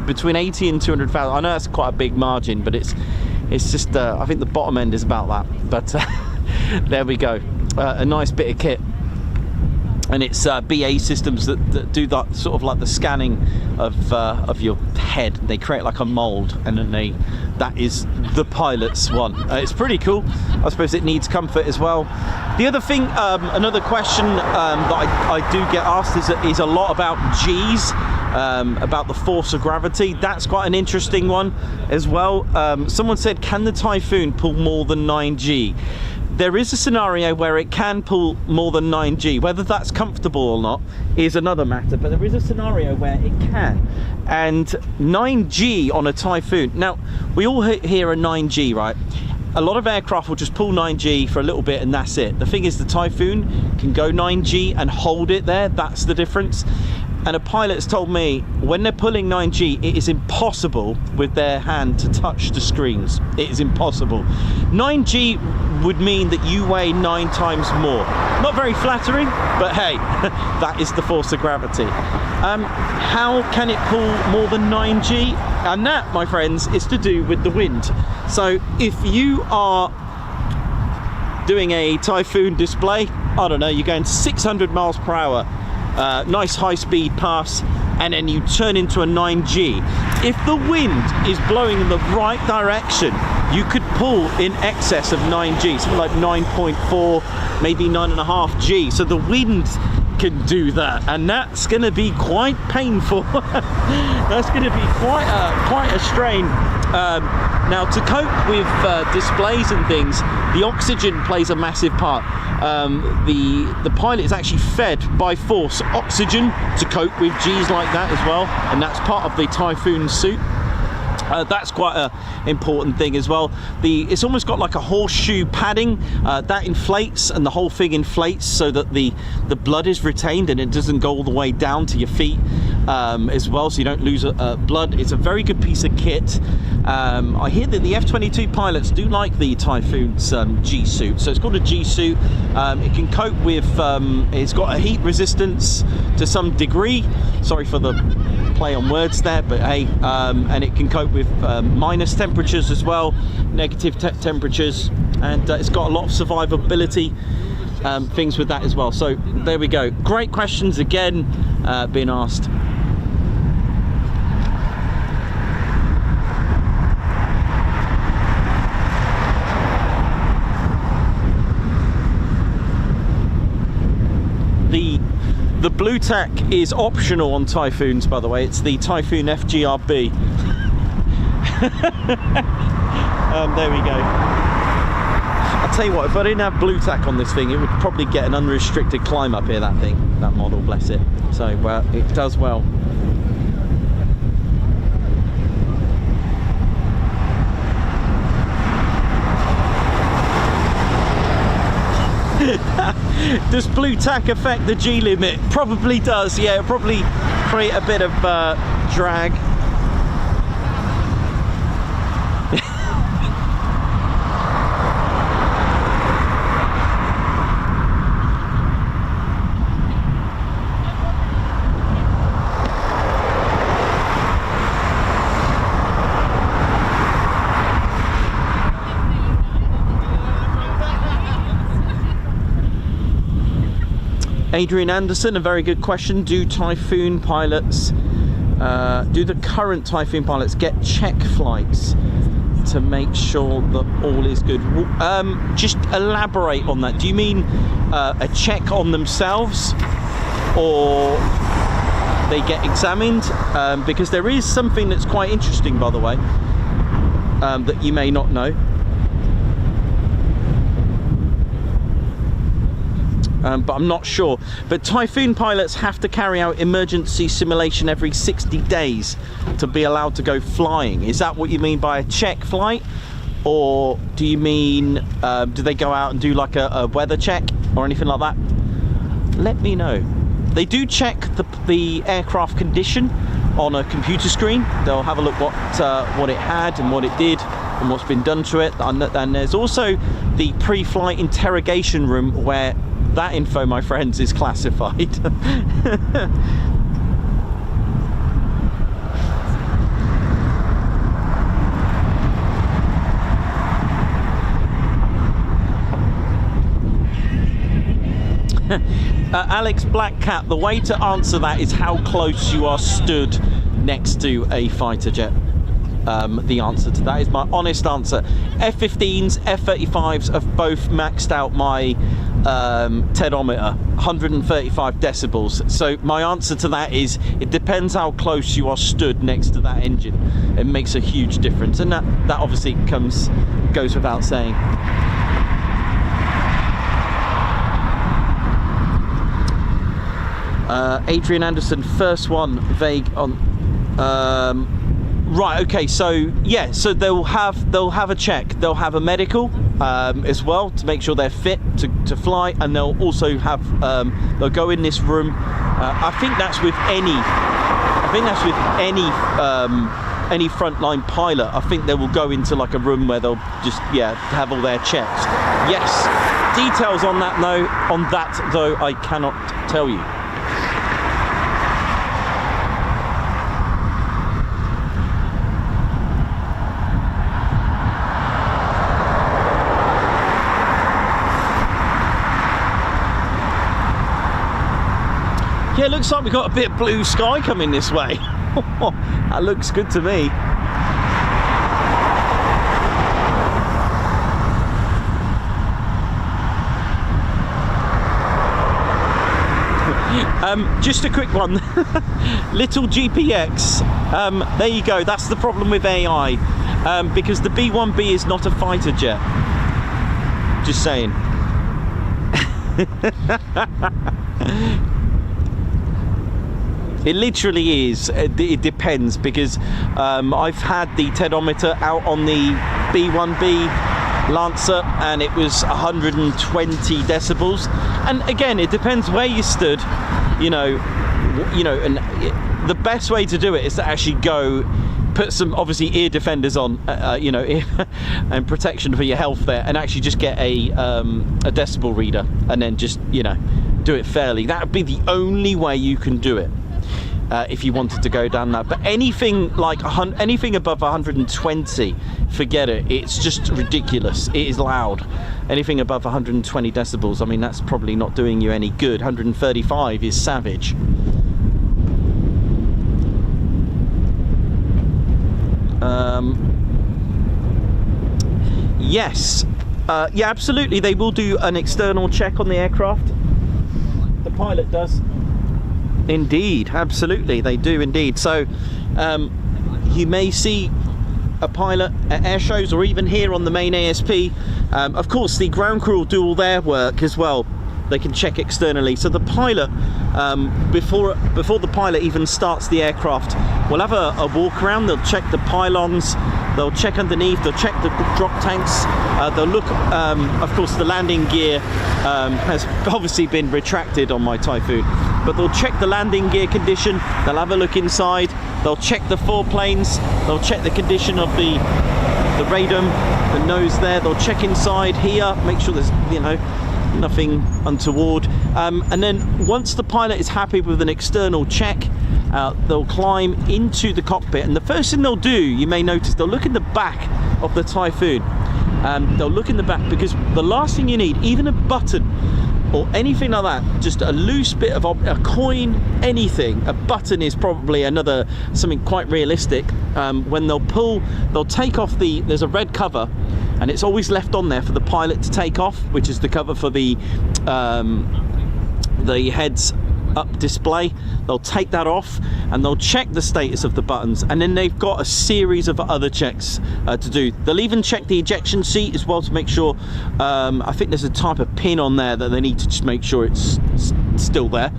Between 80 and 200,000. I know that's quite a big margin, but it's just I think the bottom end is about that. But there we go, a nice bit of kit. And it's BAE Systems that do that sort of like the scanning of your head. They create like a mold, and then that is the pilot's one. It's pretty cool. I suppose it needs comfort as well. The other thing, another question that I do get asked is a lot about G's, about the force of gravity. That's quite an interesting one as well. Someone said, can the Typhoon pull more than 9G? There is a scenario where it can pull more than 9G. Whether that's comfortable or not is another matter, but there is a scenario where it can. And 9G on a Typhoon, now we all hear a 9G, right? A lot of aircraft will just pull 9G for a little bit and that's it. The thing is, the Typhoon can go 9G and hold it there. That's the difference. And a pilot's told me when they're pulling 9G, it is impossible with their hand to touch the screens. It is impossible. 9G would mean that you weigh 9 times more. Not very flattering, but hey, that is the force of gravity. How can it pull more than 9G? And that, my friends, is to do with the wind. So if you are doing a Typhoon display, I don't know, you're going 600 miles per hour, nice high-speed pass, and then you turn into a 9G. If the wind is blowing in the right direction, you could pull in excess of 9G, something like 9.4, maybe 9.5 G. So the wind can do that, and that's going to be quite painful. That's going to be quite a strain. Now, to cope with displays and things, the oxygen plays a massive part. The pilot is actually fed by force oxygen to cope with G's like that as well, and that's part of the Typhoon suit. That's quite an important thing as well. It's almost got like a horseshoe padding that inflates, and the whole thing inflates so that the blood is retained and it doesn't go all the way down to your feet as well, so you don't lose blood. It's a very good piece of kit. I hear that the F-22 pilots do like the Typhoon's G suit, so it's called a G suit. It can cope with, it's got a heat resistance to some degree. Sorry for the play on words there, but hey, and it can cope with minus temperatures as well, negative temperatures, and it's got a lot of survivability things with that as well. So there we go. Great questions again being asked. The blue tack is optional on Typhoons, by the way. It's the Typhoon FGR4. There we go. I'll tell you what, if I didn't have blue tack on this thing, it would probably get an unrestricted climb up here, that thing, that model, bless it. So it does well. Does blue tack affect the G limit? Probably does, yeah. It'll probably create a bit of drag. Adrian Anderson, a very good question. Do Typhoon pilots, do the current Typhoon pilots get check flights to make sure that all is good? Just elaborate on that. Do you mean a check on themselves, or they get examined? Because there is something that's quite interesting, by the way, that you may not know. but I'm not sure. But Typhoon pilots have to carry out emergency simulation every 60 days to be allowed to go flying. Is that what you mean by a check flight? Or do you mean, do they go out and do like a weather check or anything like that? Let me know. They do check the aircraft condition on a computer screen. They'll have a look what it had and what it did and what's been done to it. And there's also the pre-flight interrogation room where that info, my friends, is classified. Alex Blackcat, the way to answer that is how close you are stood next to a fighter jet. The answer to that is my honest answer. F-15s, F-35s have both maxed out my TEDometer, 135 decibels. So my answer to that is it depends how close you are stood next to that engine. It makes a huge difference, and that obviously goes without saying. Adrian Anderson, first one, vague on. Right, okay, so yeah, so they'll have a check. They'll have a medical as well to make sure they're fit to fly, and they'll also have they'll go in this room. I think that's with any frontline pilot. I think they will go into like a room where they'll just have all their checks. Yes, details on that though I cannot tell you. Yeah, it looks like we've got a bit of blue sky coming this way. That looks good to me. Just a quick one. Little GPX. There you go. That's the problem with AI. Because the B-1B is not a fighter jet. Just saying. It literally is. It depends, because I've had the TEDometer out on the B1B Lancer and it was 120 decibels. And again, it depends where you stood, you know, and the best way to do it is to actually go put some obviously ear defenders on, and protection for your health there, and actually just get a decibel reader and then just, do it fairly. That would be the only way you can do it. If you wanted to go down that, but anything like anything above 120, forget it. It's just ridiculous. It is loud. Anything above 120 decibels, I mean, that's probably not doing you any good. 135 is savage. Yes, yeah, absolutely. They will do an external check on the aircraft. The pilot does. Indeed, absolutely, they do indeed. So you may see a pilot at air shows or even here on the main ASP. Of course, the ground crew will do all their work as well. They can check externally. So the pilot, before the pilot even starts the aircraft, will have a walk around. They'll check the pylons, they'll check underneath, they'll check the drop tanks, they'll look, of course the landing gear has obviously been retracted on my Typhoon, but they'll check the landing gear condition, they'll have a look inside, they'll check the foreplanes, they'll check the condition of the radome, the nose there, they'll check inside here, make sure there's, nothing untoward, and then once the pilot is happy with an external check, they'll climb into the cockpit, and the first thing they'll do, you may notice, they'll look in the back of the Typhoon. They'll look in the back, because the last thing you need, even a button or anything like that, just a loose bit of a coin, anything, a button is probably something quite realistic. When they'll take off there's a red cover, and it's always left on there for the pilot to take off, which is the cover for the heads up display. They'll take that off and they'll check the status of the buttons, and then they've got a series of other checks to do. They'll even check the ejection seat as well to make sure, I think there's a type of pin on there that they need to just make sure it's still there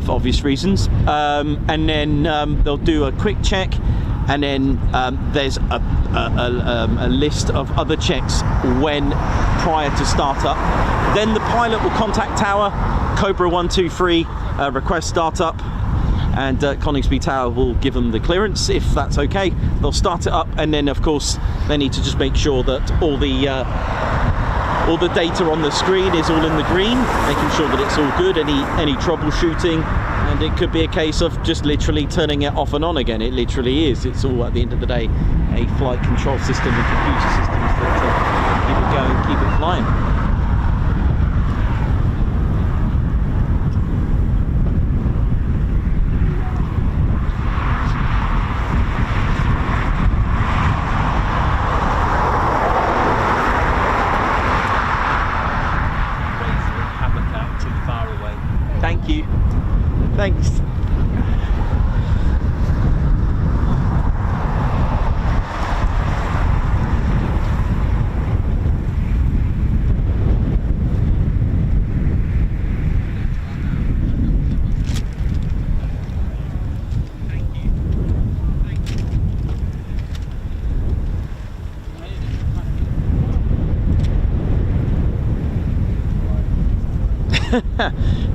for obvious reasons, and then they'll do a quick check, and then there's a list of other checks when prior to startup. Then the pilot will contact tower, Cobra 123, request startup, and Coningsby Tower will give them the clearance if that's okay. They'll start it up, and then of course they need to just make sure that all the data on the screen is all in the green, making sure that it's all good, any troubleshooting, and it could be a case of just literally turning it off and on again. It literally is. It's all, at the end of the day, a flight control system and computer systems that keep it going, keep it flying. Thank you. Thanks.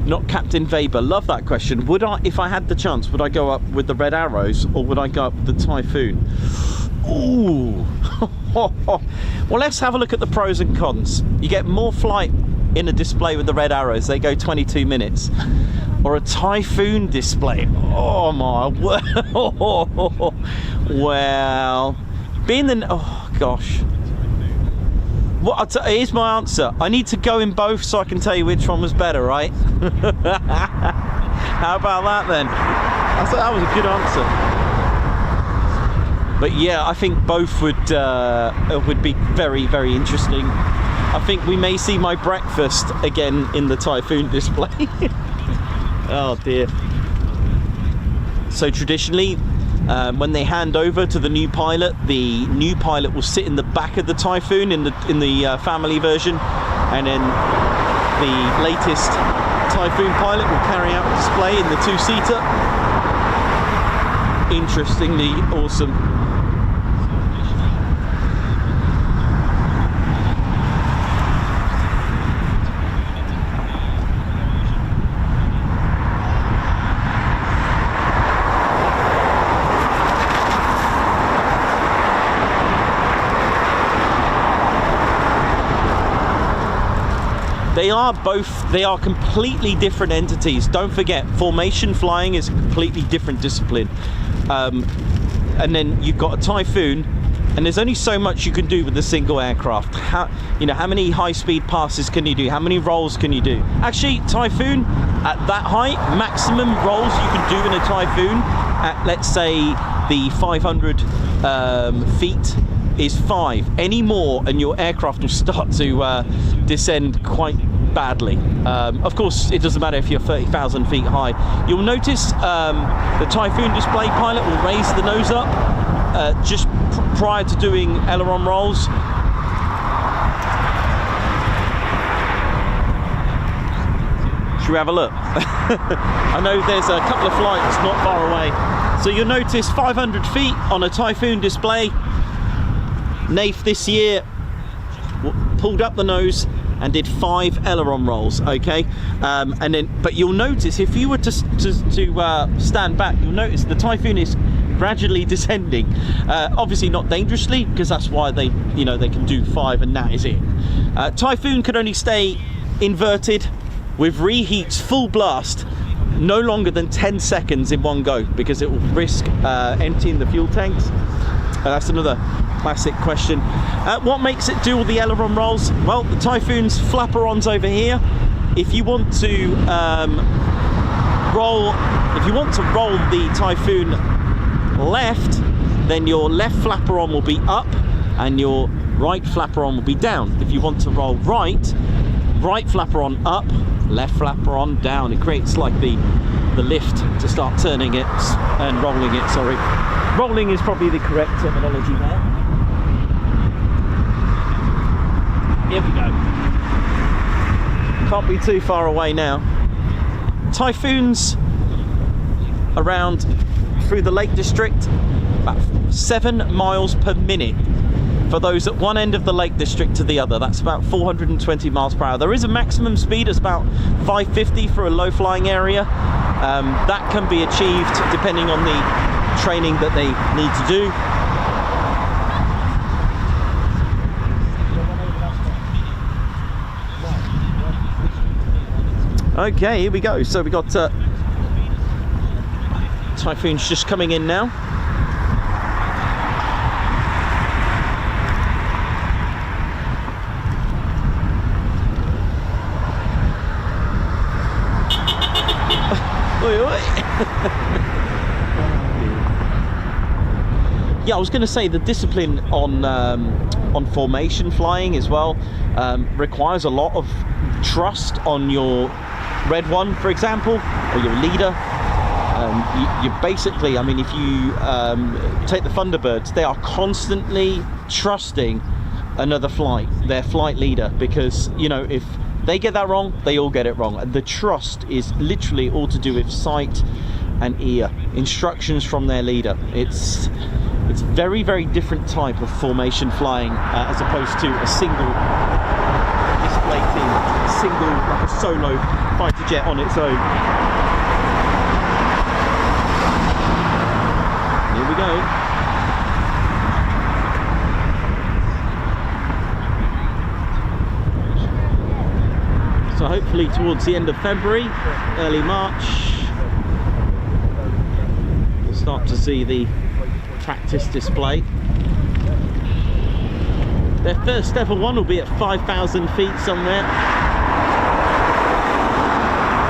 Not Captain Weber. Love that question. Would I, if I had the chance, would I go up with the Red Arrows or would I go up with the Typhoon? Ooh. Well, let's have a look at the pros and cons. You get more flight in a display with the Red Arrows. They go 22 minutes. Or a Typhoon display. Oh my word. Well, being the... Oh gosh. Well, here's my answer. I need to go in both so I can tell you which one was better, right? How about that then? I thought that was a good answer. But yeah, I think both would be very, very interesting. I think we may see my breakfast again in the Typhoon display. Oh dear. So traditionally, when they hand over to the new pilot will sit in the back of the Typhoon in the family version, and then the latest Typhoon pilot will carry out a display in the two-seater. Interestingly awesome. They are completely different entities. Don't forget, formation flying is a completely different discipline. And then you've got a Typhoon, and there's only so much you can do with a single aircraft. How many high-speed passes can you do? How many rolls can you do? Actually, Typhoon, at that height, maximum rolls you can do in a Typhoon at, let's say, the 500 feet is 5. Any more and your aircraft will start to descend quite badly. Of course, it doesn't matter if you're 30,000 feet high. You'll notice the Typhoon display pilot will raise the nose up just prior to doing aileron rolls. Should we have a look? I know there's a couple of flights not far away. So you'll notice 500 feet on a Typhoon display. NAF this year pulled up the nose and did 5 aileron rolls, okay? And then, but you'll notice if you were to stand back, you'll notice the Typhoon is gradually descending. Obviously not dangerously, because that's why they can do 5 and that is it. Typhoon could only stay inverted with reheats full blast no longer than 10 seconds in one go, because it will risk emptying the fuel tanks. That's another classic question. What makes it do all the aileron rolls? Well, the Typhoon's flaperons over here. If you want to roll the Typhoon left, then your left flaperon will be up and your right flaperon will be down. If you want to roll right, right flapper on up, left flapper on down. It creates like the lift to start turning it and rolling it, sorry. Rolling is probably the correct terminology there. Here we go. Can't be too far away now. Typhoons around through the Lake District, about 7 miles per minute for those at one end of the Lake District to the other. That's about 420 miles per hour. There is a maximum speed, it's about 550 for a low flying area. That can be achieved depending on the training that they need to do. Okay, here we go. So we got Typhoons just coming in now. Yeah, I was going to say the discipline on formation flying as well requires a lot of trust on your red one, for example, or your leader. You basically, I mean, if you take the Thunderbirds, they are constantly trusting another flight, their flight leader, because, you know, if they get that wrong, they all get it wrong. The trust is literally all to do with sight and ear, instructions from their leader. It's very, very different type of formation flying as opposed to a single display team, like a solo fighter jet on its own. Here we go. So hopefully towards the end of February, early March, we'll start to see the practice display. Their first ever one will be at 5,000 feet somewhere.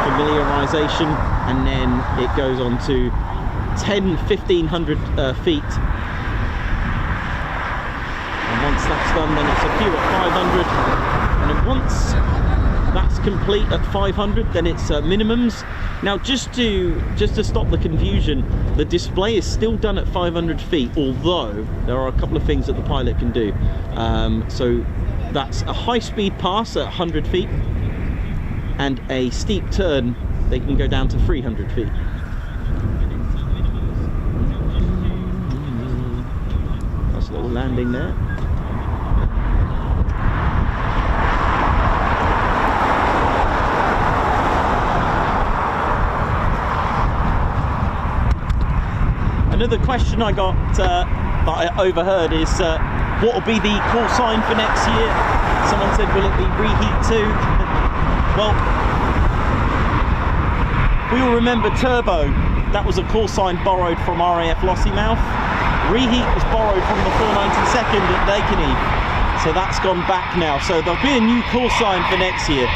Familiarization, and then it goes on to 1,500 feet. And once that's done, then it's a few at 500. And then once that's complete at 500, then it's minimums. Now, just to stop the confusion, the display is still done at 500 feet, although there are a couple of things that the pilot can do. So that's a high-speed pass at 100 feet, and a steep turn, they can go down to 300 feet. That's a little landing there. Another question I got that I overheard is what will be the call sign for next year? Someone said, will it be Reheat 2? Well, we all remember Turbo. That was a call sign borrowed from RAF Lossiemouth. Reheat was borrowed from the 492nd at Lakenheath. So that's gone back now. So there'll be a new call sign for next year.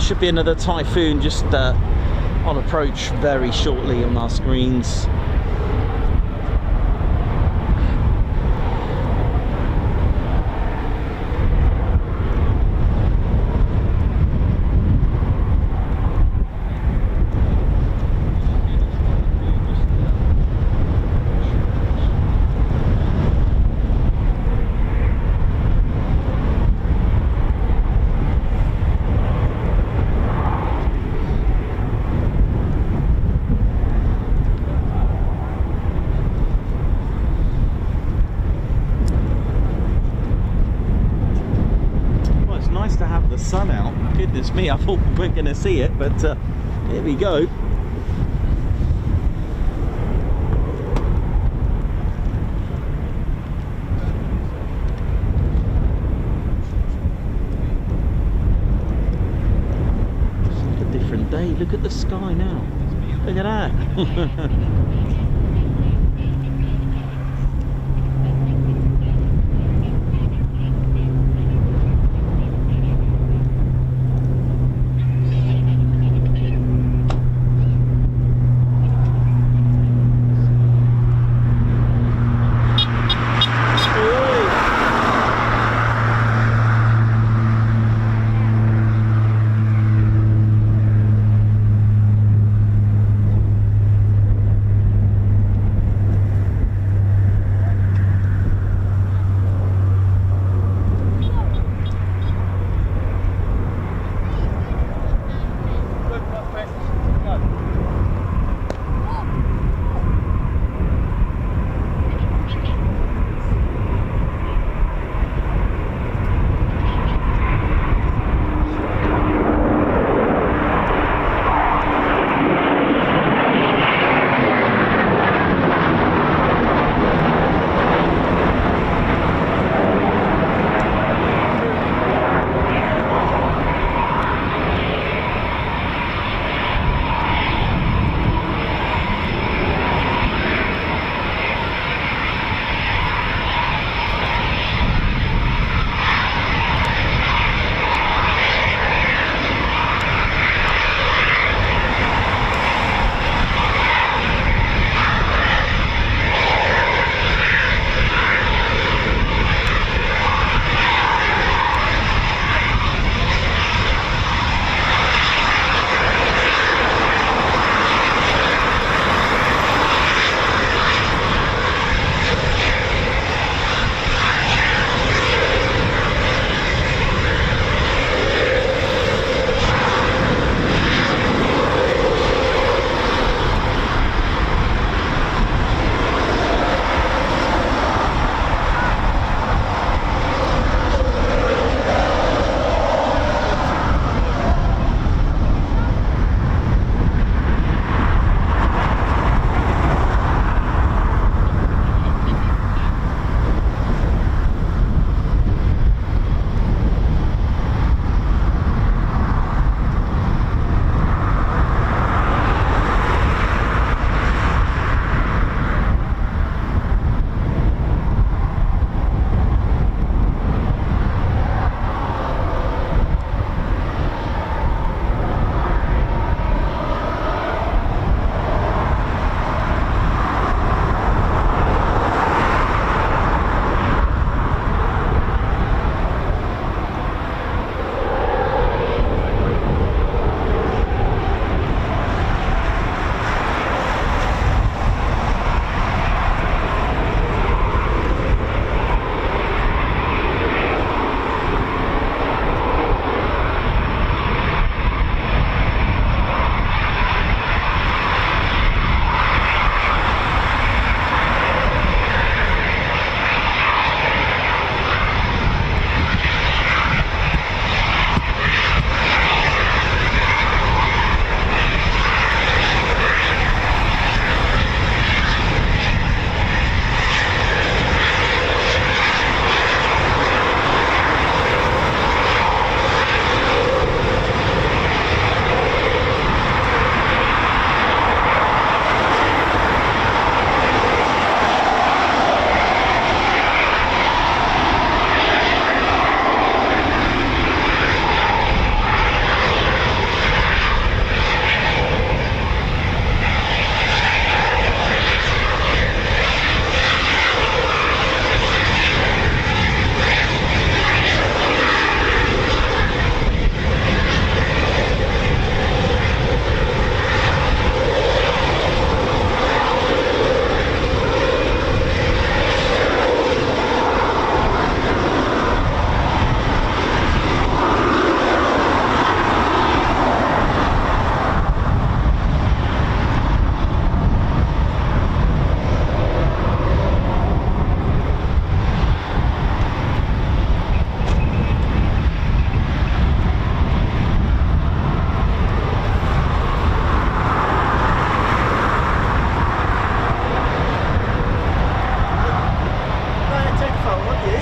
there should be another Typhoon just on approach very shortly on our screens. Sun out. Goodness me, I thought we weren't going to see it, but here we go. It's like a different day. Look at the sky now. Look at that.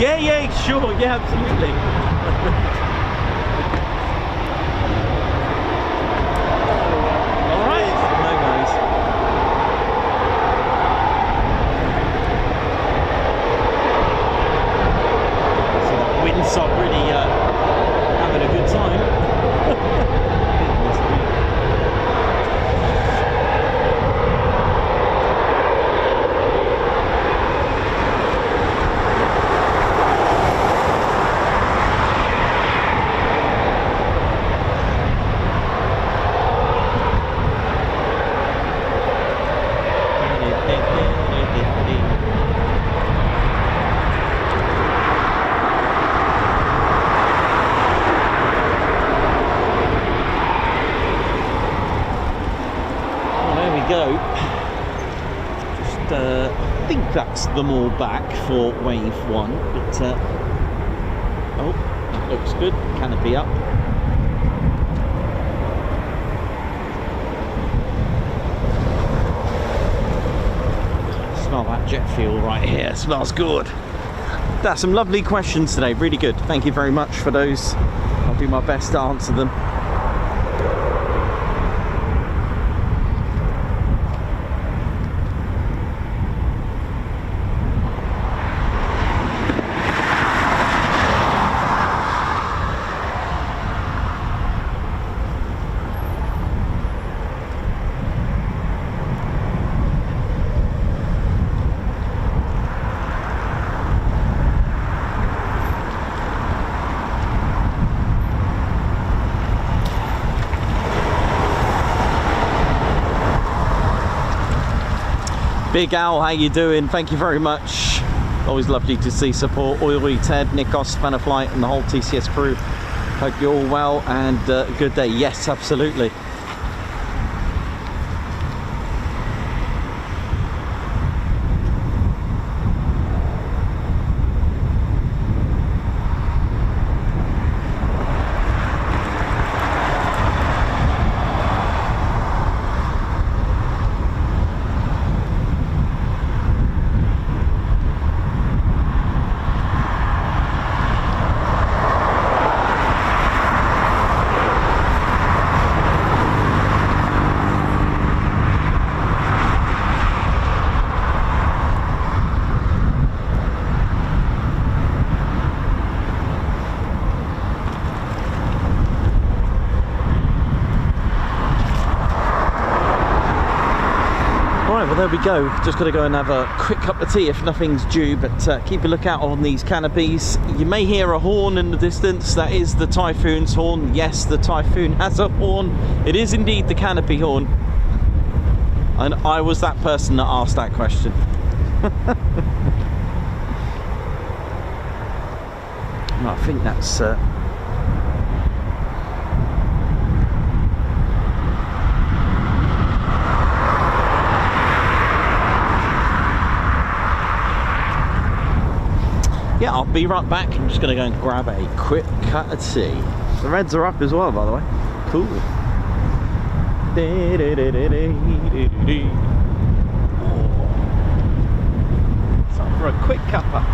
Yeah, sure, yeah, absolutely. All right, no worries. So that windsock really having a good time. I think that's them all back for wave 1, but oh, that looks good. Canopy up. Smell that jet fuel right here. Smells good. That's some lovely questions today. Really good. Thank you very much for those. I'll do my best to answer them. Big Al, how you doing? Thank you very much. Always lovely to see support. Oily Ted, Nikos, Spaniflight and the whole TCS crew. Hope you're all well and a good day. Yes, absolutely. Well, there we go. Just got to go and have a quick cup of tea if nothing's due, but keep a lookout on these canopies. You may hear a horn in the distance. That is the Typhoon's horn. Yes, the Typhoon has a horn. It is indeed the canopy horn. And I was that person that asked that question. No, I think that's... Yeah, I'll be right back. I'm just going to go and grab a quick cut of tea. The reds are up as well, by the way. Cool. Time for a quick cuppa.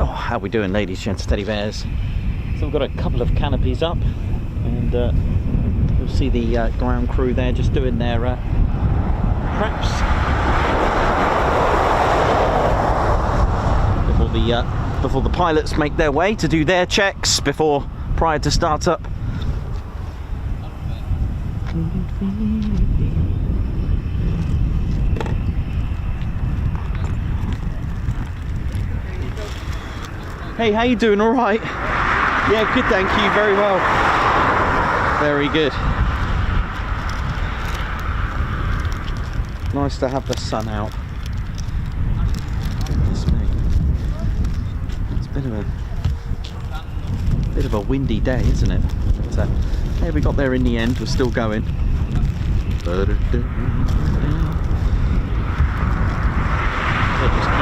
Oh, how we doing, ladies, gents, teddy bears? So we've got a couple of canopies up, and you'll see the ground crew there just doing their preps before the pilots make their way to do their checks prior to start up. Hey, how you doing? All right? Yeah, good, thank you. Very well. Very good. Nice to have the sun out. Goodness me. It's a bit of a windy day, isn't it? But, yeah, we got there in the end. We're still going. So just keep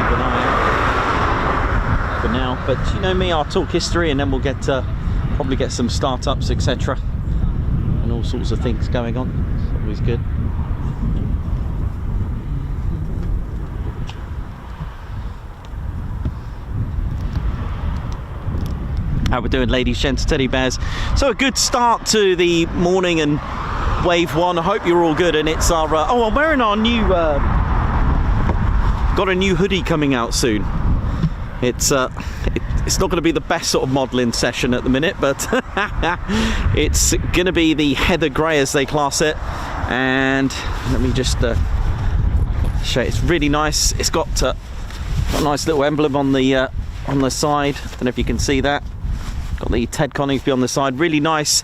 an eye out for now, but you know me, I'll talk history and then we'll get probably get some startups, etc., and all sorts of things going on. It's always good. How we're doing, ladies, gents, teddy bears? So a good start to the morning and wave one. I hope you're all good, and it's our oh, I'm wearing our new got a new hoodie coming out soon. It's not going to be the best sort of modelling session at the minute, but it's going to be the heather grey as they class it. And let me just show you. It's really nice. It's got a nice little emblem on the side. Don't know if you can see that. Got the Ted Coningsby on the side. Really nice.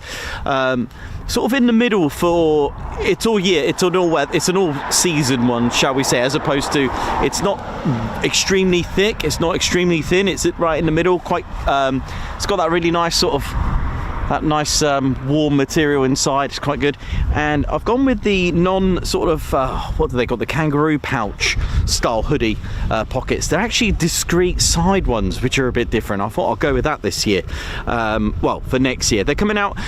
Sort of in the middle for it's all year, it's an all season one, shall we say, as opposed to, it's not extremely thick, it's not extremely thin, it's right in the middle, quite it's got that really nice sort of warm material inside. It's quite good. And I've gone with the non sort of what do they call, the kangaroo pouch style hoodie pockets. They're actually discreet side ones, which are a bit different. I thought I'll go with that this year. Well, for next year. They're coming out,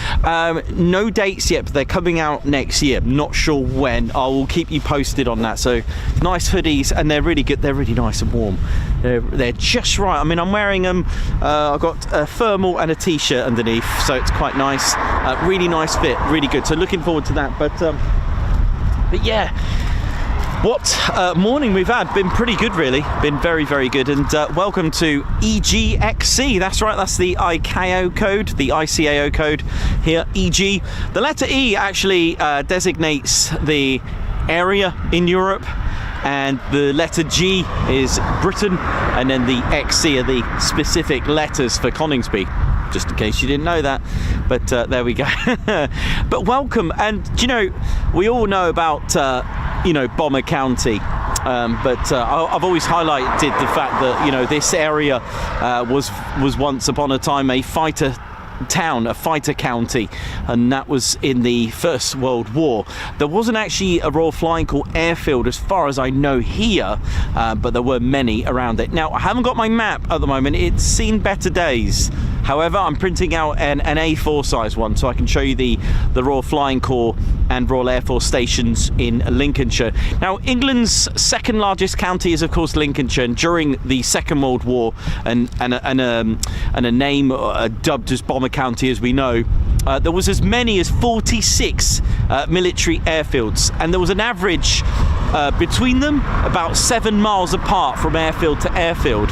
no dates yet, but they're coming out next year. Not sure when. I will keep you posted on that. So nice hoodies, and they're really good. They're really nice and warm. They're just right. I mean, I'm wearing them. I've got a thermal and a t-shirt underneath, so it's quite nice. Really nice fit, really good. So looking forward to that. But yeah, what morning we've had. Been pretty good, really. Been very, very good. And welcome to EGXC. That's right, that's the ICAO code, the ICAO code here, EG. The letter E actually designates the area in Europe, and the letter G is Britain, and then the XC are the specific letters for Coningsby, just in case you didn't know that. But there we go. But welcome. And you know, we all know about you know, Bomber County, but I've always highlighted the fact that, you know, this area was once upon a time a fighter town, a fighter county, and that was in the First World War. There wasn't actually a Royal Flying Corps airfield as far as I know here, but there were many around it. Now, I haven't got my map at the moment. It's seen better days. However, I'm printing out an A4 size one, so I can show you the Royal Flying Corps and Royal Air Force stations in Lincolnshire. Now, England's second largest county is, of course, Lincolnshire, and during the Second World War, and a name dubbed as Bomber County, as we know, there was as many as 46 military airfields, and there was an average between them about 7 miles apart from airfield to airfield.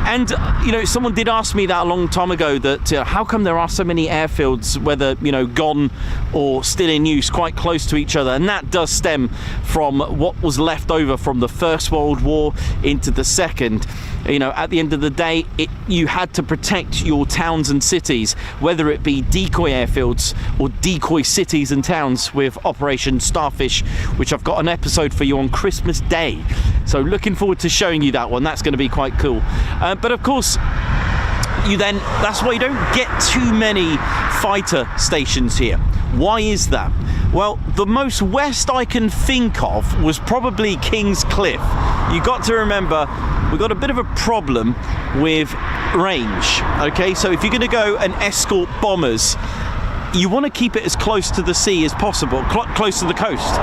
And you know, someone did ask me that a long time ago, that how come there are so many airfields, whether, you know, gone or still in use, quite close to each other. And that does stem from what was left over from the First World War into the Second. You know, at the end of the day, you had to protect your towns and cities, whether it be decoy airfields or decoy cities and towns, with Operation Starfish, which I've got an episode for you on Christmas Day. So looking forward to showing you that one. That's going to be quite cool. But of course, that's why you don't get too many fighter stations here. Why is that? Well, the most west I can think of was probably King's Cliff. You got to remember, we've got a bit of a problem with range. Okay, so if you're going to go and escort bombers, you want to keep it as close to the sea as possible, close to the coast.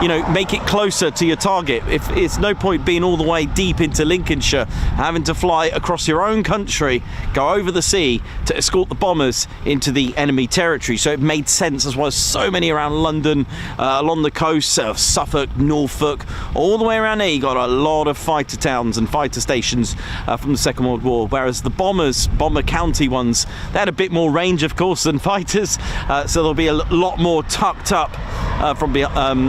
you know, make it closer to your target. If it's no point being all the way deep into Lincolnshire, having to fly across your own country, go over the sea to escort the bombers into the enemy territory. So it made sense, as well as so many around London, along the coast, Suffolk, Norfolk, all the way around there. You got a lot of fighter towns and fighter stations from the Second World War, whereas the bomber county ones, they had a bit more range, of course, than fighters, so there'll be a lot more tucked up from the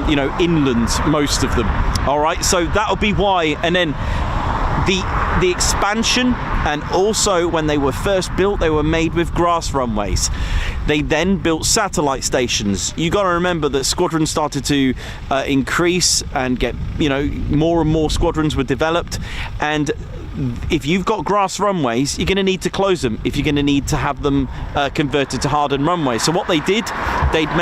you know, inland, most of them. All right, so that'll be why. And then the expansion, and also when they were first built, they were made with grass runways. They then built satellite stations. You got to remember that squadrons started to increase and get, you know, more and more squadrons were developed, and if you've got grass runways, you're going to need to close them if you're going to need to have them converted to hardened runways. So what they did, they'd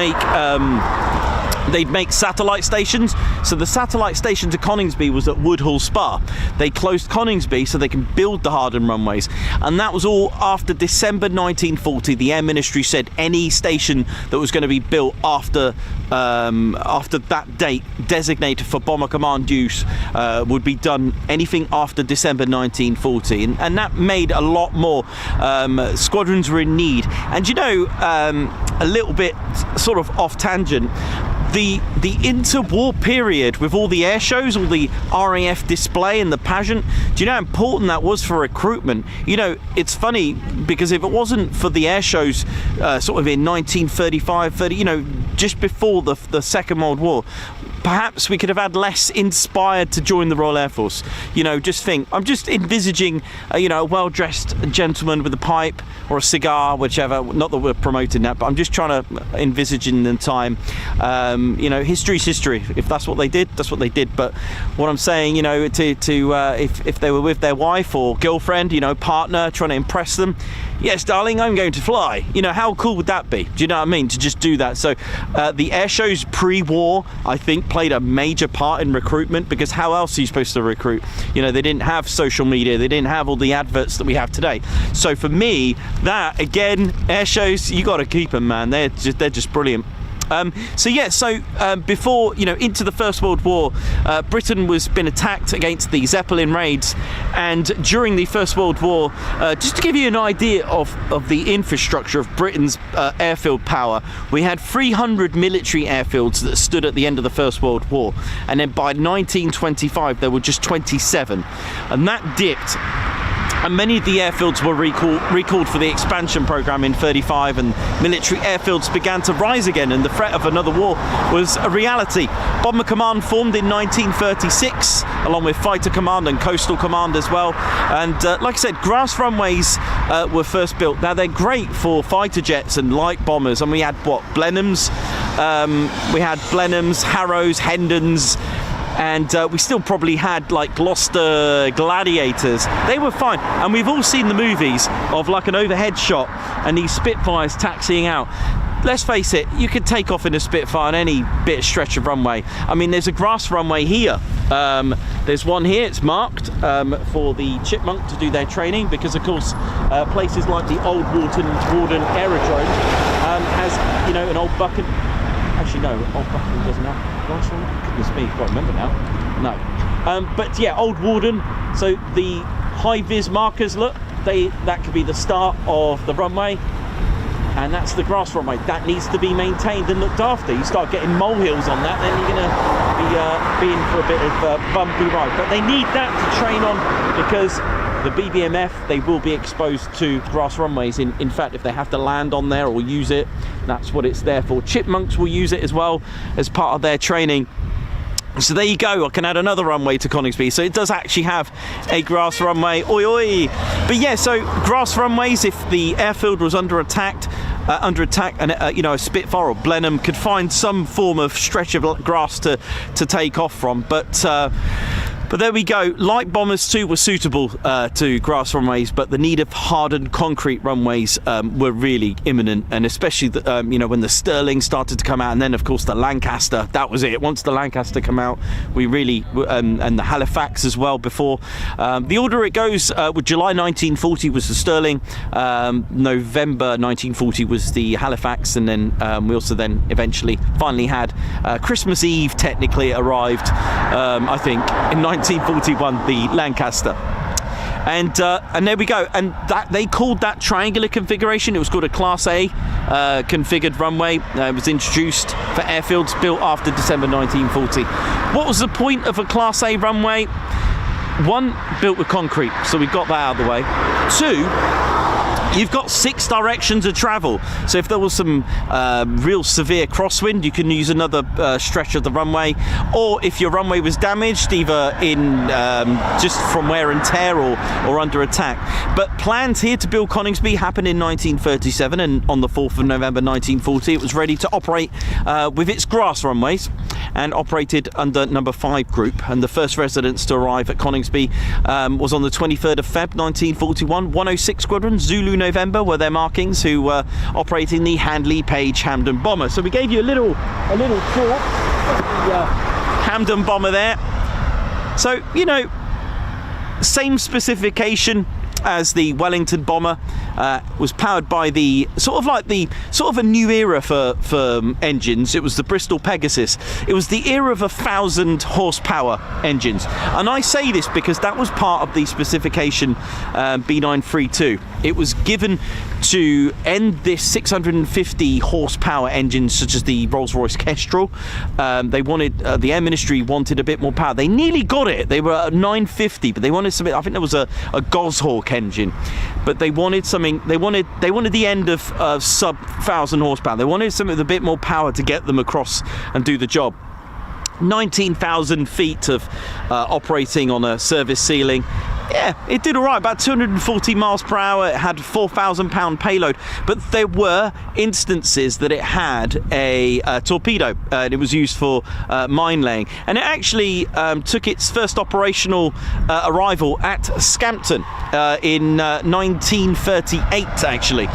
make satellite stations. So the satellite station to Coningsby was at Woodhall Spa. They closed Coningsby so they can build the hardened runways, and that was all after December 1940. The Air Ministry said any station that was going to be built after that date, designated for Bomber Command use, would be done. Anything after December 1940, and that made a lot more. Squadrons were in need. And you know, a little bit sort of off tangent, the interwar period with all the air shows, all the RAF display and the pageant, do you know how important that was for recruitment? You know, it's funny because if it wasn't for the air shows sort of in 1935, you know, just before the Second World War, perhaps we could have had less inspired to join the Royal Air Force. You know, just think, I'm just envisaging you know, a well-dressed gentleman with a pipe or a cigar, whichever, not that we're promoting that, but I'm just trying to envisage in the time. You know, history's history. If that's what they did, that's what they did. But what I'm saying, you know, if they were with their wife or girlfriend, you know, partner, trying to impress them, yes, darling, I'm going to fly. You know, how cool would that be? Do you know what I mean? To just do that. So the air shows pre-war, I think, played a major part in recruitment, because how else are you supposed to recruit? You know, they didn't have social media, they didn't have all the adverts that we have today. So for me, that again, air shows, you got to keep them, man. They're just brilliant. Before, you know, into the First World War, Britain was been attacked against the Zeppelin raids, and during the First World War, just to give you an idea of the infrastructure of Britain's airfield power, we had 300 military airfields that stood at the end of the First World War, and then by 1925 there were just 27, and that dipped. And many of the airfields were recalled for the expansion program in 35, and military airfields began to rise again, and the threat of another war was a reality. Bomber Command formed in 1936, along with Fighter Command and Coastal Command as well. And like I said, grass runways were first built. Now they're great for fighter jets and light bombers, and we had what, Blenheims, Harrows, Hendons, and we still probably had like Gloucester Gladiators. They were fine, and we've all seen the movies of like an overhead shot and these Spitfires taxiing out. Let's face it, you could take off in a Spitfire on any bit of stretch of runway. I mean, there's a grass runway here. There's one here, it's marked for the Chipmunk to do their training, because of course places like the Old Warden Aerodrome has, you know, an old bucket. Actually no, Old Buckingham doesn't have grass runway. Goodness me, I can't remember now. No. But yeah, Old Warden. So the high vis markers, look, that could be the start of the runway, and that's the grass runway. That needs to be maintained and looked after. You start getting molehills on that, then you're going to be in for a bit of a bumpy ride. But they need that to train on, because the BBMF, they will be exposed to grass runways. In fact, if they have to land on there or use it, that's what it's there for. Chipmunks will use it as well as part of their training. So there you go, I can add another runway to Coningsby. So it does actually have a grass runway. Oi oi! But yeah, so grass runways, if the airfield was under attack, and you know, a Spitfire or Blenheim could find some form of stretch of grass to take off from. But But there we go. Light bombers too were suitable to grass runways, but the need of hardened concrete runways were really imminent, and especially the, you know, when the Sterling started to come out, and then of course the Lancaster. That was it. Once the Lancaster come out, we really and the Halifax as well. Before the order it goes, with July 1940 was the Sterling, November 1940 was the Halifax, and then we also then eventually finally had Christmas Eve. Technically, it arrived, I think, in 1941, the Lancaster. And there we go. And that they called that triangular configuration. It was called a Class A configured runway. It was introduced for airfields built after December 1940. What was the point of a Class A runway? One, built with concrete, so we got that out of the way. Two, you've got 6 directions of travel, so if there was some real severe crosswind, you can use another stretch of the runway, or if your runway was damaged, either in just from wear and tear or under attack. But plans here to build Coningsby happened in 1937, and on the 4th of November 1940 it was ready to operate with its grass runways, and operated under number 5 group. And the first residents to arrive at Coningsby was on the 23rd of Feb 1941. 106 Squadron, Zulu November were their markings, who were operating the Handley Page Hampden bomber. So we gave you a little tour of the Hampden bomber there. So, you know, same specification as the Wellington bomber, was powered by the sort of a new era for engines. It was the Bristol Pegasus. It was the era of 1,000 horsepower engines, and I say this because that was part of the specification B932. It was given to end this 650 horsepower engines, such as the Rolls-Royce Kestrel. They wanted the Air Ministry wanted a bit more power. They nearly got it. They were at 950, but they wanted something. I think there was a Goshawk engine, but they wanted something. They wanted the end of sub 1,000 horsepower. They wanted something with a bit more power to get them across and do the job. 19,000 feet of operating on a service ceiling. Yeah, it did all right, about 240 miles per hour. It had 4,000-pound payload, but there were instances that it had a torpedo, and it was used for mine laying. And it actually took its first operational arrival at Scampton in 1938, actually,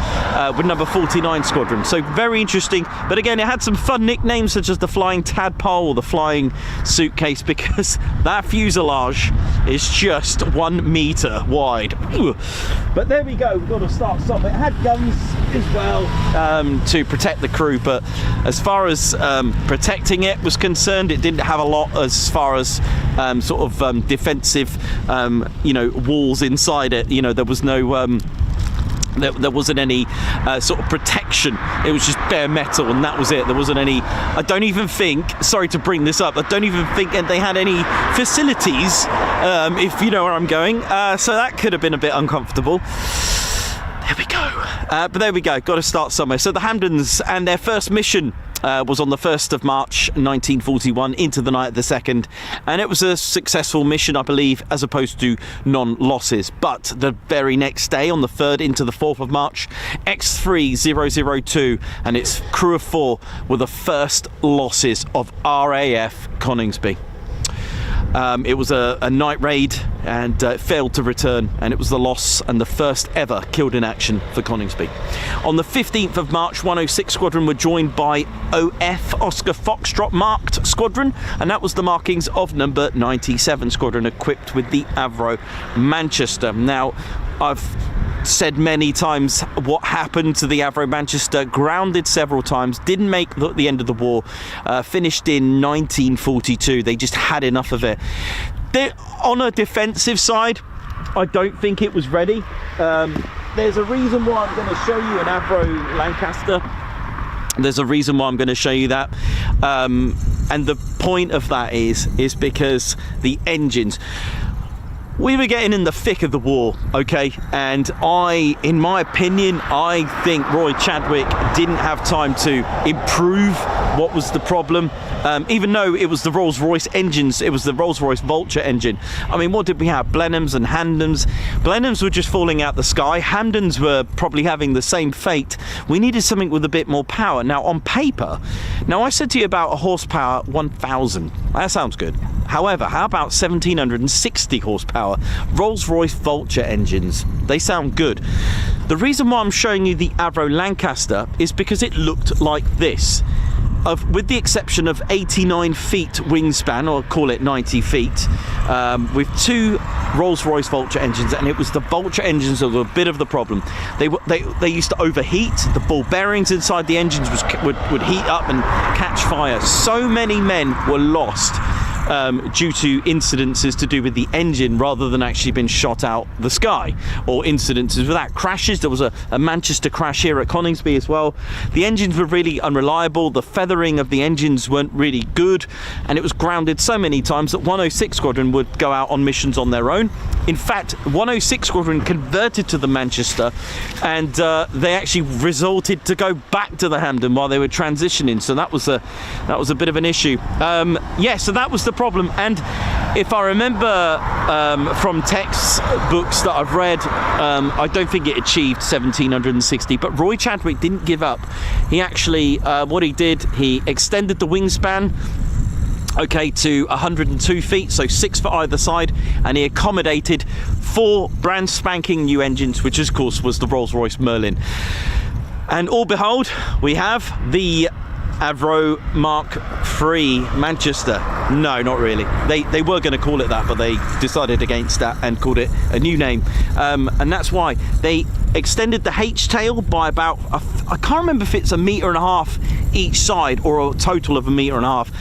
with number 49 Squadron. So very interesting. But again, it had some fun nicknames, such as the Flying Tadpole or the Flying Suitcase, because that fuselage is just 1 meter wide. But there we go, we've got to start somewhere. It had guns as well to protect the crew, but as far as protecting it was concerned, it didn't have a lot as far as defensive you know, walls inside it. You know, there was no there wasn't any sort of protection. It was just bare metal, and that was it. There wasn't any. I don't even think, sorry to bring this up, I don't even think they had any facilities, if you know where I'm going. So that could have been a bit uncomfortable. There we go. But there we go. Got to start somewhere. So the Hampdens, and their first mission was on the 1st of March 1941 into the night of the 2nd, and it was a successful mission, I believe, as opposed to non-losses. But the very next day, on the 3rd into the 4th of March, X3002 and its crew of 4 were the first losses of RAF Coningsby. It was a night raid, and it failed to return, and it was the loss and the first ever killed in action for Coningsby. On the 15th of March, 106 Squadron were joined by OF Oscar Foxtrot marked Squadron, and that was the markings of number 97 Squadron, equipped with the Avro Manchester. Now, I've said many times what happened to the Avro Manchester. Grounded several times, didn't make the end of the war, finished in 1942. They just had enough of it. On a defensive side, I don't think it was ready. There's a reason why I'm going to show you an Avro Lancaster. There's a reason why I'm going to show you that, and the point of that is because the engines. We were getting in the thick of the war, okay, and in my opinion, I think Roy Chadwick didn't have time to improve what was the problem, even though it was the Rolls-Royce engines. It was the Rolls-Royce Vulture engine. I mean, what did we have? Blenheims and Hampdens. Blenheims were just falling out the sky. Hampdens were probably having the same fate. We needed something with a bit more power. Now, on paper, I said to you about a horsepower 1,000. That sounds good. However, how about 1760 horsepower Rolls-Royce Vulture engines? They sound good. The reason why I'm showing you the Avro Lancaster is because it looked like this. With the exception of 89 feet wingspan, or call it 90 feet, with 2 Rolls-Royce Vulture engines, and it was the Vulture engines that were a bit of the problem. They used to overheat. The ball bearings inside the engines would heat up and catch fire. So many men were lost due to incidences to do with the engine rather than actually being shot out the sky, or incidences with that. Crashes. There was a Manchester crash here at Coningsby as well. The engines were really unreliable. The feathering of the engines weren't really good, and it was grounded so many times that 106 Squadron would go out on missions on their own. In fact, 106 Squadron converted to the Manchester, and they actually resorted to go back to the Hampden while they were transitioning. So that was a bit of an issue. Yeah, so that was the problem. And if I remember from textbooks that I've read, I don't think it achieved 1760, but Roy Chadwick didn't give up. He actually, what he did, he extended the wingspan to 102 feet, so 6 for either side, and he accommodated 4 brand spanking new engines, which of course was the Rolls-Royce Merlin. And all behold, we have the Avro Mark III Manchester. No, not really. They were going to call it that, but they decided against that and called it a new name. And that's why they extended the H-tail by about, I can't remember if it's 1.5 meters each side or a total of 1.5 meters.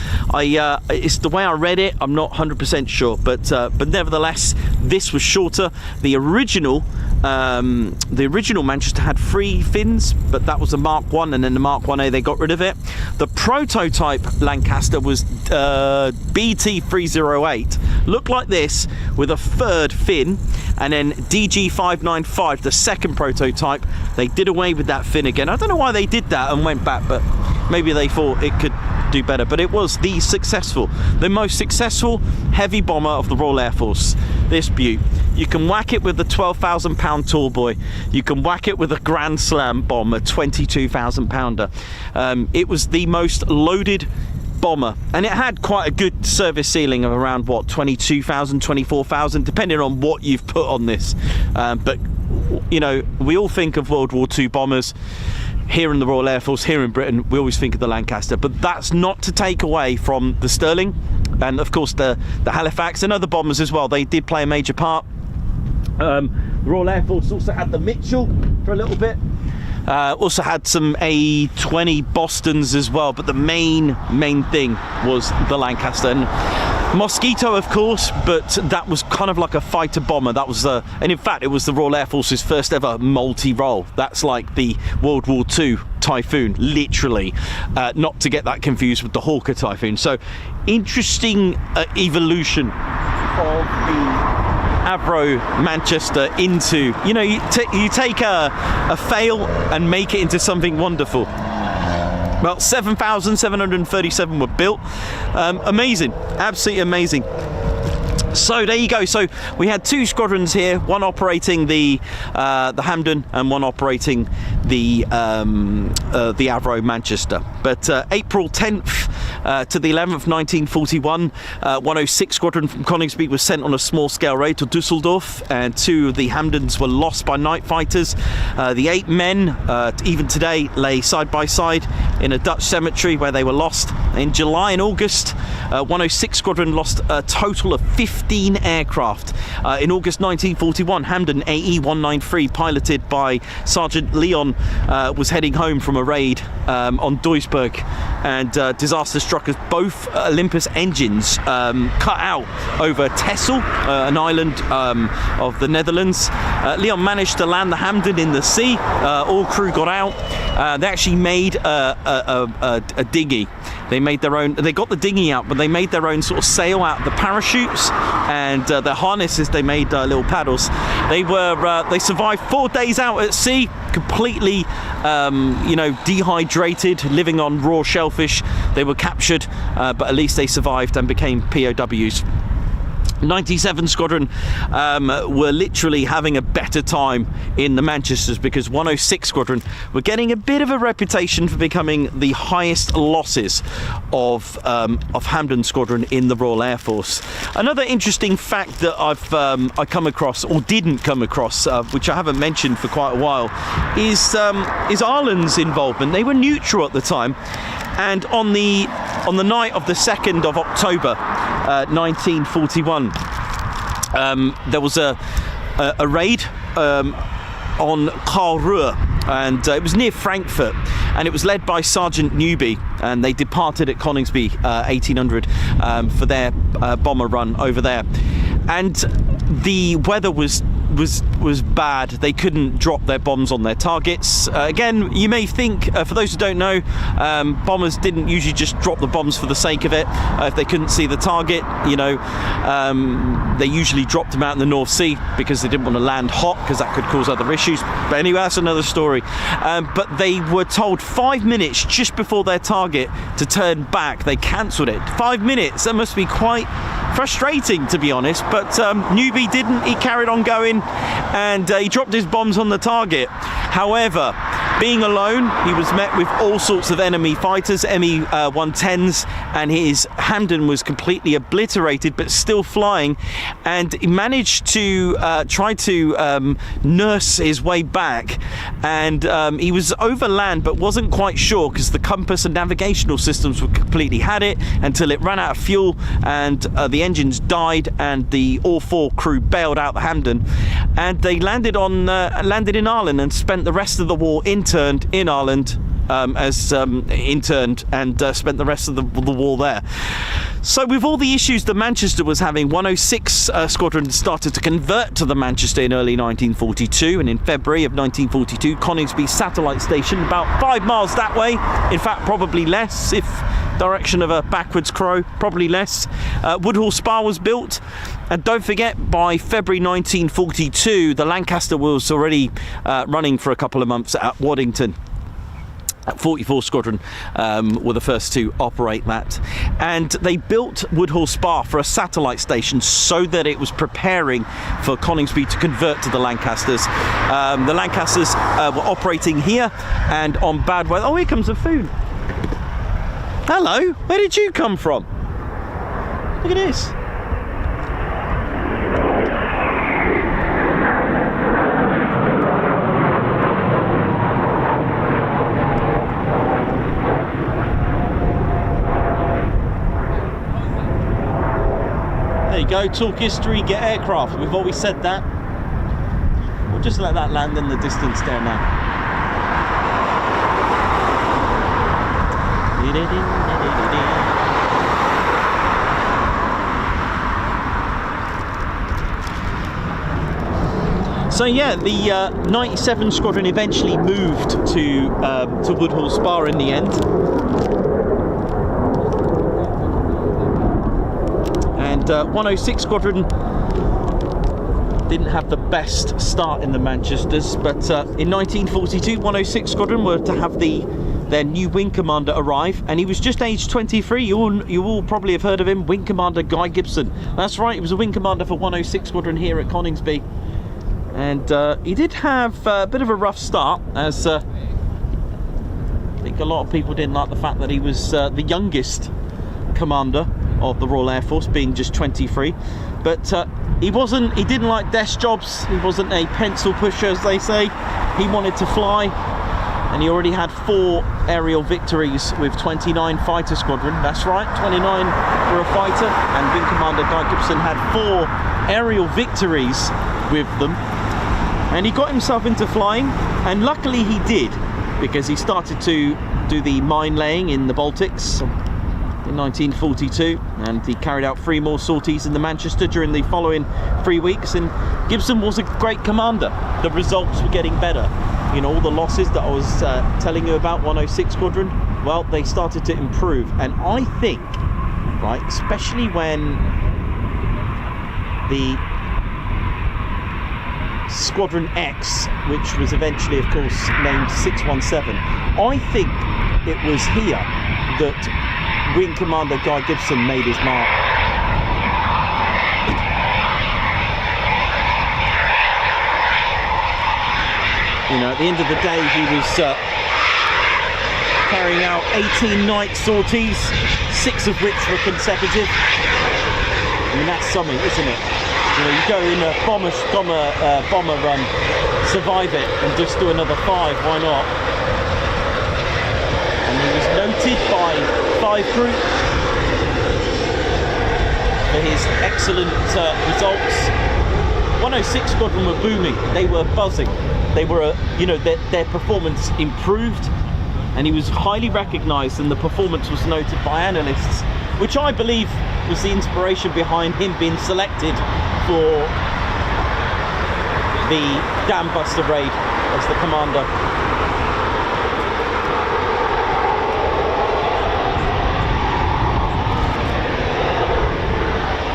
It's the way I read it. I'm not 100% sure, but nevertheless, this was shorter. The original Manchester had 3 fins, but that was a Mark 1, and then the Mark 1A they got rid of it. The prototype Lancaster was BT308, looked like this with a 3rd fin, and then DG595, the second prototype, they did away with that fin again. I don't know why they did that and went back, but maybe they thought it could do better. But it was the most successful heavy bomber of the Royal Air Force. This beaut. You can whack it with the 12,000 pound tall boy. You can whack it with a Grand Slam bomb, a 22,000 pounder. It was the most loaded bomber, and it had quite a good service ceiling of around, what, 22,000, 24,000, depending on what you've put on this. But you know, we all think of World War II bombers here in the Royal Air Force, here in Britain. We always think of the Lancaster, but that's not to take away from the Sterling and of course the Halifax and other bombers as well. They did play a major part. The Royal Air Force also had the Mitchell for a little bit. Also had some A20 Bostons as well, but the main thing was the Lancaster. And Mosquito, of course, but that was kind of like a fighter bomber. That was and in fact it was the Royal Air Force's first ever multi-role. That's like the World War II Typhoon, literally, not to get that confused with the Hawker Typhoon. So interesting evolution of the Avro Manchester into, you know, you take a fail and make it into something wonderful. Well, 7,737 were built. Amazing, absolutely amazing. So there you go. So we had 2 squadrons here, one operating the Hampden and one operating the Avro Manchester. But April 10th to the 11th, 1941, 106 Squadron from Coningsby was sent on a small-scale raid to Dusseldorf, and 2 of the Hampdens were lost by night fighters. The 8 men, even today, lay side by side in a Dutch cemetery where they were lost. In July and August, 106 Squadron lost a total of 15 aircraft. In August 1941, Hampden AE-193, piloted by Sergeant Leon, was heading home from a raid on Duisburg, and disaster struck as both Olympus engines cut out over Texel, an island of the Netherlands. Leon managed to land the Hampden in the sea. All crew got out. They actually made a dinghy. They made their own. They got the dinghy out, but they made their own sort of sail out of the parachutes and their harnesses. They made little paddles. They survived 4 days out at sea, completely, dehydrated, living on raw shellfish. They were captured, but at least they survived and became POWs. 97 Squadron were literally having a better time in the Manchesters, because 106 Squadron were getting a bit of a reputation for becoming the highest losses of Hampden Squadron in the Royal Air Force. Another interesting fact that I come across, or didn't come across, which I haven't mentioned for quite a while, is Ireland's involvement. They were neutral at the time, and on the night of the 2nd of October 1941, there was a raid on Carruer, and it was near Frankfurt, and it was led by Sergeant Newby, and they departed at Coningsby 1800 for their bomber run over there. And the weather was bad. They couldn't drop their bombs on their targets. Again, you may think, for those who don't know, bombers didn't usually just drop the bombs for the sake of it. If they couldn't see the target, you know, they usually dropped them out in the North Sea because they didn't want to land hot, because that could cause other issues. But anyway, that's another story. But they were told 5 minutes just before their target to turn back. They cancelled it. 5 minutes. That must be quite frustrating, to be honest. But Newby didn't. He carried on going, and he dropped his bombs on the target. However, being alone, he was met with all sorts of enemy fighters, ME-110s, and his Hampden was completely obliterated, but still flying. And he managed to try to nurse his way back, and he was over land, but wasn't quite sure, because the compass and navigational systems were completely had it, until it ran out of fuel, and the engines died, and the all 4 crew bailed out the Hampden, and they landed in Ireland, and spent the rest of the war interned in Ireland, interned, and spent the rest of the war there. So with all the issues that Manchester was having, 106 Squadron started to convert to the Manchester in early 1942, and in February of 1942, Coningsby satellite station, about 5 miles that way, in fact probably less, if direction of a backwards crow, probably less. Woodhall Spa was built, and don't forget, by February 1942, the Lancaster was already running for a couple of months at Waddington. 44 Squadron were the first to operate that, and they built Woodhall Spa for a satellite station so that it was preparing for Coningsby to convert to the Lancasters. The Lancasters were operating here, and on bad weather. Oh, here comes the food. Hello, where did you come from? Look at this. There you go, talk history, get aircraft. We've always said that. We'll just let that land in the distance there now. So yeah, the 97 Squadron eventually moved to Woodhall Spa in the end. And 106 Squadron didn't have the best start in the Manchesters, but in 1942, 106 Squadron were to have their new wing commander arrive, and he was just aged 23. You all probably have heard of him, Wing Commander Guy Gibson. That's right, he was a wing commander for 106 Squadron here at Coningsby, and he did have a bit of a rough start, as I think a lot of people didn't like the fact that he was the youngest commander of the Royal Air Force, being just 23. But he didn't like desk jobs. He wasn't a pencil pusher, as they say. He wanted to fly, and he already had 4 aerial victories with 29 Fighter Squadron. That's right, 29 for a fighter, and Wing Commander Guy Gibson had 4 aerial victories with them, and he got himself into flying, and luckily he did, because he started to do the mine laying in the Baltics in 1942, and he carried out 3 more sorties in the Manchester during the following 3 weeks, and Gibson was a great commander. The results were getting better. You know, all the losses that I was telling you about, 106 Squadron, well, they started to improve. And I think, right, especially when the Squadron X, which was eventually, of course, named 617, I think it was here that Wing Commander Guy Gibson made his mark. You know, at the end of the day, he was carrying out 18 night sorties, 6 of which were consecutive. I mean, that's something, isn't it? You know, you go in a bomber run, survive it, and just do another 5. Why not? And he was noted by 5 Group for his excellent results. 106 Squadron were booming. They were buzzing. They were, you know, their performance improved, and he was highly recognised, and the performance was noted by analysts, which I believe was the inspiration behind him being selected for the Dam Buster raid as the commander.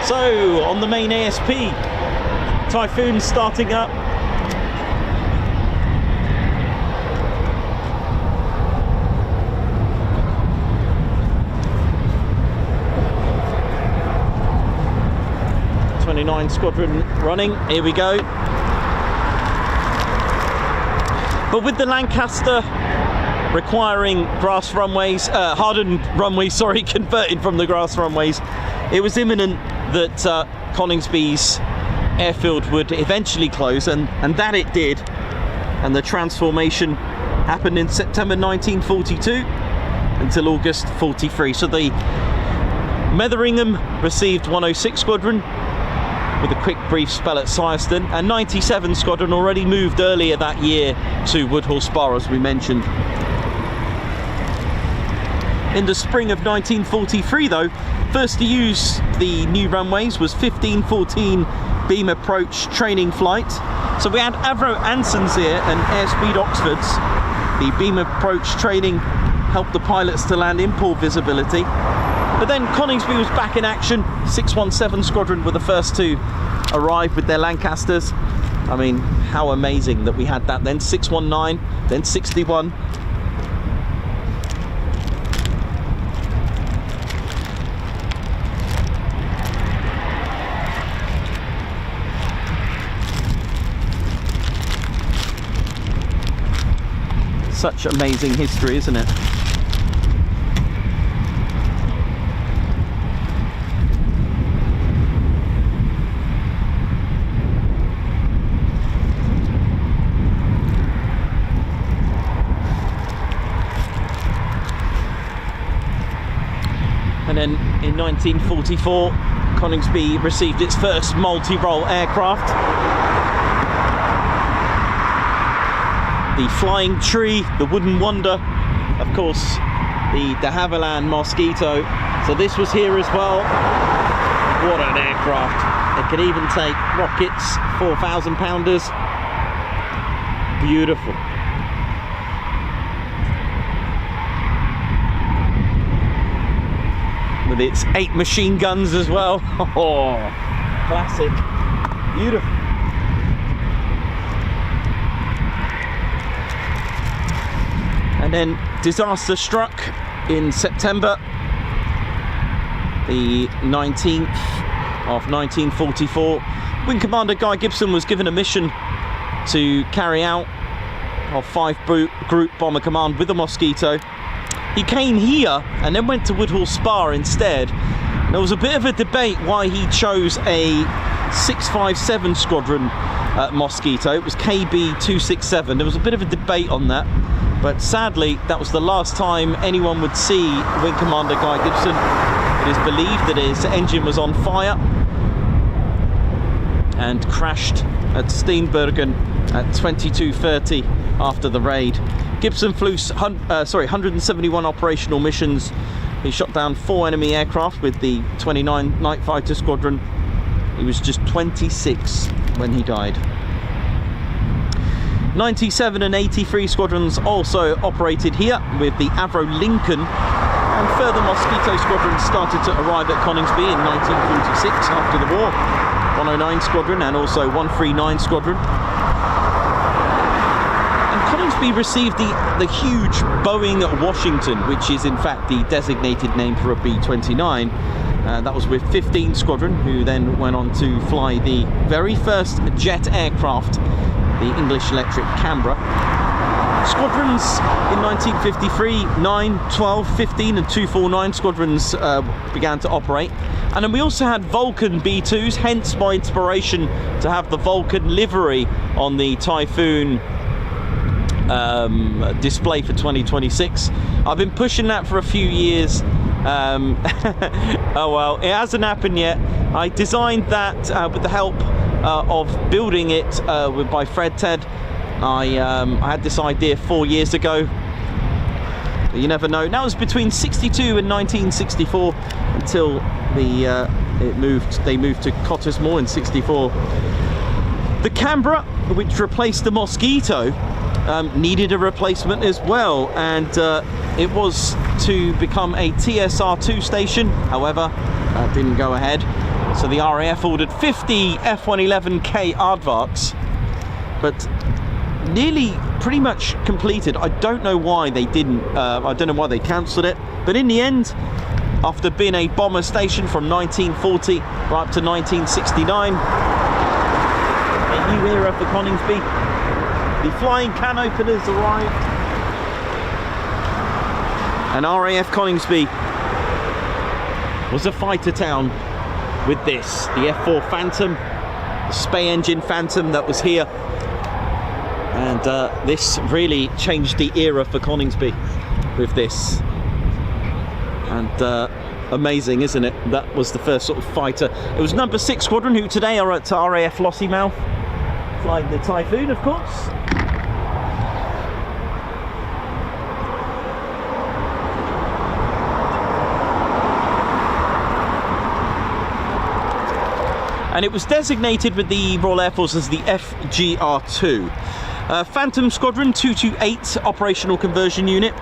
So, on the main ASP, Typhoon starting up. Squadron running, here we go. But with the Lancaster requiring grass runways, hardened runways, sorry, converted from the grass runways, it was imminent that Coningsby's airfield would eventually close, and that it did. And the transformation happened in September 1942 until August 43. So the Metheringham received 106 Squadron with a quick brief spell at Syerston, and 97 Squadron already moved earlier that year to Woodhall Spa, as we mentioned. In the spring of 1943 though, first to use the new runways was 1514 Beam Approach training flight. So we had Avro Ansons here and Airspeed Oxfords. The Beam Approach training helped the pilots to land in poor visibility. But then Coningsby was back in action. 617 Squadron were the first to arrive with their Lancasters. I mean, how amazing that we had that then. 619, then 61. Such amazing history, isn't it? And then in 1944, Coningsby received its first multi-role aircraft. The Flying Tree, the Wooden Wonder, of course, the de Havilland Mosquito. So this was here as well. What an aircraft. It could even take rockets, 4,000 pounders. Beautiful. With its 8 machine guns as well. Oh, classic. Beautiful. And then disaster struck in September the 19th of 1944. Wing Commander Guy Gibson was given a mission to carry out of 5 Group Bomber Command with the Mosquito. He came here and then went to Woodhall Spa instead. There was a bit of a debate why he chose a 657 Squadron Mosquito. It was KB 267. There was a bit of a debate on that, but sadly that was the last time anyone would see Wing Commander Guy Gibson. It is believed that his engine was on fire and crashed at Steenbergen at 22:30 after the raid. Gibson flew 171 operational missions. He shot down 4 enemy aircraft with the 29 Night Fighter Squadron. He was just 26 when he died. 97 and 83 Squadrons also operated here with the Avro Lincoln, and further Mosquito Squadrons started to arrive at Coningsby in 1946 after the war. 109 Squadron and also 139 Squadron. Coningsby received the huge Boeing Washington, which is in fact the designated name for a B-29. That was with 15 Squadron, who then went on to fly the very first jet aircraft the English Electric Canberra. Squadrons in 1953, 9, 12, 15 and 249 squadrons began to operate. And then we also had Vulcan B2s, hence my inspiration to have the Vulcan livery on the Typhoon display for 2026. I've been pushing that for a few years. Oh well, it hasn't happened yet. I designed that with the help of building it by Fred Ted. I had this idea 4 years ago. You never know. That was between 62 and 1964 until they moved to Cottesmore in 64. The Canberra, which replaced the Mosquito, needed a replacement as well, and it was to become a TSR2 station. However, that didn't go ahead, so the RAF ordered 50 F111K aardvarks, but nearly pretty much completed. I don't know why they didn't, I don't know why they cancelled it, but in the end, after being a bomber station from 1940 right up to 1969, a new era for Coningsby. The flying can openers arrived, and RAF Coningsby was a fighter town with this, the F4 Phantom, the Spey engine Phantom that was here. And this really changed the era for Coningsby with this. And amazing, isn't it? That was the first sort of fighter. It was number 6 Squadron, who today are at RAF Lossiemouth, flying the Typhoon, of course. And it was designated with the Royal Air Force as the FGR4. Phantom Squadron 228 operational conversion unit.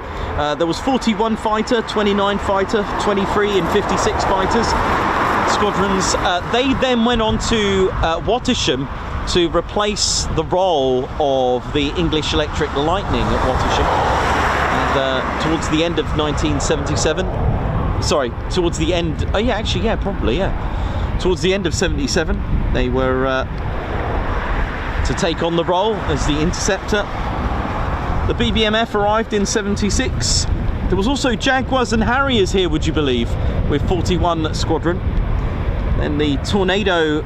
There was 41 fighter, 29 fighter, 23 and 56 fighters squadrons. They then went on to Wattisham to replace the role of the English Electric Lightning at Wattisham. And towards the end of 1977, sorry, towards the end, oh yeah, actually, yeah, probably, yeah. Towards the end of 77, they were to take on the role as the interceptor. The BBMF arrived in 76. There was also Jaguars and Harriers here, would you believe, with 41 Squadron. Then the Tornado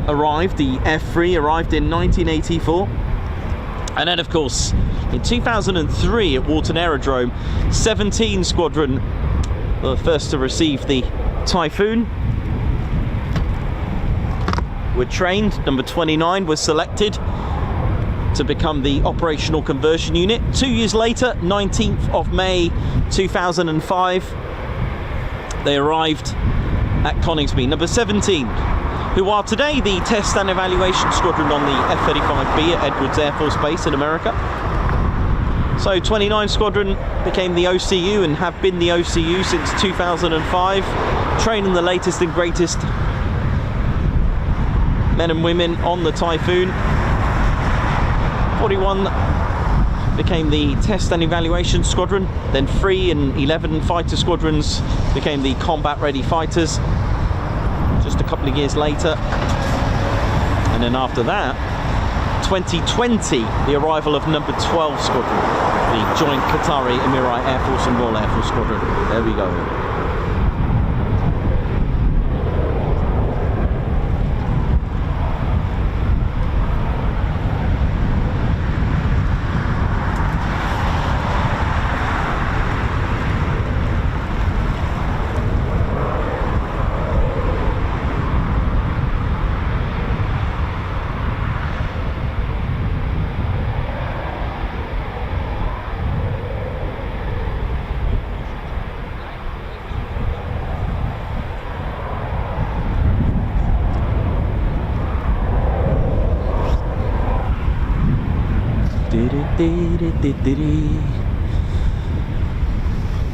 arrived, the F3 arrived in 1984. And then, of course, in 2003 at Walton Aerodrome, 17 Squadron were the first to receive the Typhoon. Were trained. Number 29 was selected to become the operational conversion unit. 2 years later, 19th of May 2005, they arrived at Coningsby. Number 17, who are today the test and evaluation squadron on the F-35B at Edwards Air Force Base in America. So 29 Squadron became the OCU and have been the OCU since 2005, training the latest and greatest men and women on the Typhoon. 41 became the Test and Evaluation Squadron, then 3 and 11 fighter squadrons became the Combat Ready Fighters just a couple of years later. And then after that, 2020, the arrival of number 12 Squadron, the Joint Qatari Emirati Air Force and Royal Air Force Squadron. There we go.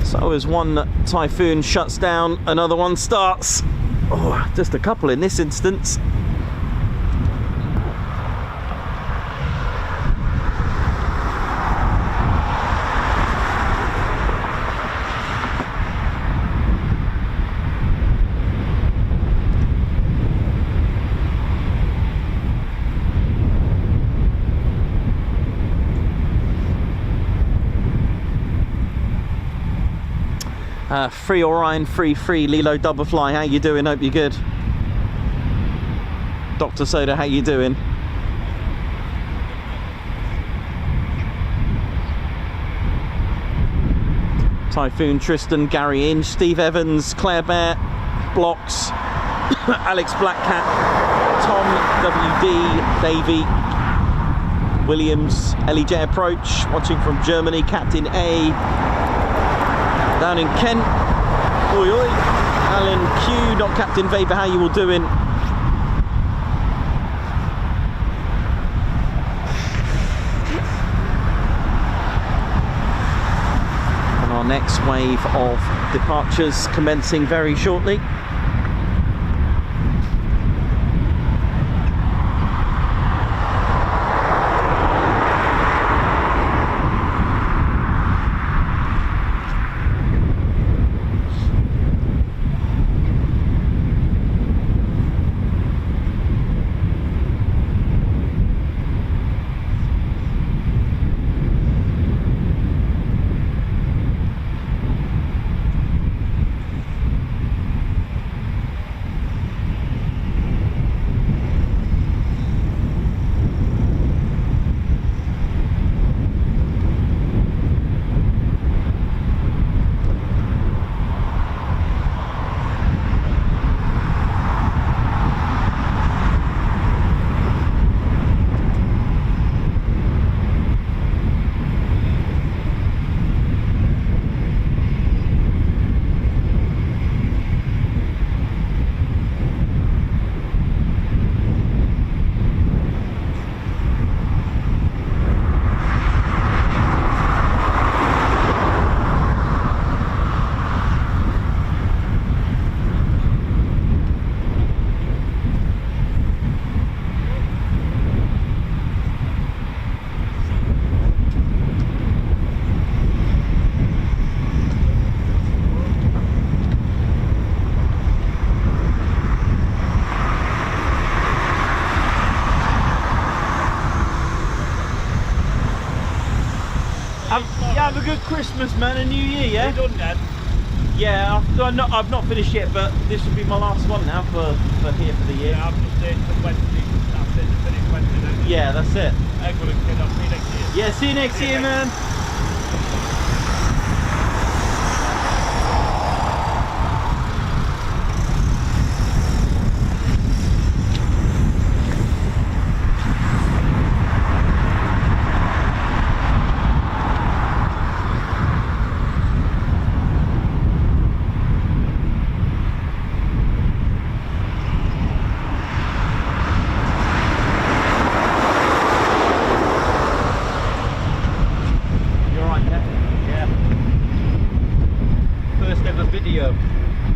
So as one Typhoon shuts down, another one starts. Oh, just a couple in this instance. Free Orion, free Lilo Doublefly, how you doing? Hope you're good. Dr. Soda, how you doing? Typhoon, Tristan, Gary Inch, Steve Evans, Claire Bear, Blocks, Alex Blackcat, Tom, WD, Davey, Williams, LEJ Approach, watching from Germany, Captain A, down in Kent, oi oi, Alan Q, not Captain Vapor, how you all doing? And our next wave of departures commencing very shortly. Have a good Christmas, man, and New Year, yeah? You done, Dad? Yeah, I've not finished yet, but this will be my last one now for here for the year. Yeah, I'm just doing the Wednesday. That's it, to finish Wednesday then. Yeah, that's it. Excellent, kid. I'll see you next year. Yeah, see you next year, man.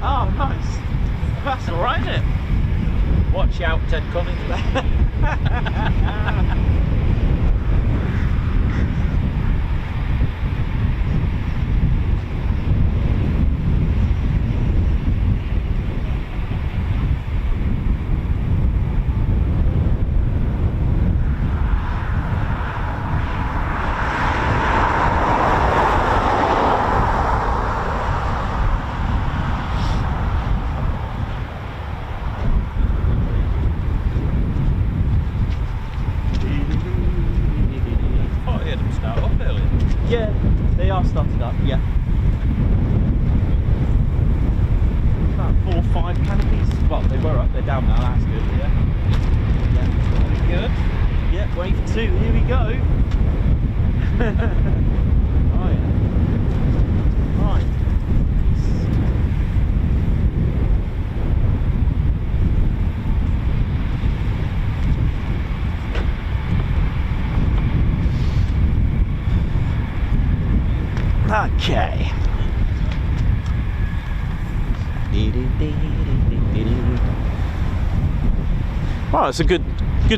Oh, nice. That's all right, isn't it? Watch out, Ted Coningsby. Yeah, they are started up, yeah. About 4 or 5 canopies. Well, they were up, they're down now, that's good, yeah. Yeah, good. Yeah, wave 2, here we go. Oh yeah. Right. Okay. Well, it's a good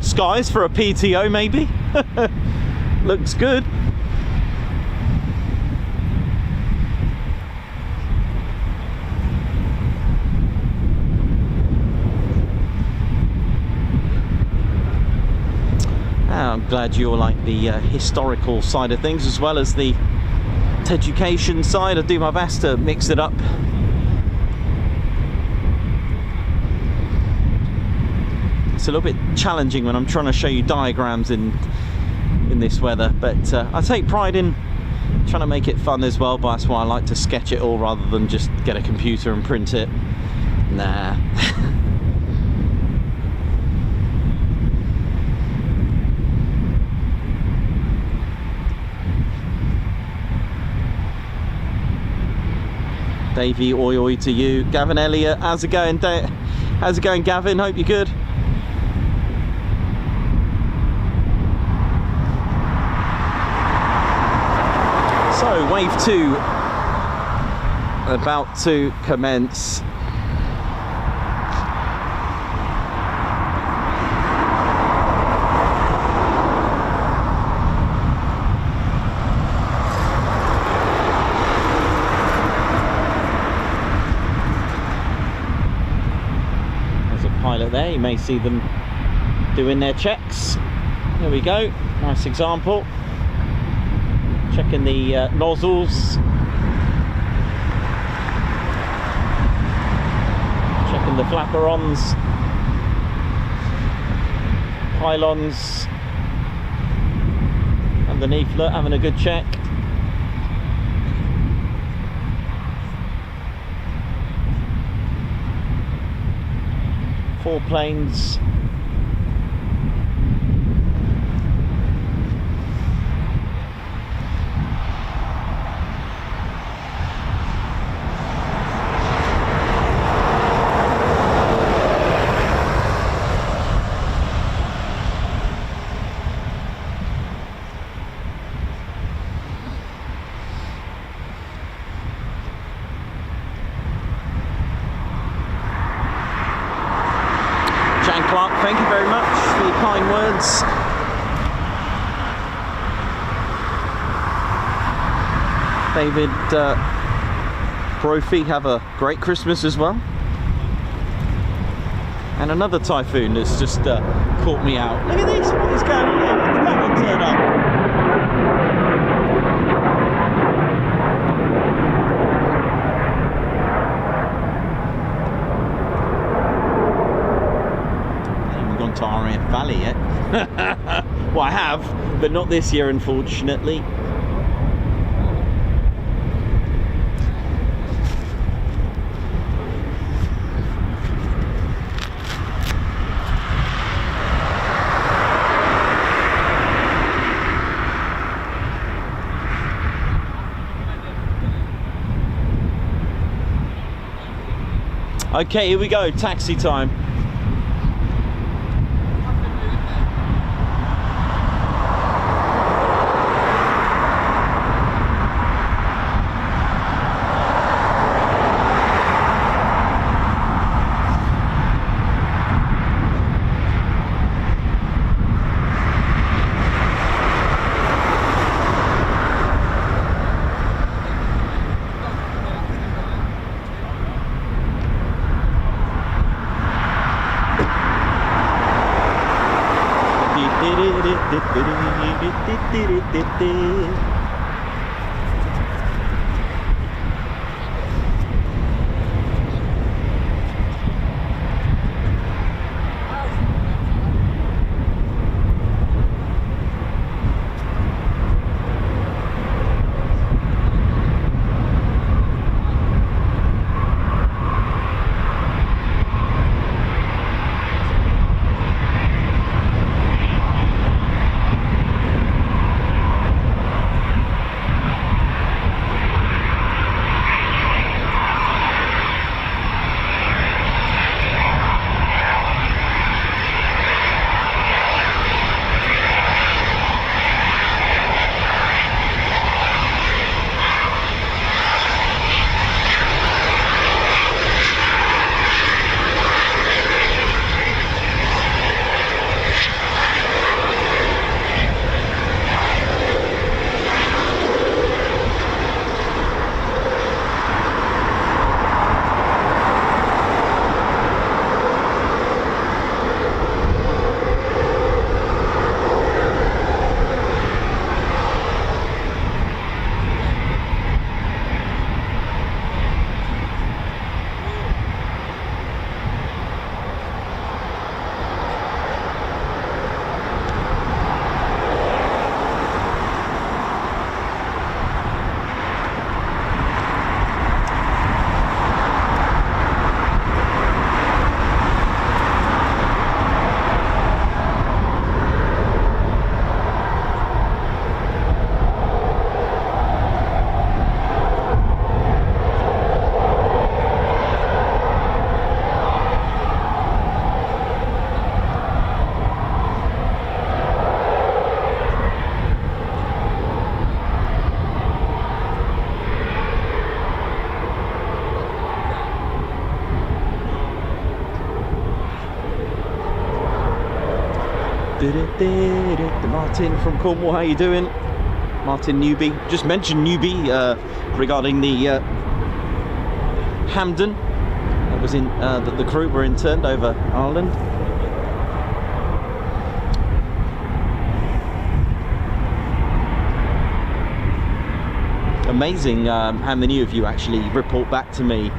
skies for a PTO, maybe. Looks good. I'm glad you all like the historical side of things as well as the education side. I do my best to mix it up. It's a little bit challenging when I'm trying to show you diagrams in this weather, but I take pride in trying to make it fun as well, but that's why I like to sketch it all rather than just get a computer and print it. Nah. Davey, oi oi to you. Gavin Elliott, how's it going? How's it going, Gavin? Hope you're good. So, wave 2 about to commence. There, you may see them doing their checks. There we go, nice example. Checking the nozzles, checking the flaperons, pylons underneath, look, having a good check. Four planes. Thank you very much for your kind words. David Brophy, have a great Christmas as well. And another typhoon that's just caught me out. Look at this, what is going on here? Did that one turn up? To RAF Valley yet. Well, I have, but not this year, unfortunately. Okay, here we go, taxi time. Martin from Cornwall, how you doing? Martin Newby. Just mentioned Newby regarding the Hampden that was in that the crew were interned over Ireland. Amazing how many of you actually report back to me,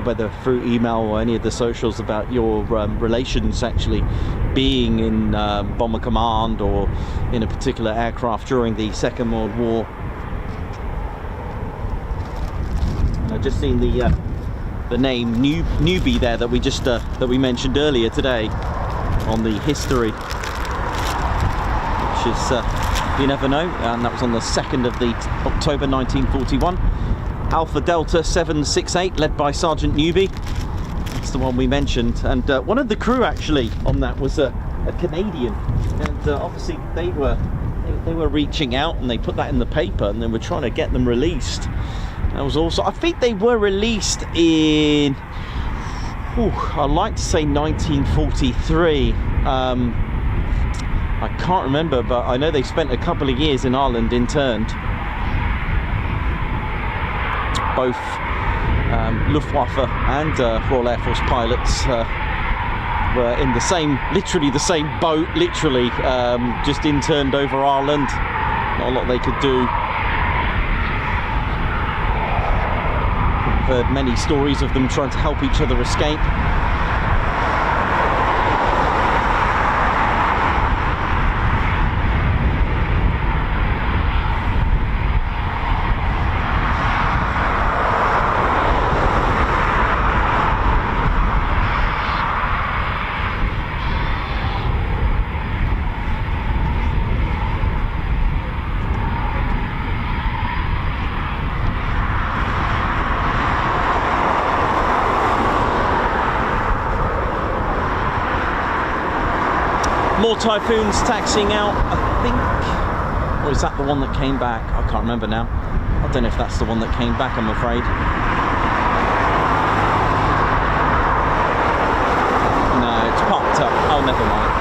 whether through email or any of the socials, about your relations actually being in Bomber Command or in a particular aircraft during the Second World War. And I've just seen the name Newby there that we just that we mentioned earlier today on the history, which is you never know, and that was on the 2nd of October 1941. Alpha Delta 768, led by Sergeant Newby. That's the one we mentioned, and one of the crew actually on that was a Canadian, and obviously they were reaching out, and they put that in the paper, and they were trying to get them released. That was also, I think they were released in, I'd like to say 1943. I can't remember, but I know they spent a couple of years in Ireland interned. Both Luftwaffe and Royal Air Force pilots were in the same, literally the same boat, literally just interned over Ireland. Not a lot they could do. I've heard many stories of them trying to help each other escape. More Typhoons taxiing out, I think. Or is that the one that came back? I can't remember now. I don't know if that's the one that came back, I'm afraid. No, it's parked up. Oh, never mind.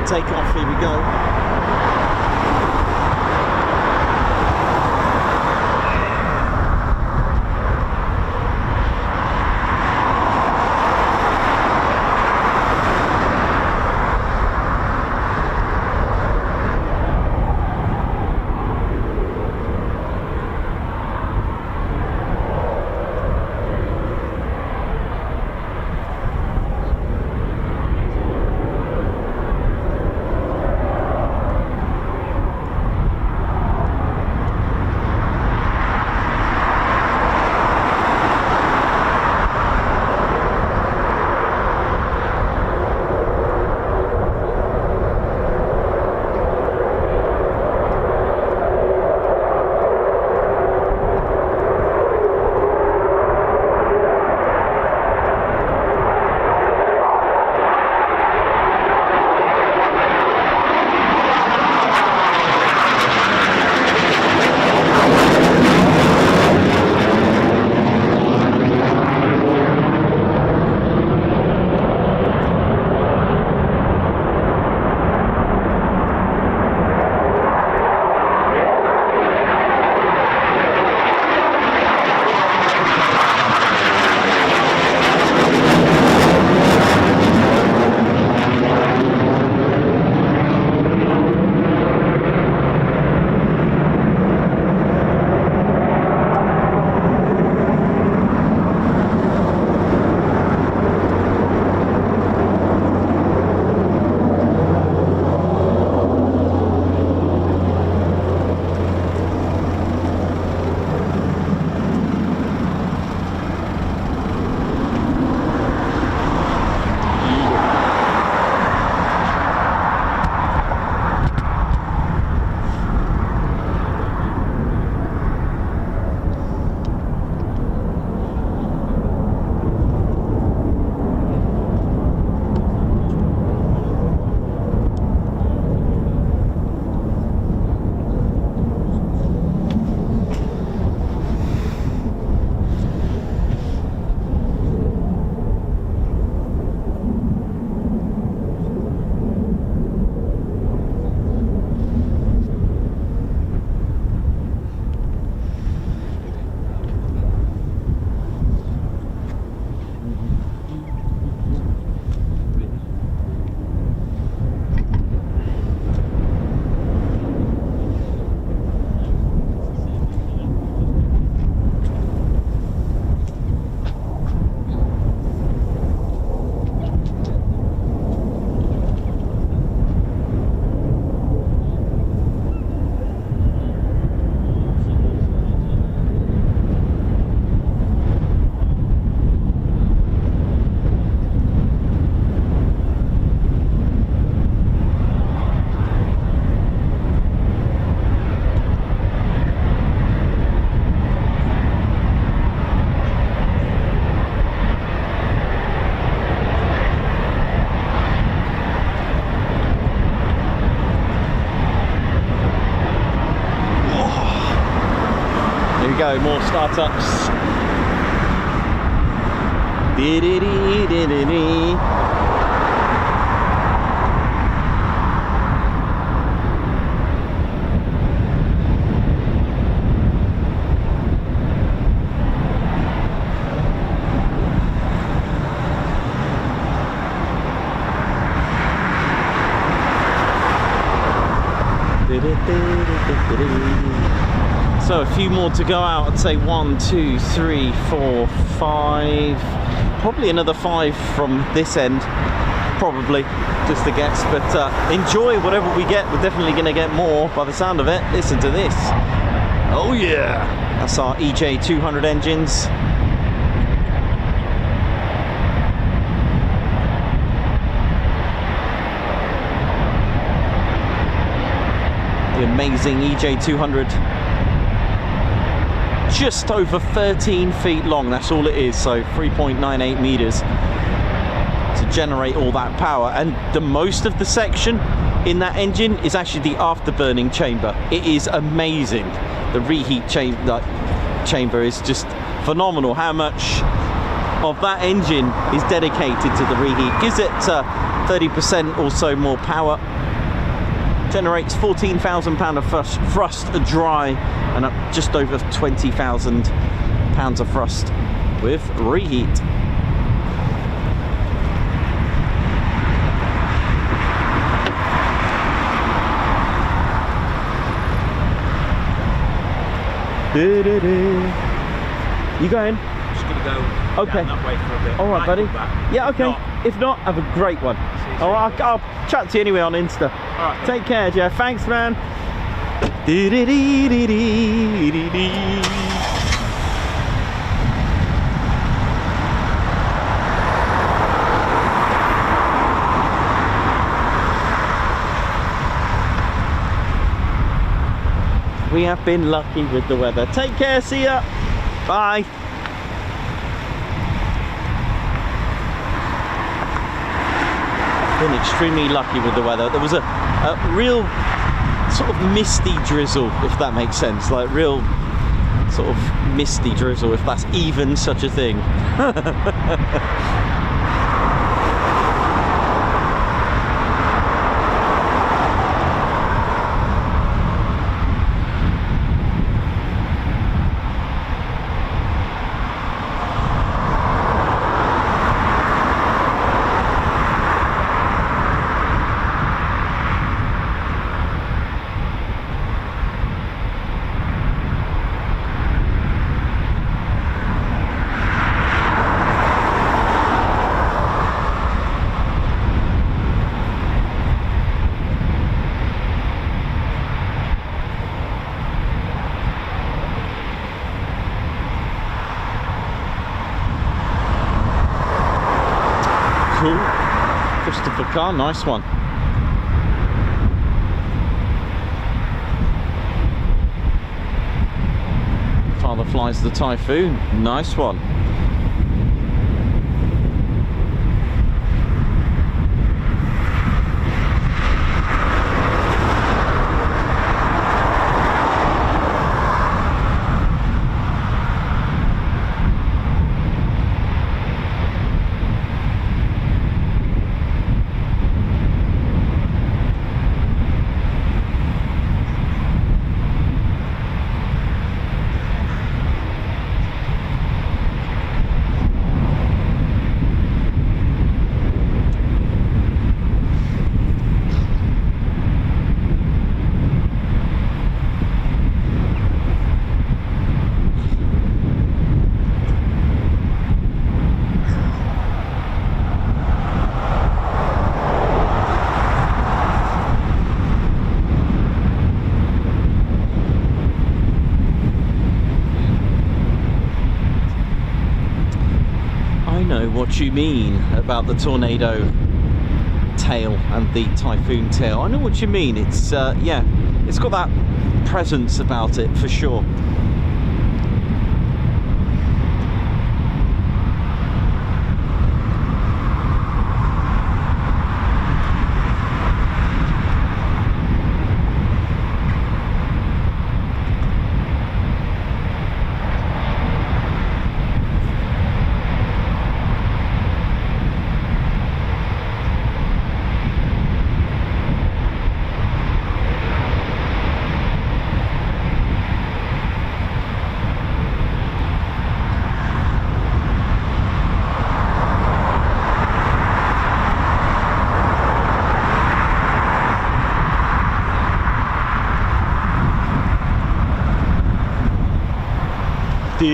Take off, here we go. go, more startups. Dee-dee-dee-dee-dee-dee. So a few more to go out. I'd say 1, 2, 3, 4, 5, probably another 5 from this end, probably, just a guess. But enjoy whatever we get. We're definitely going to get more by the sound of it. Listen to this. Oh yeah, that's our EJ200 engines. The amazing EJ200. Just over 13 feet long, that's all it is, so 3.98 meters to generate all that power. And the most of the section in that engine is actually the afterburning chamber. It is amazing. The reheat chamber is just phenomenal. How much of that engine is dedicated to the reheat. Gives it 30% or so more power. Generates 14,000 pounds of thrust dry and just over 20,000 pounds of thrust with reheat. You going? Just gonna go okay. down that way for a bit. All right, buddy. Yeah, okay. If not, if not, have a great one. All right, I'll chat to you anyway on Insta. All right. Take care, Jeff. Thanks, man. We have been lucky with the weather. Take care. See ya. Bye. Been extremely lucky with the weather. There was a real sort of misty drizzle, if that makes sense, like real sort of misty drizzle, if that's even such a thing. Cool. Christopher car, nice one. Father flies the Typhoon, nice one. What you mean about the tornado tail and the Typhoon tail. I know what you mean. It's yeah, it's got that presence about it for sure. Hope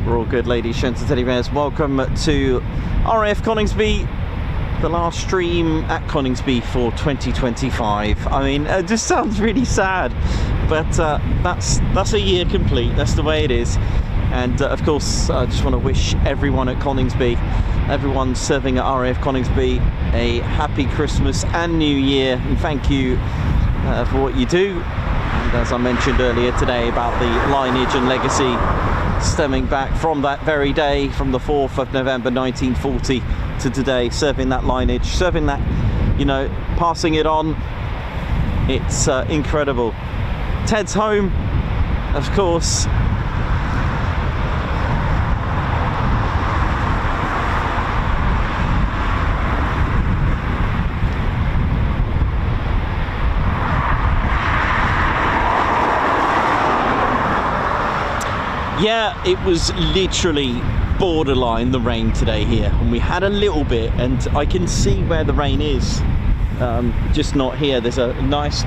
we're all good, ladies, gents and teddy bears. Welcome to RAF Coningsby, the last stream at Coningsby for 2025. I mean, it just sounds really sad, but that's a year complete. That's the way it is. And of course, I just want to wish everyone at Coningsby, everyone serving at RAF Coningsby, a happy Christmas and New Year, and thank you for what you do. And as I mentioned earlier today about the lineage and legacy stemming back from that very day, from the 4th of November 1940 to today, serving that lineage, serving that, you know, passing it on. It's incredible. Ted's home, of course. Yeah, it was literally borderline the rain today here, and we had a little bit, and I can see where the rain is, just not here. There's a nice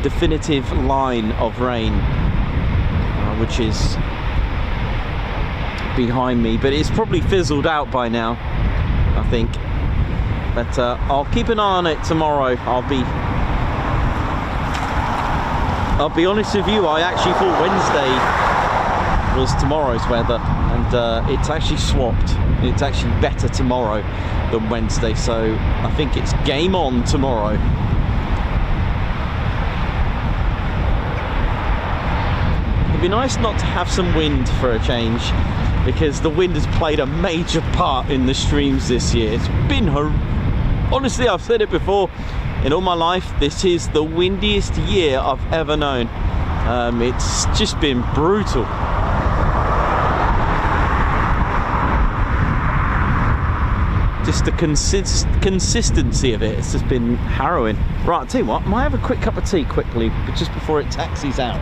definitive line of rain which is behind me, but it's probably fizzled out by now, I think. But I'll keep an eye on it tomorrow. I'll be honest with you, I actually thought Wednesday was tomorrow's weather, and it's actually swapped. It's actually better tomorrow than Wednesday, so I think it's game on tomorrow. It'd be nice not to have some wind for a change, because the wind has played a major part in the streams this year. It's been honestly, I've said it before, in all my life, this is the windiest year I've ever known. It's just been brutal. Just the consistency of it, it's just been harrowing. Right, I'll tell you what, might have a quick cup of tea quickly, but just before it taxis out.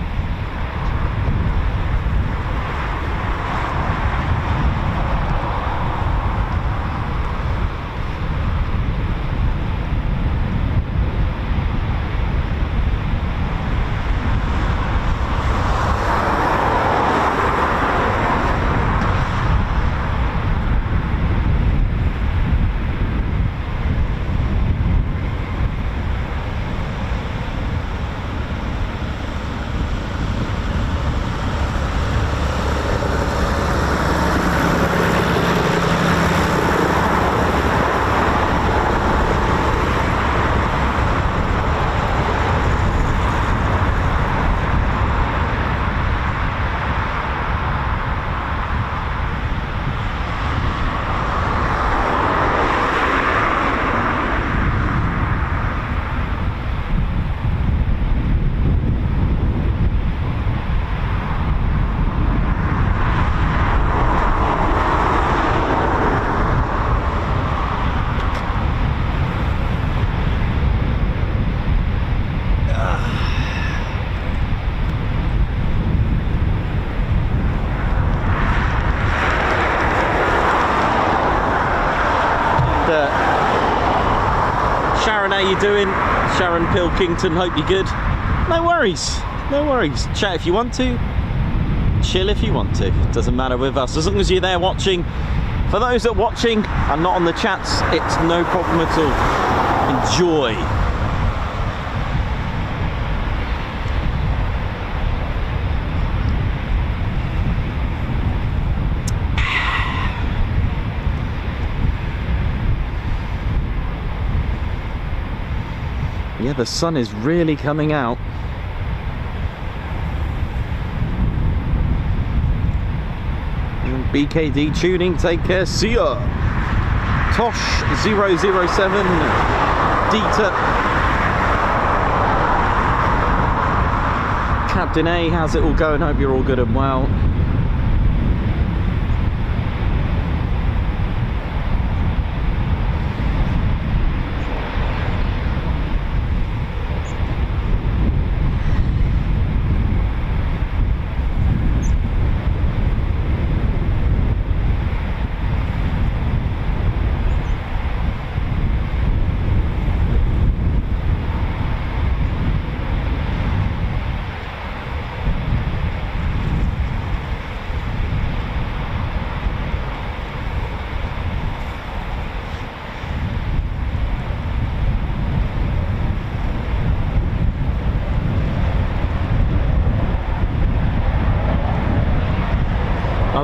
Sharon, how you doing? Sharon Pilkington, hope you're good. No worries, no worries. Chat if you want to, chill if you want to. Doesn't matter with us, as long as you're there watching. For those that are watching and not on the chats, it's no problem at all. Enjoy. Yeah, the sun is really coming out. BKD tuning, take care, see ya. Tosh 007, Dieter. Captain A, how's it all going? Hope you're all good and well.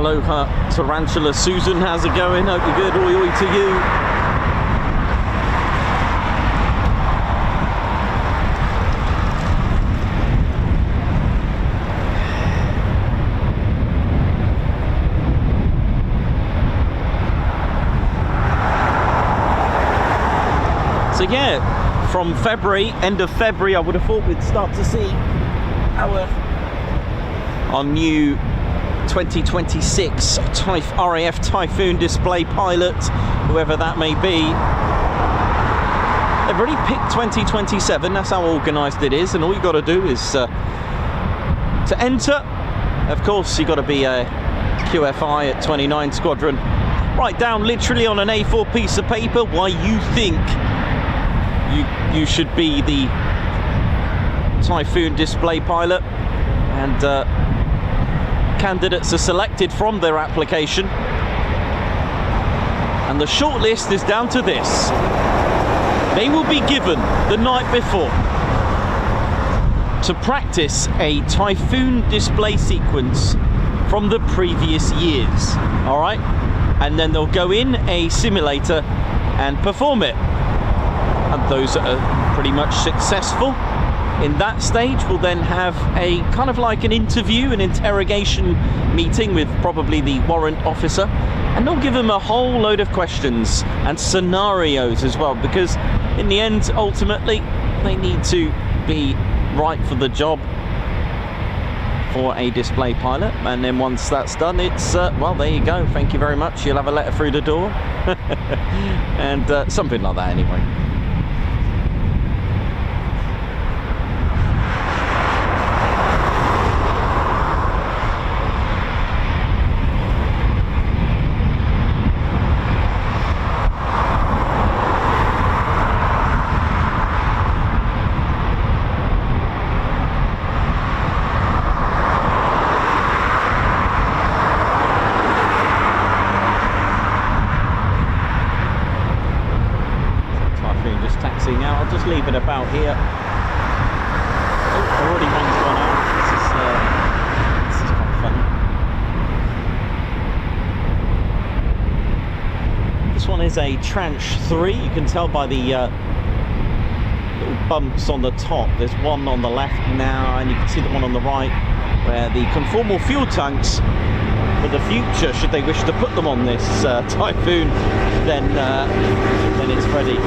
Aloha Tarantula Susan, how's it going? Hope you're good. Oi oi to you. So yeah, from February, end of February, I would have thought we'd start to see our new 2026 RAF Typhoon display pilot, whoever that may be. They've already picked 2027, that's how organised it is, and all you got to do is to enter. Of course, you got to be a QFI at 29 Squadron. Write down literally on an A4 piece of paper why you think you should be the Typhoon display pilot, and candidates are selected from their application, and the shortlist is down to this. They will be given the night before to practice a Typhoon display sequence from the previous years, all right, and then they'll go in a simulator and perform it. And those that are pretty much successful in that stage will then have a kind of like an interview, an interrogation meeting with probably the warrant officer, and they'll give them a whole load of questions and scenarios as well, because in the end, ultimately, they need to be right for the job for a display pilot. And then once that's done, it's well, there you go, thank you very much, you'll have a letter through the door and something like that anyway. Leave it about here. Oh, already one's gone out. This is quite funny. This one is a tranche 3. You can tell by the little bumps on the top. There's one on the left now, and you can see the one on the right, where the conformal fuel tanks for the future, should they wish to put them on this Typhoon, then it's ready.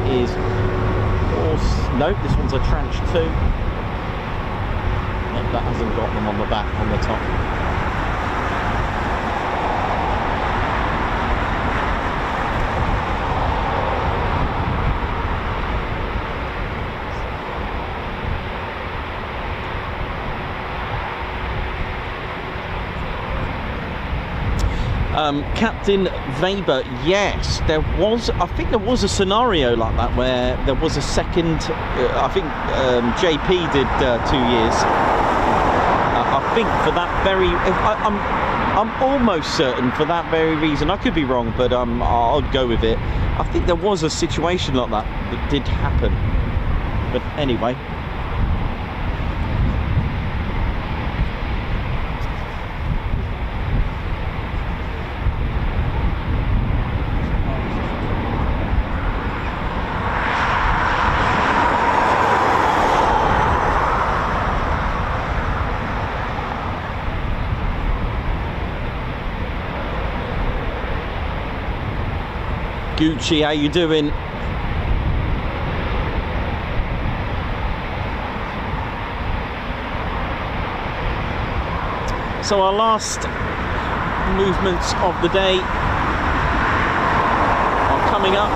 Is no, this one's a tranche 2. No, that hasn't got them on the back, on the top. Captain Weber, yes, I think there was a scenario like that where there was a second, I think JP did 2 years. I think for that very, I'm almost certain for that very reason. I could be wrong, but I'll go with it. I think there was a situation like that did happen. But anyway. Gucci, how you doing? So our last movements of the day are coming up.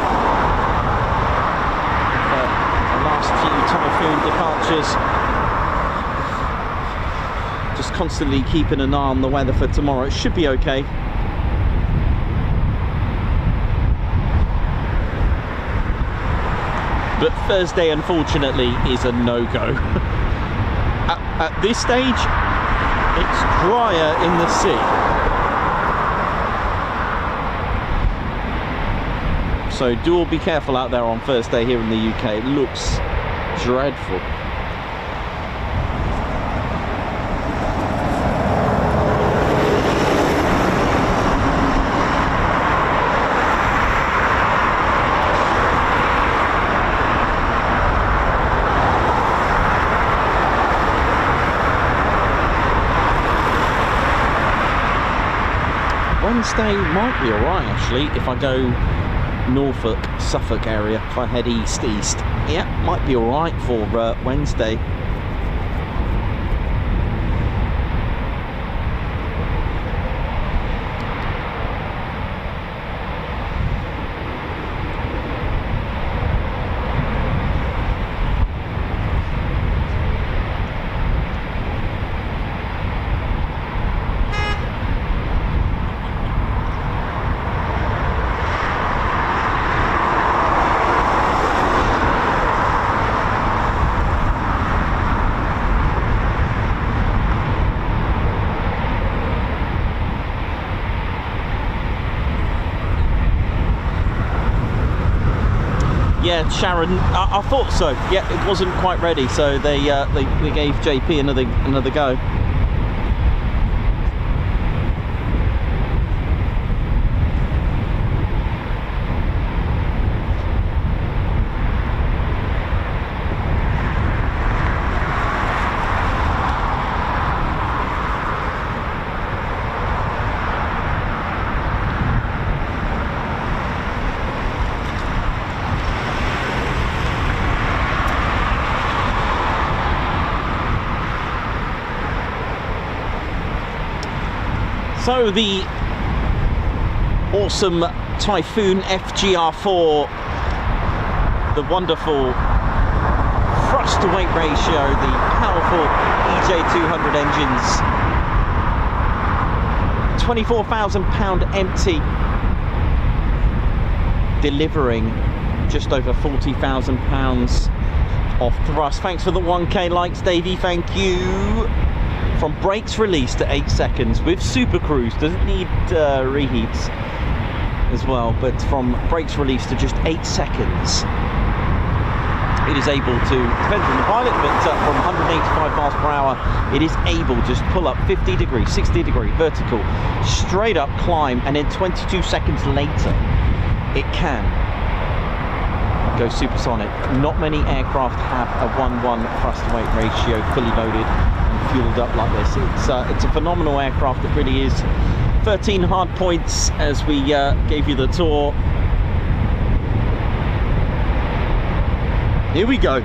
The last few Typhoon departures. Just constantly keeping an eye on the weather for tomorrow. It should be okay. But Thursday, unfortunately, is a no-go. At this stage, it's drier in the sea. So do all be careful out there on Thursday here in the UK. It looks dreadful. Wednesday might be alright actually if I go Norfolk, Suffolk area, if I head east. Yeah, might be alright for Wednesday. Yeah, Sharon, I thought so. Yeah, it wasn't quite ready, so they gave JP another go. So the awesome Typhoon FGR4, the wonderful thrust to weight ratio, the powerful EJ200 engines, 24,000 pound empty, delivering just over 40,000 pounds of thrust. Thanks for the 1K likes, Davey, thank you. From brakes release to 8 seconds with Super Cruise, doesn't need reheats as well, but from brakes release to just 8 seconds, it is able to, depends on the pilot, but from 185 miles per hour, it is able to just pull up 50 degree, 60 degree vertical, straight up climb, and then 22 seconds later, it can go supersonic. Not many aircraft have a 1:1 thrust to weight ratio fully loaded and fueled up like this. It's a phenomenal aircraft, it really is. 13 hard points as we gave you the tour. Here we go.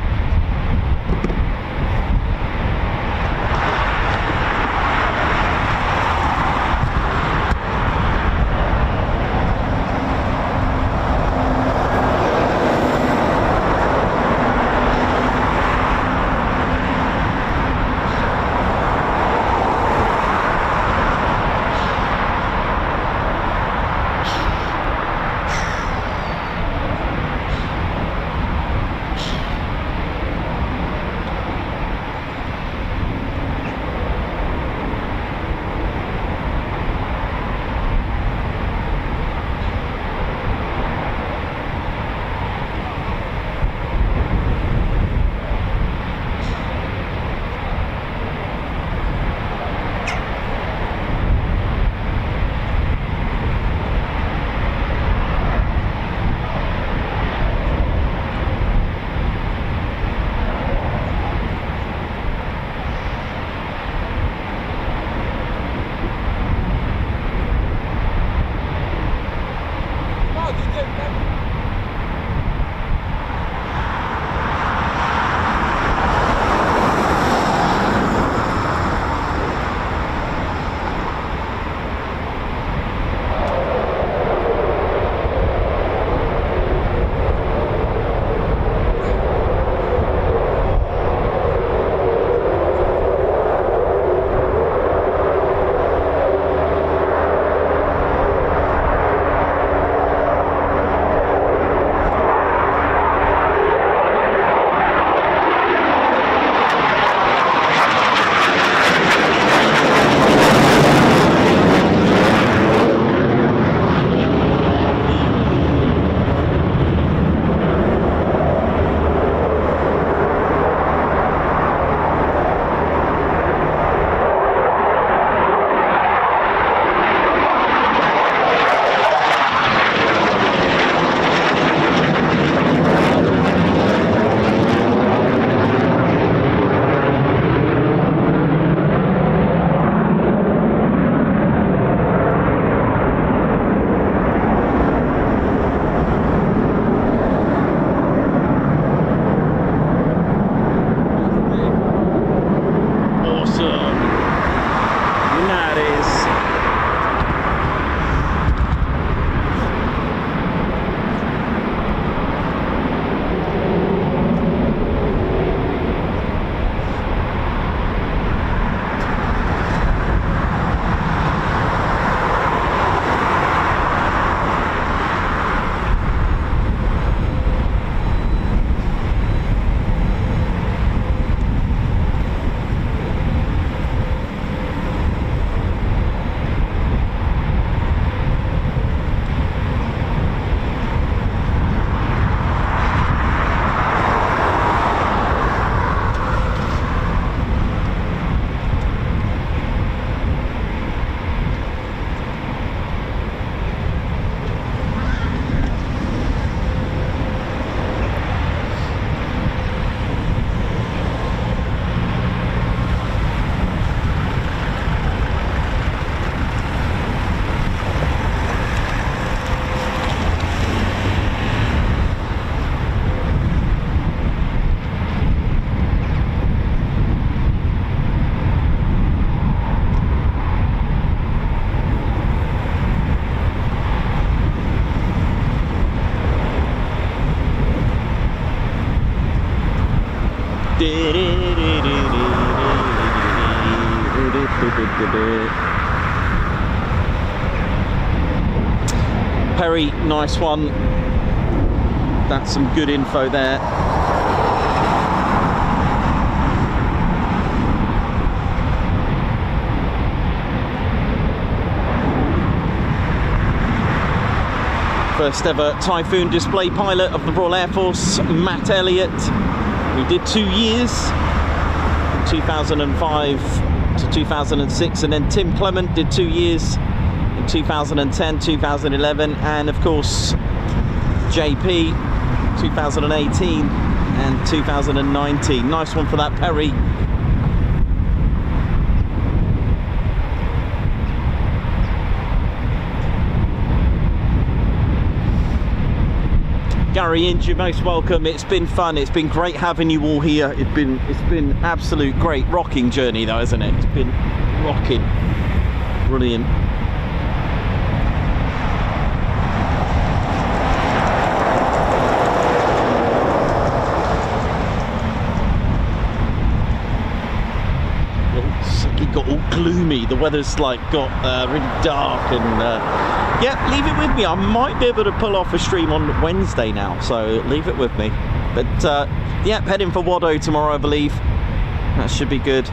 Perry, nice one. That's some good info there. First ever Typhoon display pilot of the Royal Air Force, Matt Elliott. We did 2 years, from 2005 to 2006, and then Tim Clement did 2 years in 2010, 2011, and of course JP 2018 and 2019. Nice one for that, Perry. Gary Inge, you're most welcome. It's been fun. It's been great having you all here. It's been absolute great rocking journey though, isn't it? It's been rocking. Brilliant. It got all gloomy. The weather's like got really dark and yeah, leave it with me. I might be able to pull off a stream on Wednesday now, so leave it with me. But yeah, heading for Waddo tomorrow, I believe. That should be good.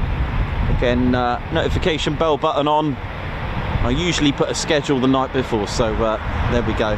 Again, notification bell button on. I usually put a schedule the night before, so there we go.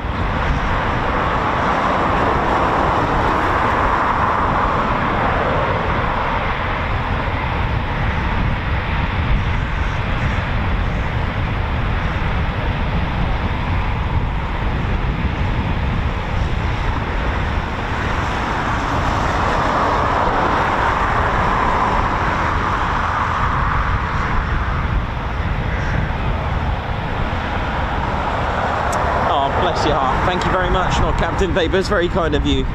Thank you very much, not Captain Vapors, very kind of you.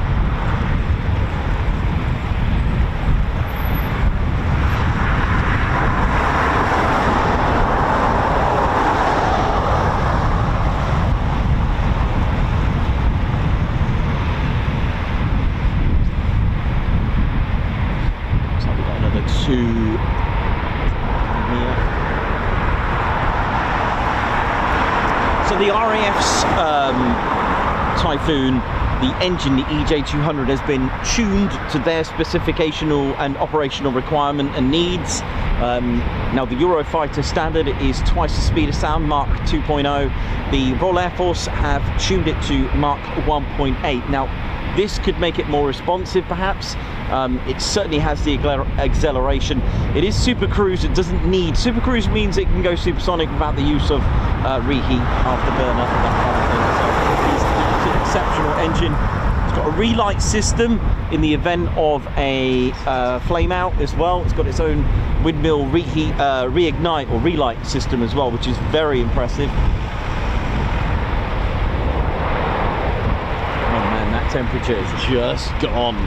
So we've got another 2 here. So the RAF's Typhoon, the engine, the EJ200, has been tuned to their specificational and operational requirement and needs. Now the Eurofighter standard is twice the speed of sound, Mach 2.0. The Royal Air Force have tuned it to Mach 1.8. Now this could make it more responsive perhaps. It certainly has the acceleration. It is super cruise. It doesn't need super cruise, means it can go supersonic without the use of reheat, afterburner, that kind of thing. So it's an exceptional engine. It's got a relight system in the event of a flame out as well. It's got its own windmill reheat, reignite or relight system as well, which is very impressive. Oh man, that temperature is just gone.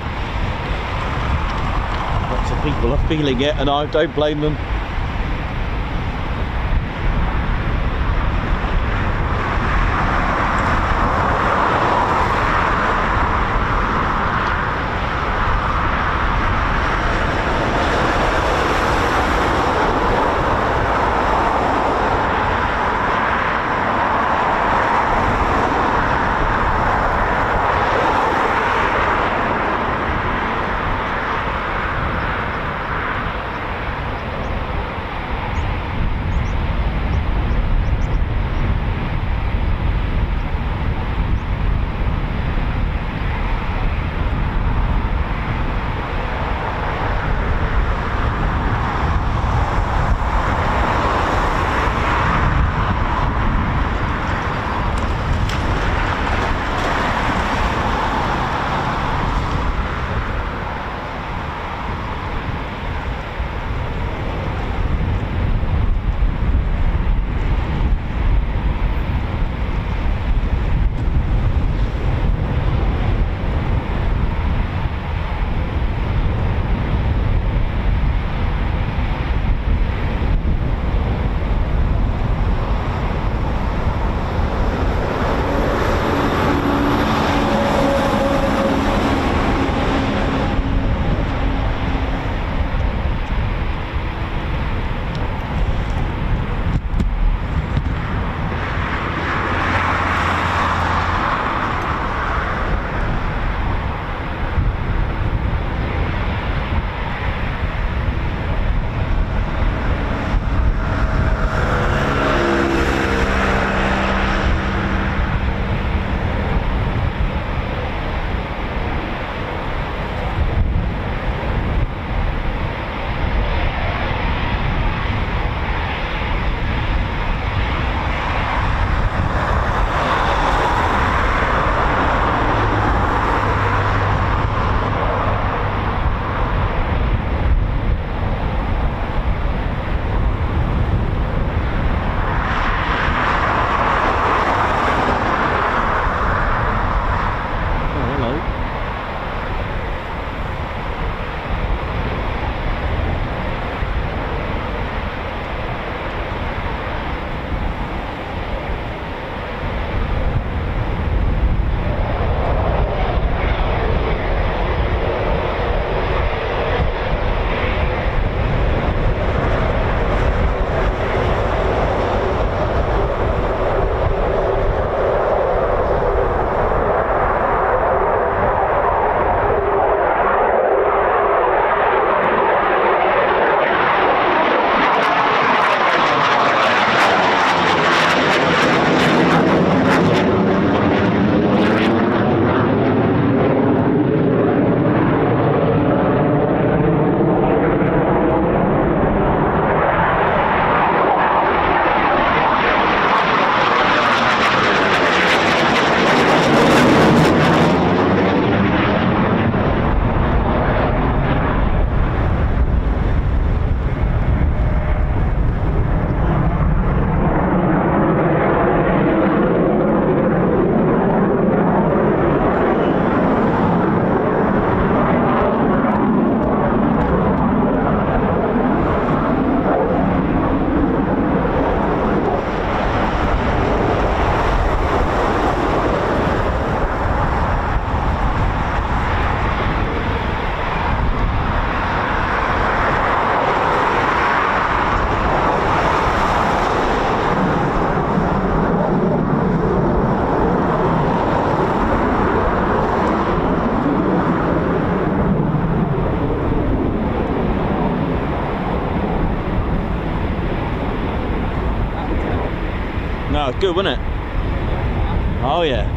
Lots of people are feeling it, and I don't blame them. Oh, good, wasn't it? Oh yeah.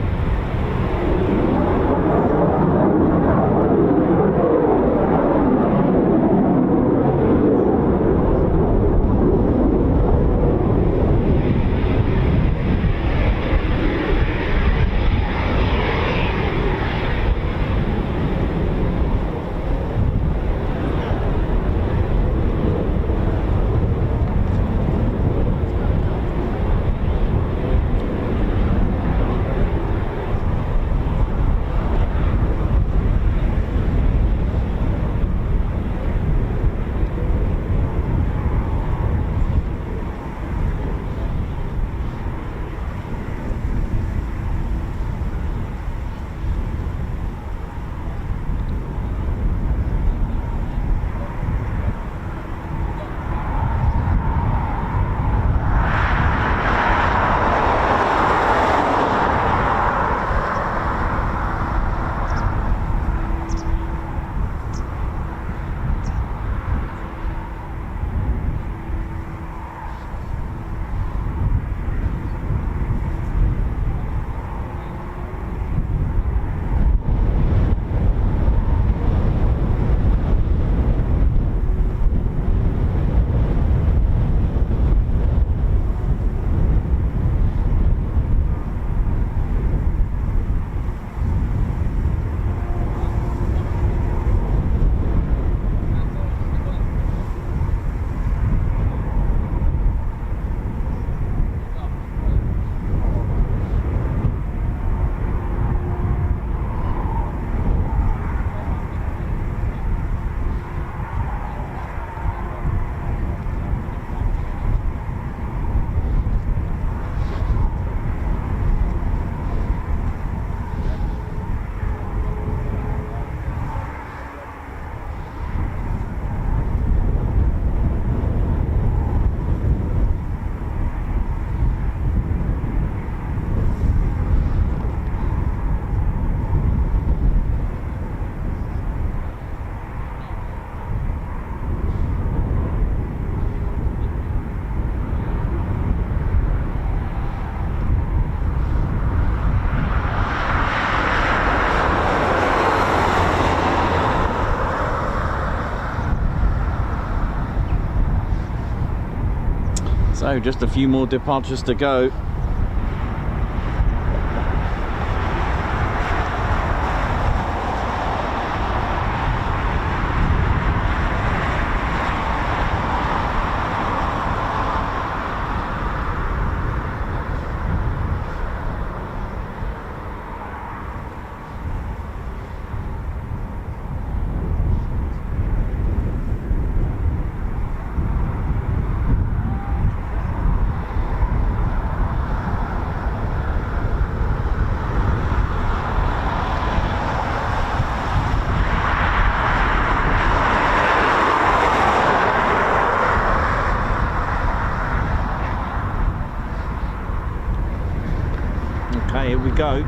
So just a few more departures to go. Okay, here we go.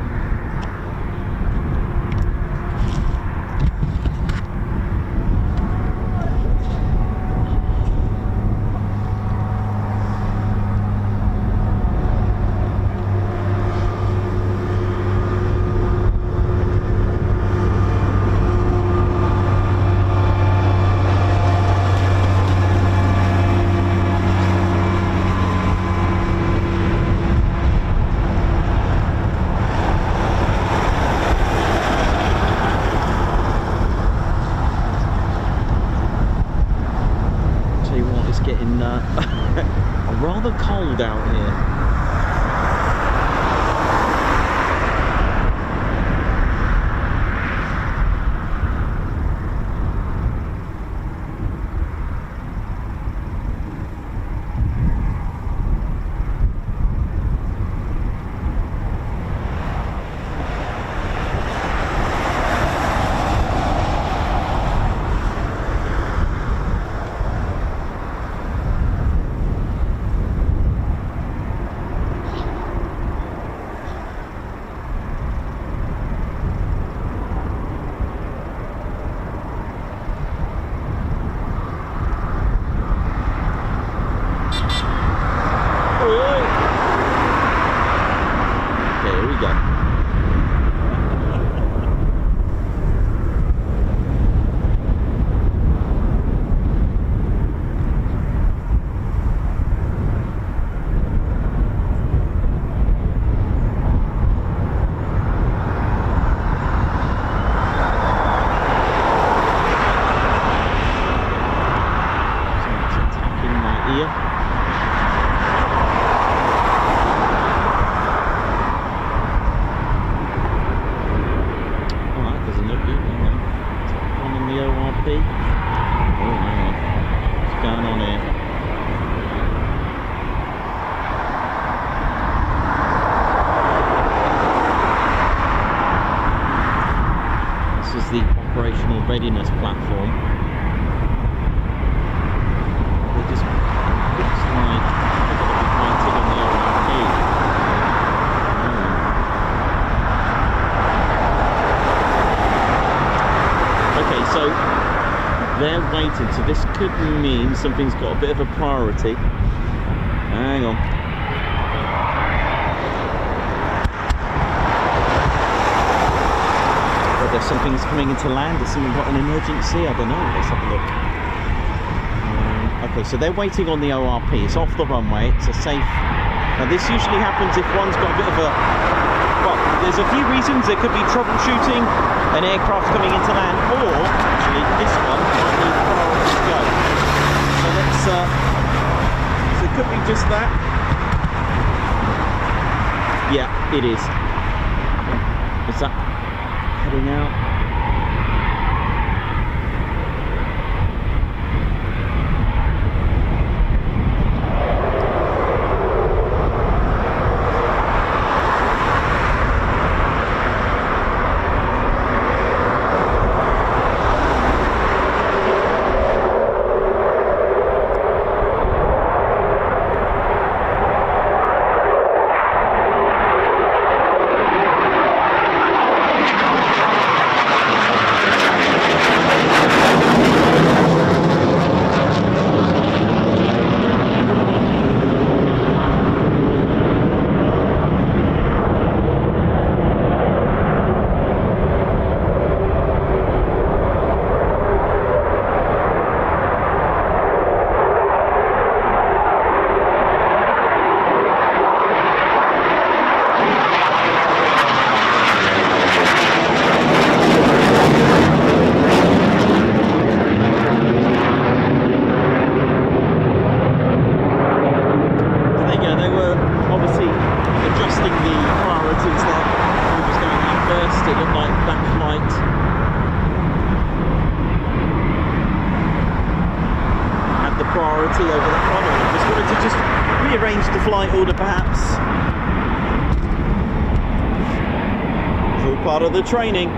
go. The operational readiness platform. They just looks like they're going to be waiting on the RAF. Okay, so they're waiting, so this could mean something's got a bit of a priority. Hang on. Whether something's coming into land, has someone got an emergency? I don't know. Let's have a look. Okay, so they're waiting on the ORP. It's off the runway. It's a safe. Now this usually happens if one's got a bit of a. Well, there's a few reasons. There could be troubleshooting an aircraft coming into land, or actually this one might need priority to go. So let's. So it could be just that. Yeah, it is. Is that heading out? Over that one, or just wanted to just rearrange the flight order perhaps. It's all part of the training.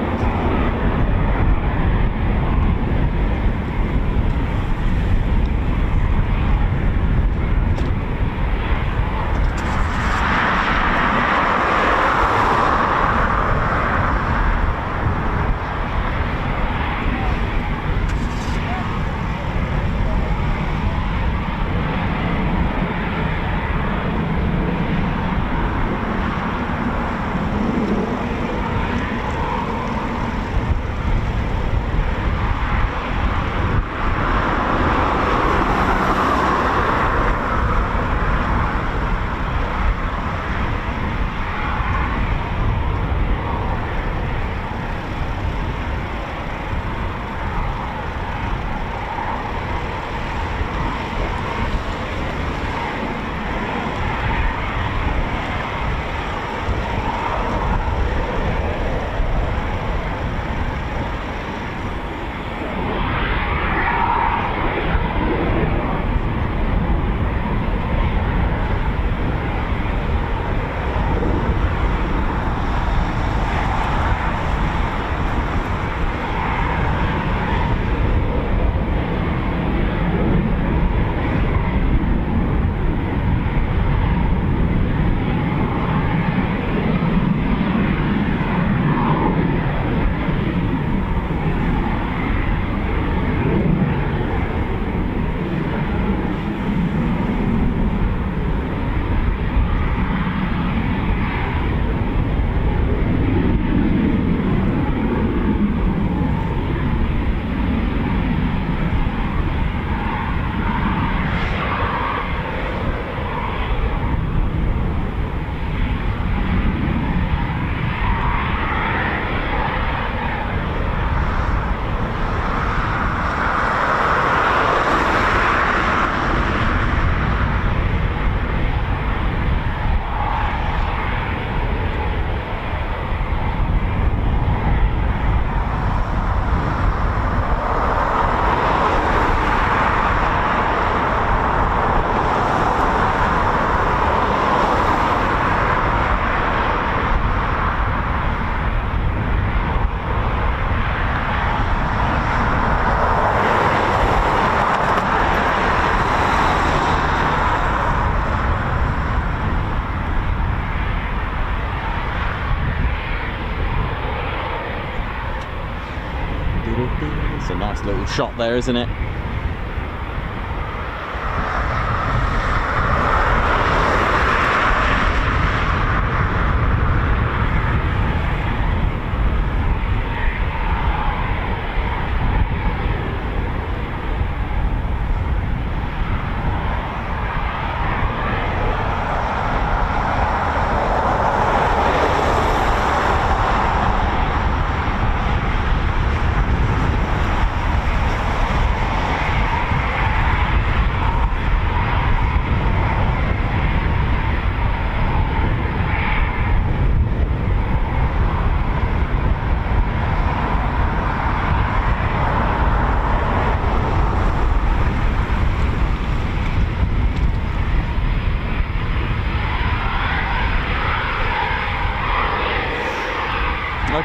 It's a nice little shot there, isn't it?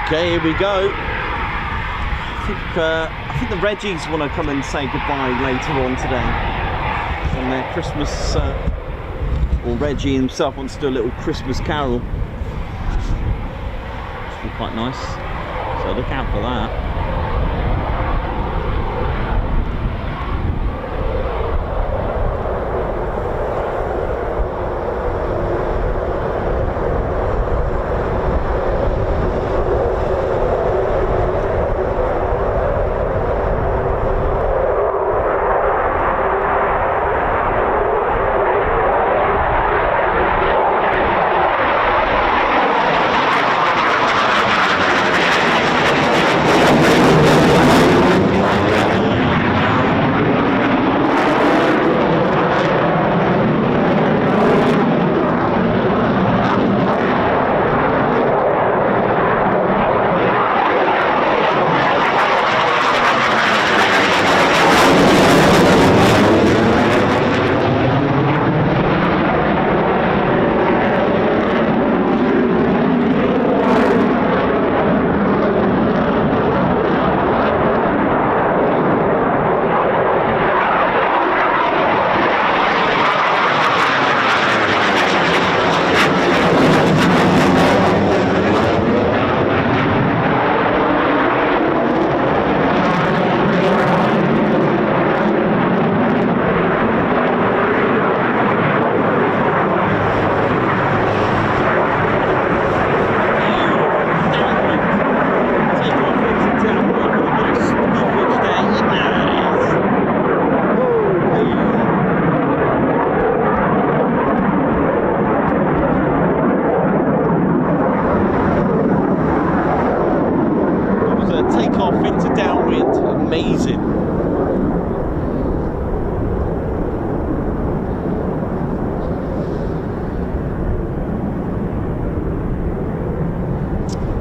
Okay, here we go. I think the Reggies want to come and say goodbye later on today. On their Christmas, or Reggie himself wants to do a little Christmas carol. Which would be quite nice. So look out for that.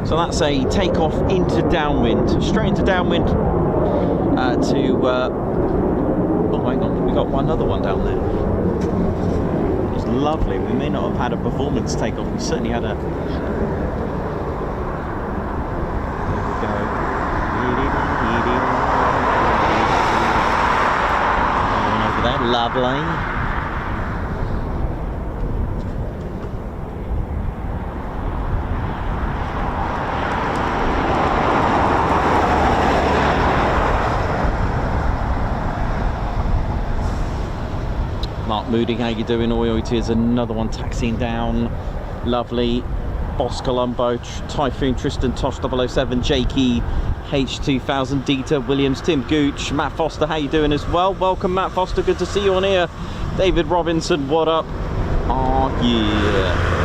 So that's a takeoff into downwind, straight into downwind oh hang on, we got one other one down there. It was lovely. We may not have had a performance takeoff, we certainly had a... There we go. Over there, lovely. Mark Moody, how you doing? Here's another one taxiing down. Lovely. Boss Colombo, Typhoon, Tristan, Tosh 007, Jakey, H2000, Dieter, Williams, Tim Gooch, Matt Foster, how you doing as well? Welcome, Matt Foster, good to see you on here. David Robinson, what up? Oh yeah.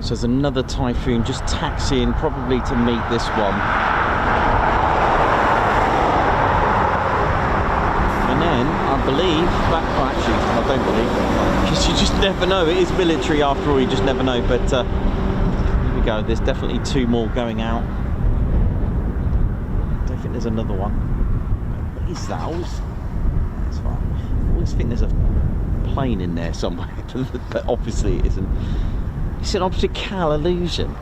So there's another Typhoon just taxiing probably to meet this one. And then I believe, well actually I don't believe, because you just never know. It is military after all, you just never know. But here we go. There's definitely 2 more going out. I don't think there's another one. What is that? That's fine. I always think there's a plane in there somewhere, but obviously it isn't. It's an optical illusion.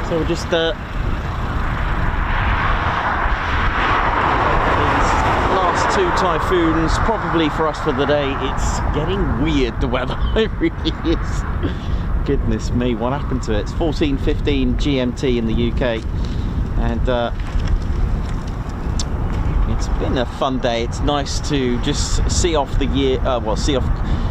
So we're just these last 2 typhoons, probably for us for the day. It's getting weird, the weather. It really is. Goodness me, what happened to it? It's 14:15 GMT in the UK, and it's been a fun day. It's nice to just see off the year. Well, see off.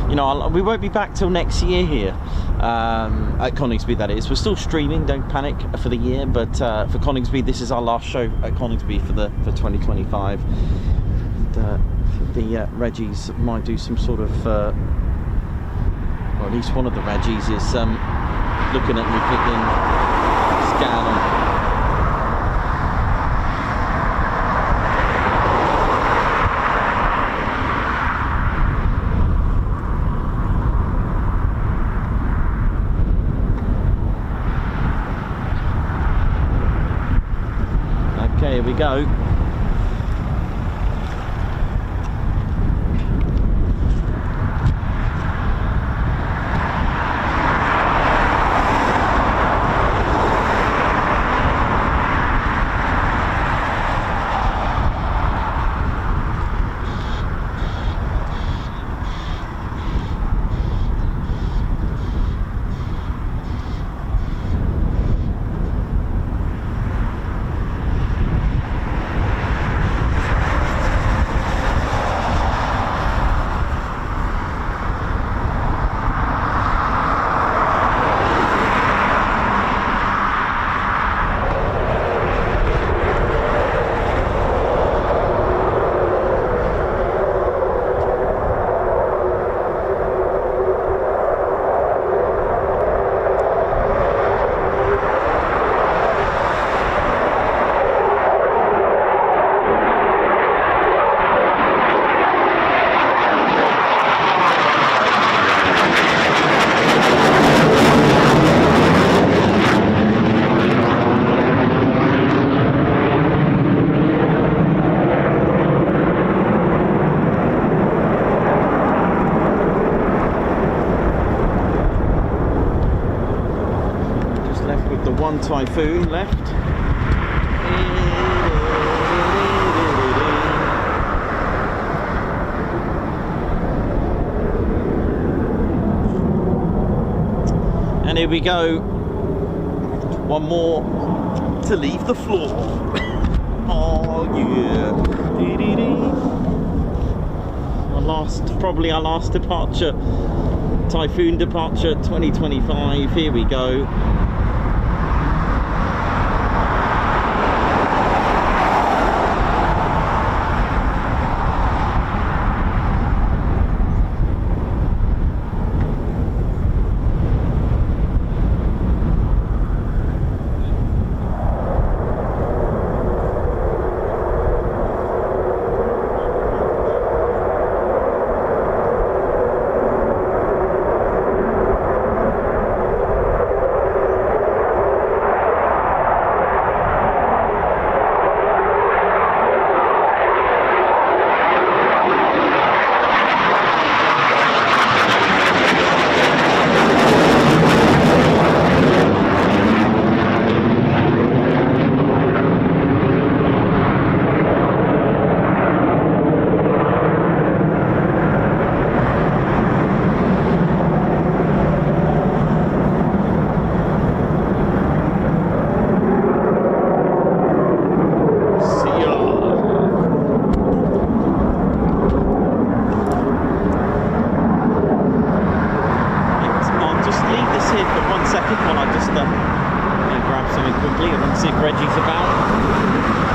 You know, we won't be back till next year here at Coningsby. That is, we're still streaming. Don't panic for the year, but for Coningsby, this is our last show at Coningsby for 2025. And, I think the Reggies might do some sort of, or at least one of the Reggies is looking at me clicking scan on. Here we go. One Typhoon left. And here we go. One more to leave the floor. Oh yeah. Probably our last departure. Typhoon departure 2025. Here we go. See if Reggie's about.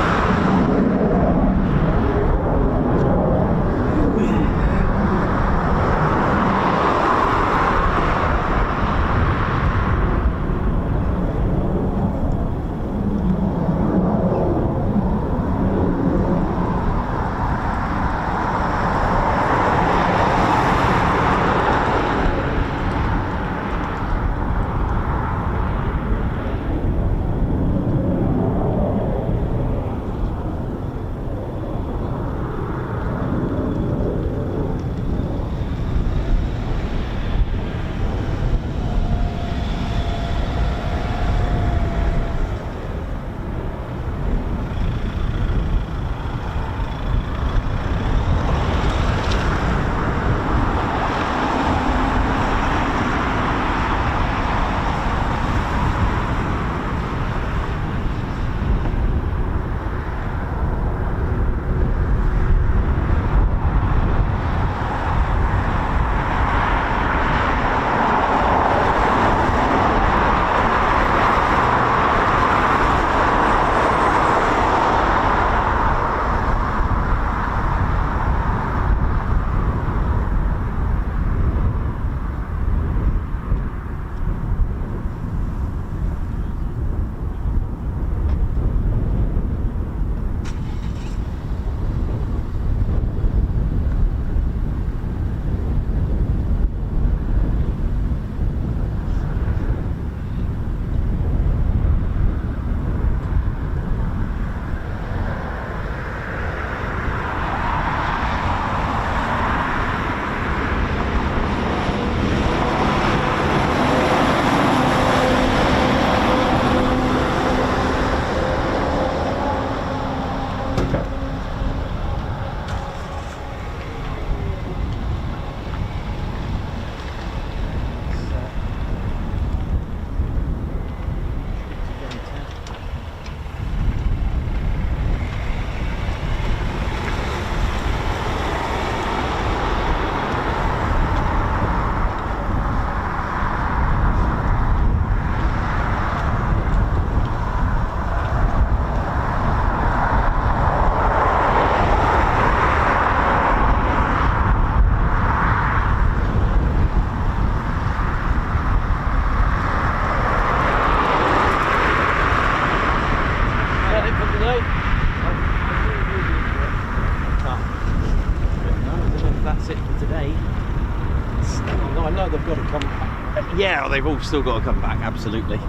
Yeah, they've all still got to come back, absolutely. So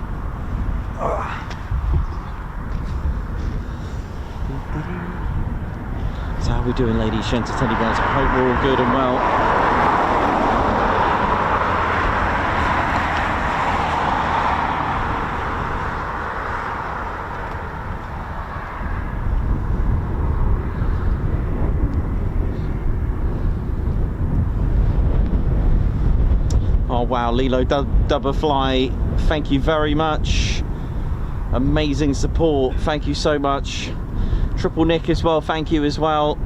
how are we doing, ladies, gents, teddy bears? I hope we're all good and well. Oh wow, Lilo Dubberfly, thank you very much. Amazing support. Thank you so much. Triple Nick as well. Thank you as well.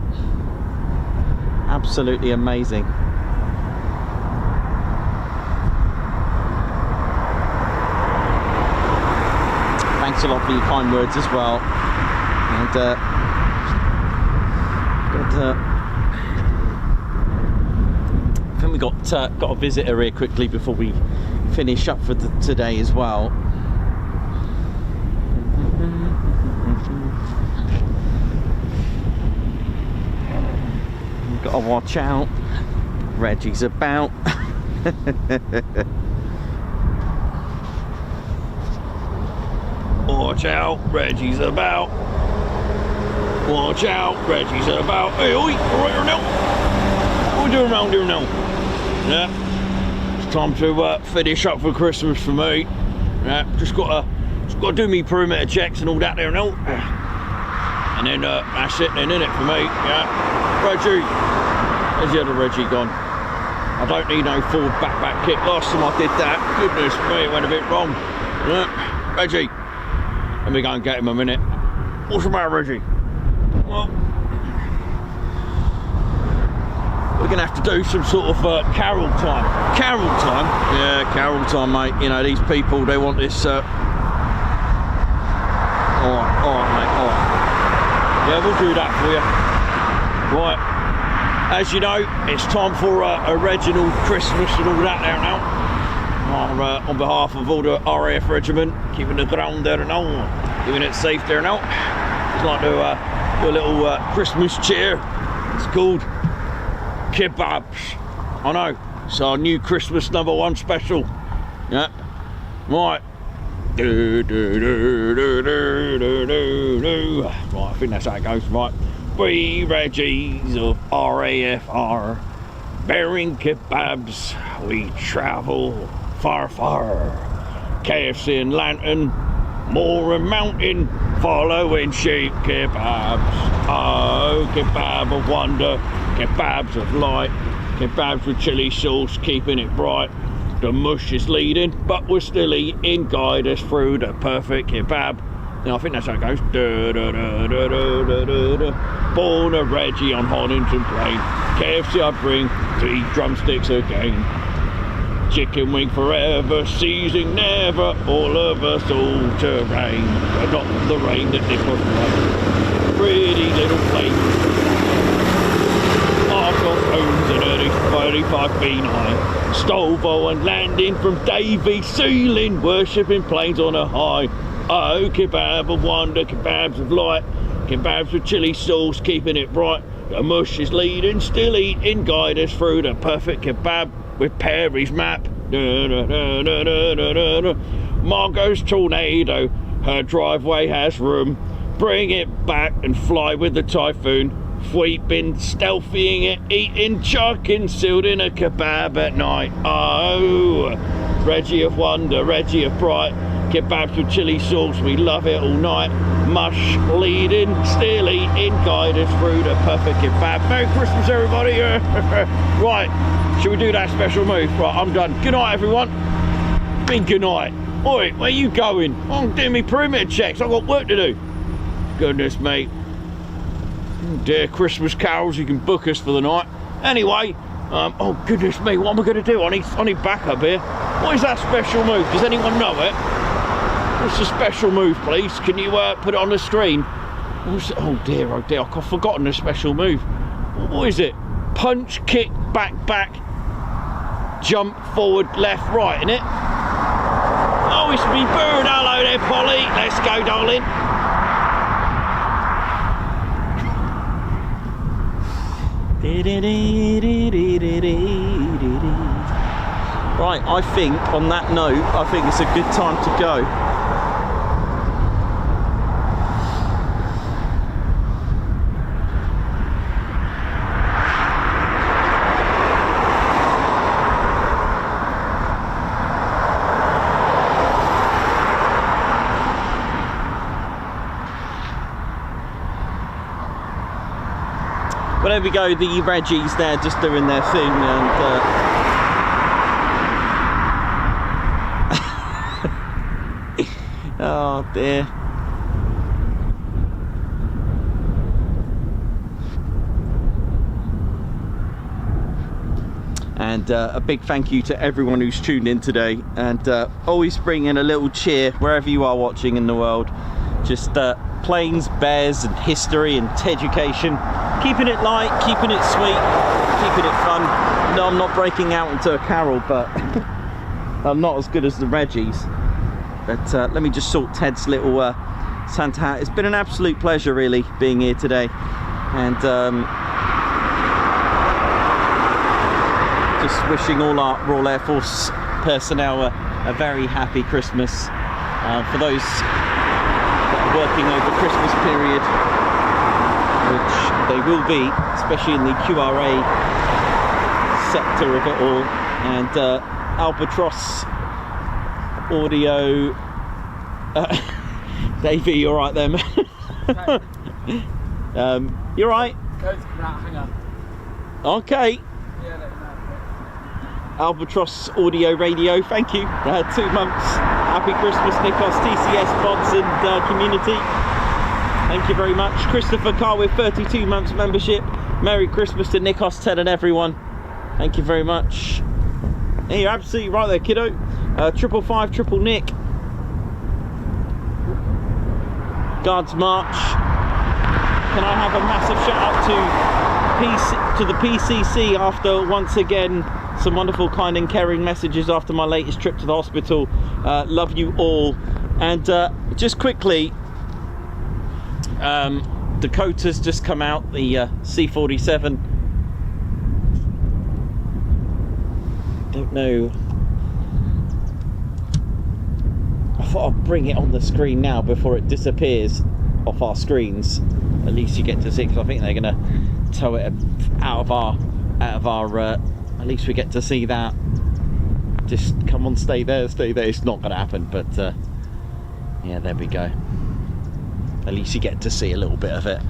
Absolutely amazing. Thanks a lot for your kind words as well. And I think we got a visitor here quickly before we finish up for today as well. We've got to watch out. Reggie's about. Watch out, Reggie's about. Watch out, Reggie's about. Hey, oi, right now. What are we doing now? Yeah, it's time to finish up for Christmas for me. Yeah, just got to do me perimeter checks and all that there now. And then that's it then, innit, for me. Yeah, Reggie. Where's the other Reggie gone? I don't need no forward back kick. Last time I did that, goodness me, it went a bit wrong. Yeah, Reggie. Let me go and get him a minute. What's the matter, Reggie? Well, we're going to have to do some sort of carol time. Carol time? Yeah, carol time, mate. You know, these people, they want this... Alright, mate, alright. Yeah, we'll do that for you. Right. As you know, it's time for a Reginald Christmas and all that there now. On behalf of all the RAF regiment, keeping the ground there and all, keeping it safe there now. Just like to do a little Christmas cheer. It's called kebabs. I know, it's our new Christmas #1 special. Yeah, right. Right, I think that's how it goes. Right, we Reggies of RAF are bearing kebabs. We travel far, KFC and Lantern, Moor and Mountain, following sheep kebabs. Oh, kebab of wonder, kebabs of light, kebabs with chili sauce, keeping it bright. The mush is leading, but we're still eating. Guide us through the perfect kebab. Now I think that's how it goes. Born a Reggie on Honington Plain. KFC I bring, 3 drumsticks again. Chicken wing forever, seizing never, all of us all terrain. Not the rain that they put away. Pretty little plane. Argos owns an early 35B9. Stovo and landing from Davy, ceiling, worshipping planes on a high. Oh, kebab of wonder, kebabs of light, kebabs with chili sauce, keeping it bright. The mush is leading, still eating, guide us through the perfect kebab with Perry's map. Margot's tornado, her driveway has room. Bring it back and fly with the Typhoon. Sweeping, stealthying it, eating, chucking, sealed in a kebab at night. Oh, Reggie of wonder, Reggie of bright, kebabs with chili sauce, we love it all night. Mush leading, still eating, guide us through the perfect kebab. Merry Christmas, everybody. Right, should we do that special move? Right, I'm done. Good night, everyone. Good night. Oi, where you going? I'm doing me perimeter checks. I've got work to do. Goodness me. Dear Christmas carols, you can book us for the night. Anyway, oh goodness me, what am I going to do? I need backup here. What is that special move? Does anyone know it? What's the special move, please? Can you put it on the screen? Oh dear, I've forgotten the special move. What is it? Punch, kick, back, jump, forward, left, right, innit? Oh, it's me bird. Hello there, Polly. Let's go, darling. Right, I think on that note, I think it's a good time to go. Well, there we go, the Reggies there just doing their thing, and Oh dear. And a big thank you to everyone who's tuned in today, and always bring in a little cheer wherever you are watching in the world. Just planes, bears and history and education, keeping it light, keeping it sweet, keeping it fun. No, I'm not breaking out into a carol, but I'm not as good as the Reggies. But let me just sort Ted's little Santa hat. It's been an absolute pleasure really being here today, and just wishing all our Royal Air Force personnel a very happy Christmas. For those working over Christmas period, which they will be, especially in the QRA sector of it all, and Albatross Audio. Davey, you all right there, man? You all right? Hangar. Okay. Yeah, Albatross Audio Radio, thank you. 2 months. Happy Christmas, Nikos, TCS, Bods and community. Thank you very much. Christopher Carr with 32 months membership. Merry Christmas to Nikos, Ted and everyone. Thank you very much. Hey, you're absolutely right there, kiddo. 555 Triple Nick. Guards March. Can I have a massive shout out to the PCC after once again some wonderful, kind and caring messages after my latest trip to the hospital. Love you all. And just quickly, Dakota's just come out, the C-47. Don't know. I thought I'd bring it on the screen now before it disappears off our screens. At least you get to see it, because I think they're going to tow it out of our at least we get to see that. Just come on, stay there. It's not going to happen, but yeah, there we go. At least you get to see a little bit of it.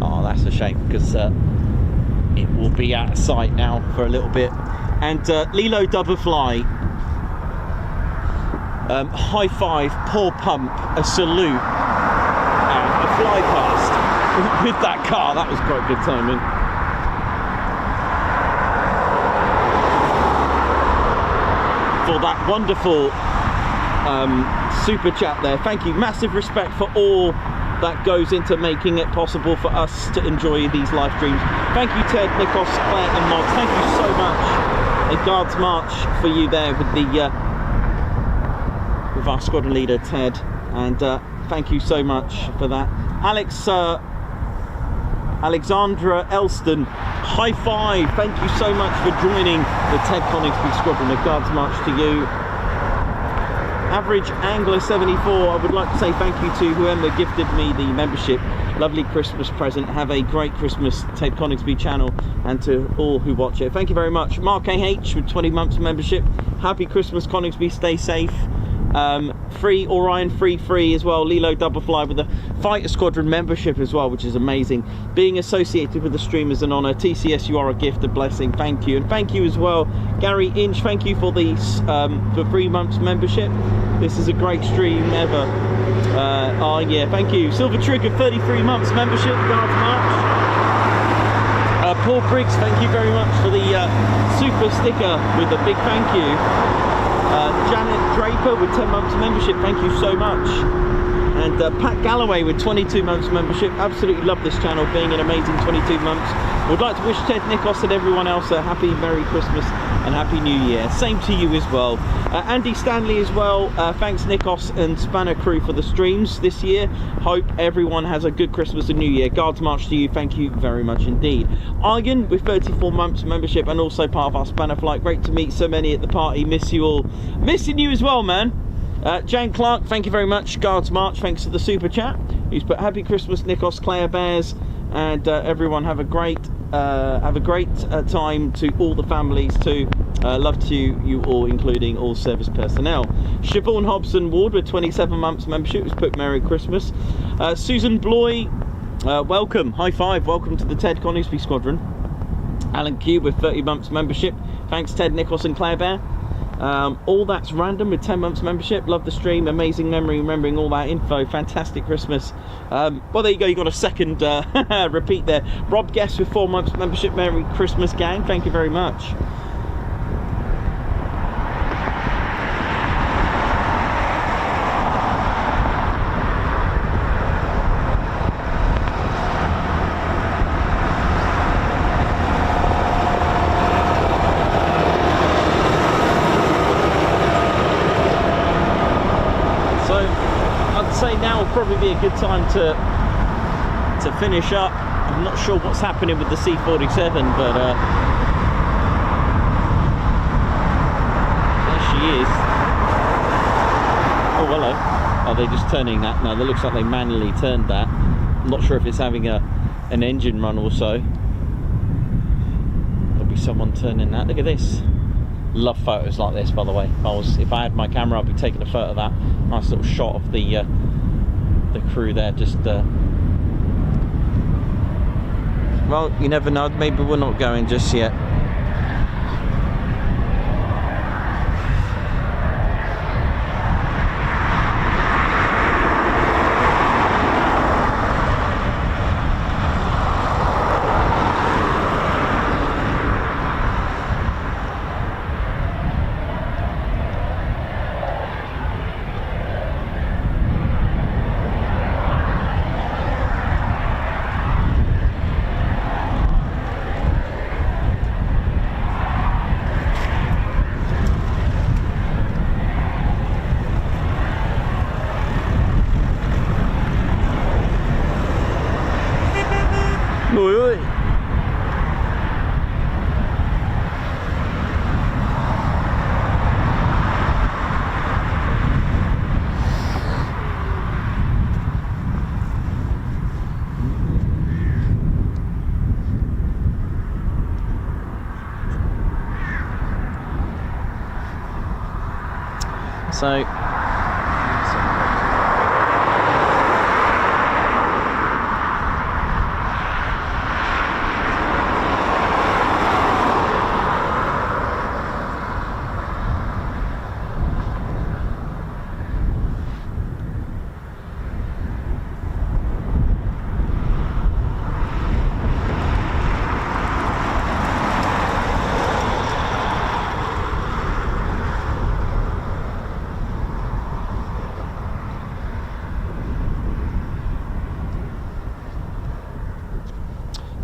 Oh, that's a shame, because it will be out of sight now for a little bit. And Lilo Doublefly, high five, paw pump, a salute, and a fly past with that car. That was quite good timing. For that wonderful super chat there. Thank you. Massive respect for all that goes into making it possible for us to enjoy these live streams. Thank you, Ted, Nikos, Claire and Mods. Thank you so much. A Guards March for you there with the with our squadron leader Ted, and thank you so much for that. Alexandra Elston, high five. Thank you so much for joining the Ted Coningsby squadron. A Guards March to you. Average Angler 74, I would like to say thank you to whoever gifted me the membership. Lovely Christmas present. Have a great Christmas, Ted Coningsby channel, and to all who watch it. Thank you very much. Mark AH with 20 months membership. Happy Christmas, Coningsby. Stay safe. Free Orion, free as well. Lilo Doublefly with the Fighter Squadron membership as well, which is amazing. Being associated with the stream is an honour. TCS, you are a gift, a blessing. Thank you. And thank you as well, Gary Inch. Thank you for the for 3 months membership. This is a great stream ever. Oh yeah, thank you. Silver Trigger, 33 months membership. Guards March. Paul Briggs, thank you very much for the super sticker with a big thank you. Janet Draper with 10 months membership, thank you so much. And Pat Galloway with 22 months membership. Absolutely love this channel, being an amazing 22 months. Would like to wish Ted, Nikos and everyone else a happy Merry Christmas and Happy New Year. Same to you as well. Andy Stanley as well. Thanks Nikos and Spanner crew for the streams this year. Hope everyone has a good Christmas and New Year. Guards March to you. Thank you very much indeed. Argan with 34 months membership and also part of our Spanner flight. Great to meet so many at the party. Miss you all. Missing you as well, man. Jane Clark, thank you very much. Guards March, thanks to the super chat. Who's put Happy Christmas, Nikos, Claire Bears, and everyone have a great time to all the families too. Love to you all, including all service personnel. Siobhan Hobson Ward with 27 months membership was put Merry Christmas. Susan Bloy, welcome, high five, welcome to the Ted Coningsby Squadron. Alan Q with 30 months membership. Thanks Ted, Nichols and Claire Bear. All That's Random with 10 months membership. Love the stream, amazing memory, remembering all that info. Fantastic Christmas. Well, there you go, you got a second repeat there. Rob Guest with 4 months membership. Merry Christmas, gang. Thank you very much. Probably be a good time to finish up. I'm not sure what's happening with the C-47, but there she is. Oh, hello. Are they just turning that? No, that looks like they manually turned that. I'm not sure if it's having an engine run or so. There'll be someone turning that. Look at this. Love photos like this, by the way. If I had my camera, I'd be taking a photo of that. Nice little shot of the crew there, just well, you never know, maybe we're not going just yet. So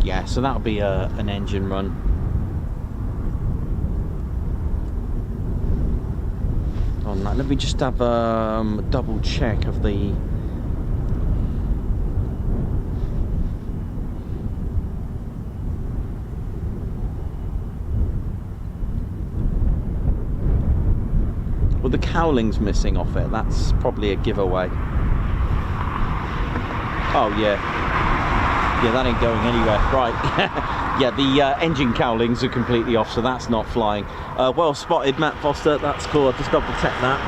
yeah, so that'll be an engine run. On that, let me just have a double check of the. Well, the cowling's missing off it. That's probably a giveaway. Oh yeah. Yeah, that ain't going anywhere. Right. Yeah, the engine cowlings are completely off, so that's not flying. Well spotted, Matt Foster. That's cool. I'll just double check that.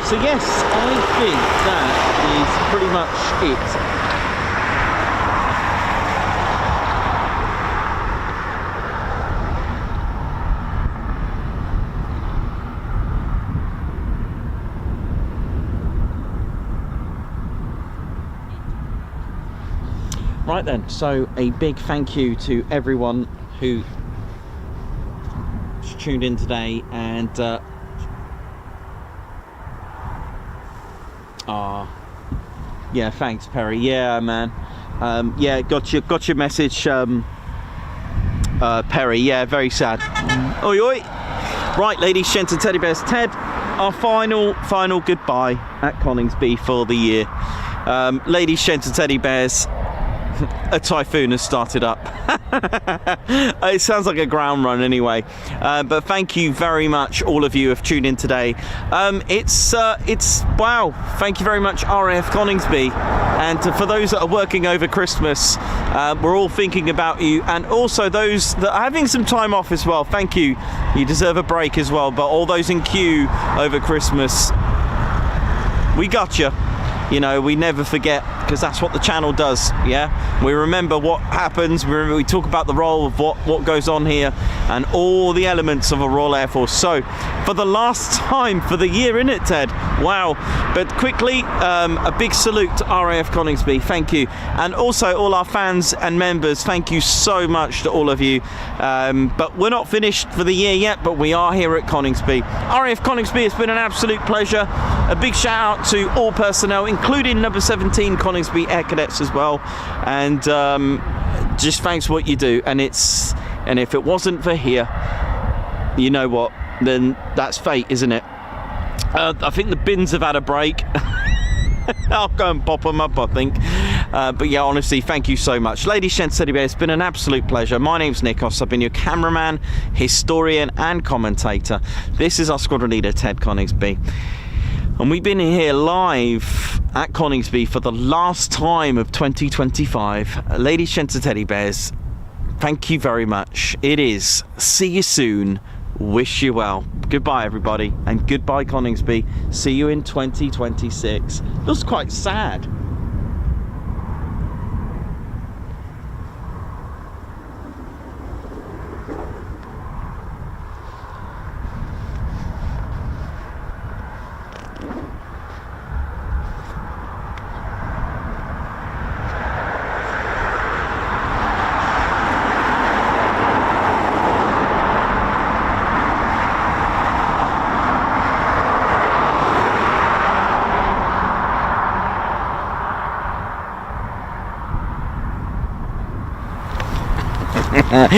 So yes, I think that is pretty much it. Right then, so a big thank you to everyone who tuned in today, and yeah, thanks Perry. Yeah, man. Yeah, got your message, Perry. Yeah, very sad. Oi oi. Right, ladies, gents and teddy bears, Ted, our final goodbye at Coningsby for the year. Ladies, gents and teddy bears, a Typhoon has started up. It sounds like a ground run anyway, but thank you very much, all of you have tuned in today. It's wow, thank you very much, RAF Coningsby, and for those that are working over Christmas, we're all thinking about you, and also those that are having some time off as well. Thank you, you deserve a break as well, but all those in queue over Christmas, we got you. You know, we never forget, because that's what the channel does. Yeah, we remember what happens, we talk about the role of what goes on here and all the elements of a Royal Air Force. So for the last time for the year, innit, Ted? Wow. But quickly, a big salute to RAF Coningsby, thank you, and also all our fans and members, thank you so much to all of you. But we're not finished for the year yet, but we are here at Coningsby. RAF Coningsby, it's been an absolute pleasure. A big shout out to all personnel, including number 17 Coningsby Air Cadets as well, and just thanks for what you do. And if it wasn't for here, you know what, then that's fate, isn't it? I think the bins have had a break. I'll go and pop them up, I think. But yeah, honestly, thank you so much. Ladies, gents, teddy bears, it's been an absolute pleasure. My name's Nikos. I've been your cameraman, historian and commentator. This is our squadron leader, Ted Coningsby. And we've been here live at Coningsby for the last time of 2025. Ladies, gents and teddy bears, thank you very much. It is see you soon, wish you well. Goodbye everybody, and goodbye Coningsby. See you in 2026. Feels quite sad.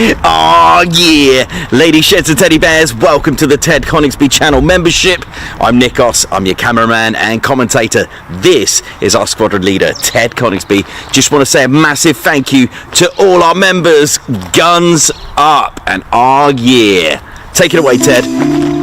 Oh yeah, ladies, sheds and teddy bears, welcome to the Ted Coningsby channel membership. I'm Nikos, I'm your cameraman and commentator. This is our squadron leader, Ted Coningsby. Just want to say a massive thank you to all our members. Guns up, and oh yeah. Take it away, Ted.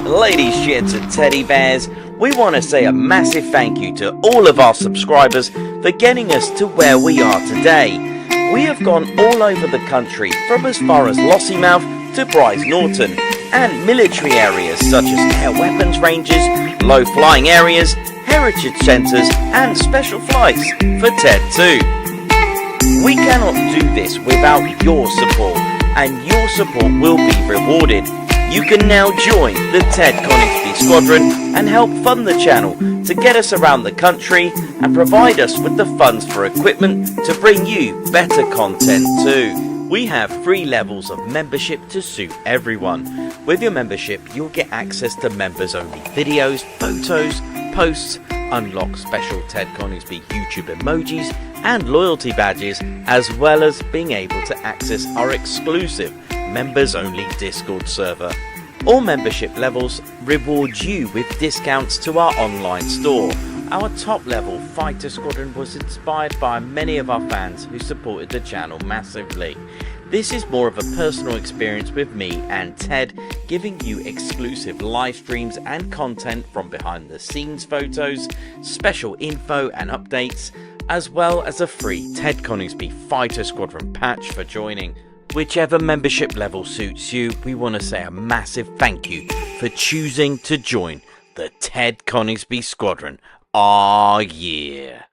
Ladies, sheds and teddy bears, we want to say a massive thank you to all of our subscribers for getting us to where we are today. We have gone all over the country, from as far as Lossiemouth to Bryce Norton, and military areas such as air weapons ranges, low flying areas, heritage centres and special flights for TED 2. We cannot do this without your support, and your support will be rewarded. You can now join the Ted Coningsby Squadron and help fund the channel to get us around the country and provide us with the funds for equipment to bring you better content too. We have 3 levels of membership to suit everyone. With your membership, you'll get access to members only videos, photos, posts, unlock special Ted Coningsby YouTube emojis and loyalty badges, as well as being able to access our exclusive members only Discord server. All membership levels reward you with discounts to our online store. Our top level fighter squadron was inspired by many of our fans who supported the channel massively. This is more of a personal experience with me and Ted, giving you exclusive live streams and content from behind the scenes photos, special info and updates, as well as a free Ted Coningsby Fighter Squadron patch for joining. Whichever membership level suits you, we want to say a massive thank you for choosing to join the Ted Coningsby Squadron. Ah, yeah.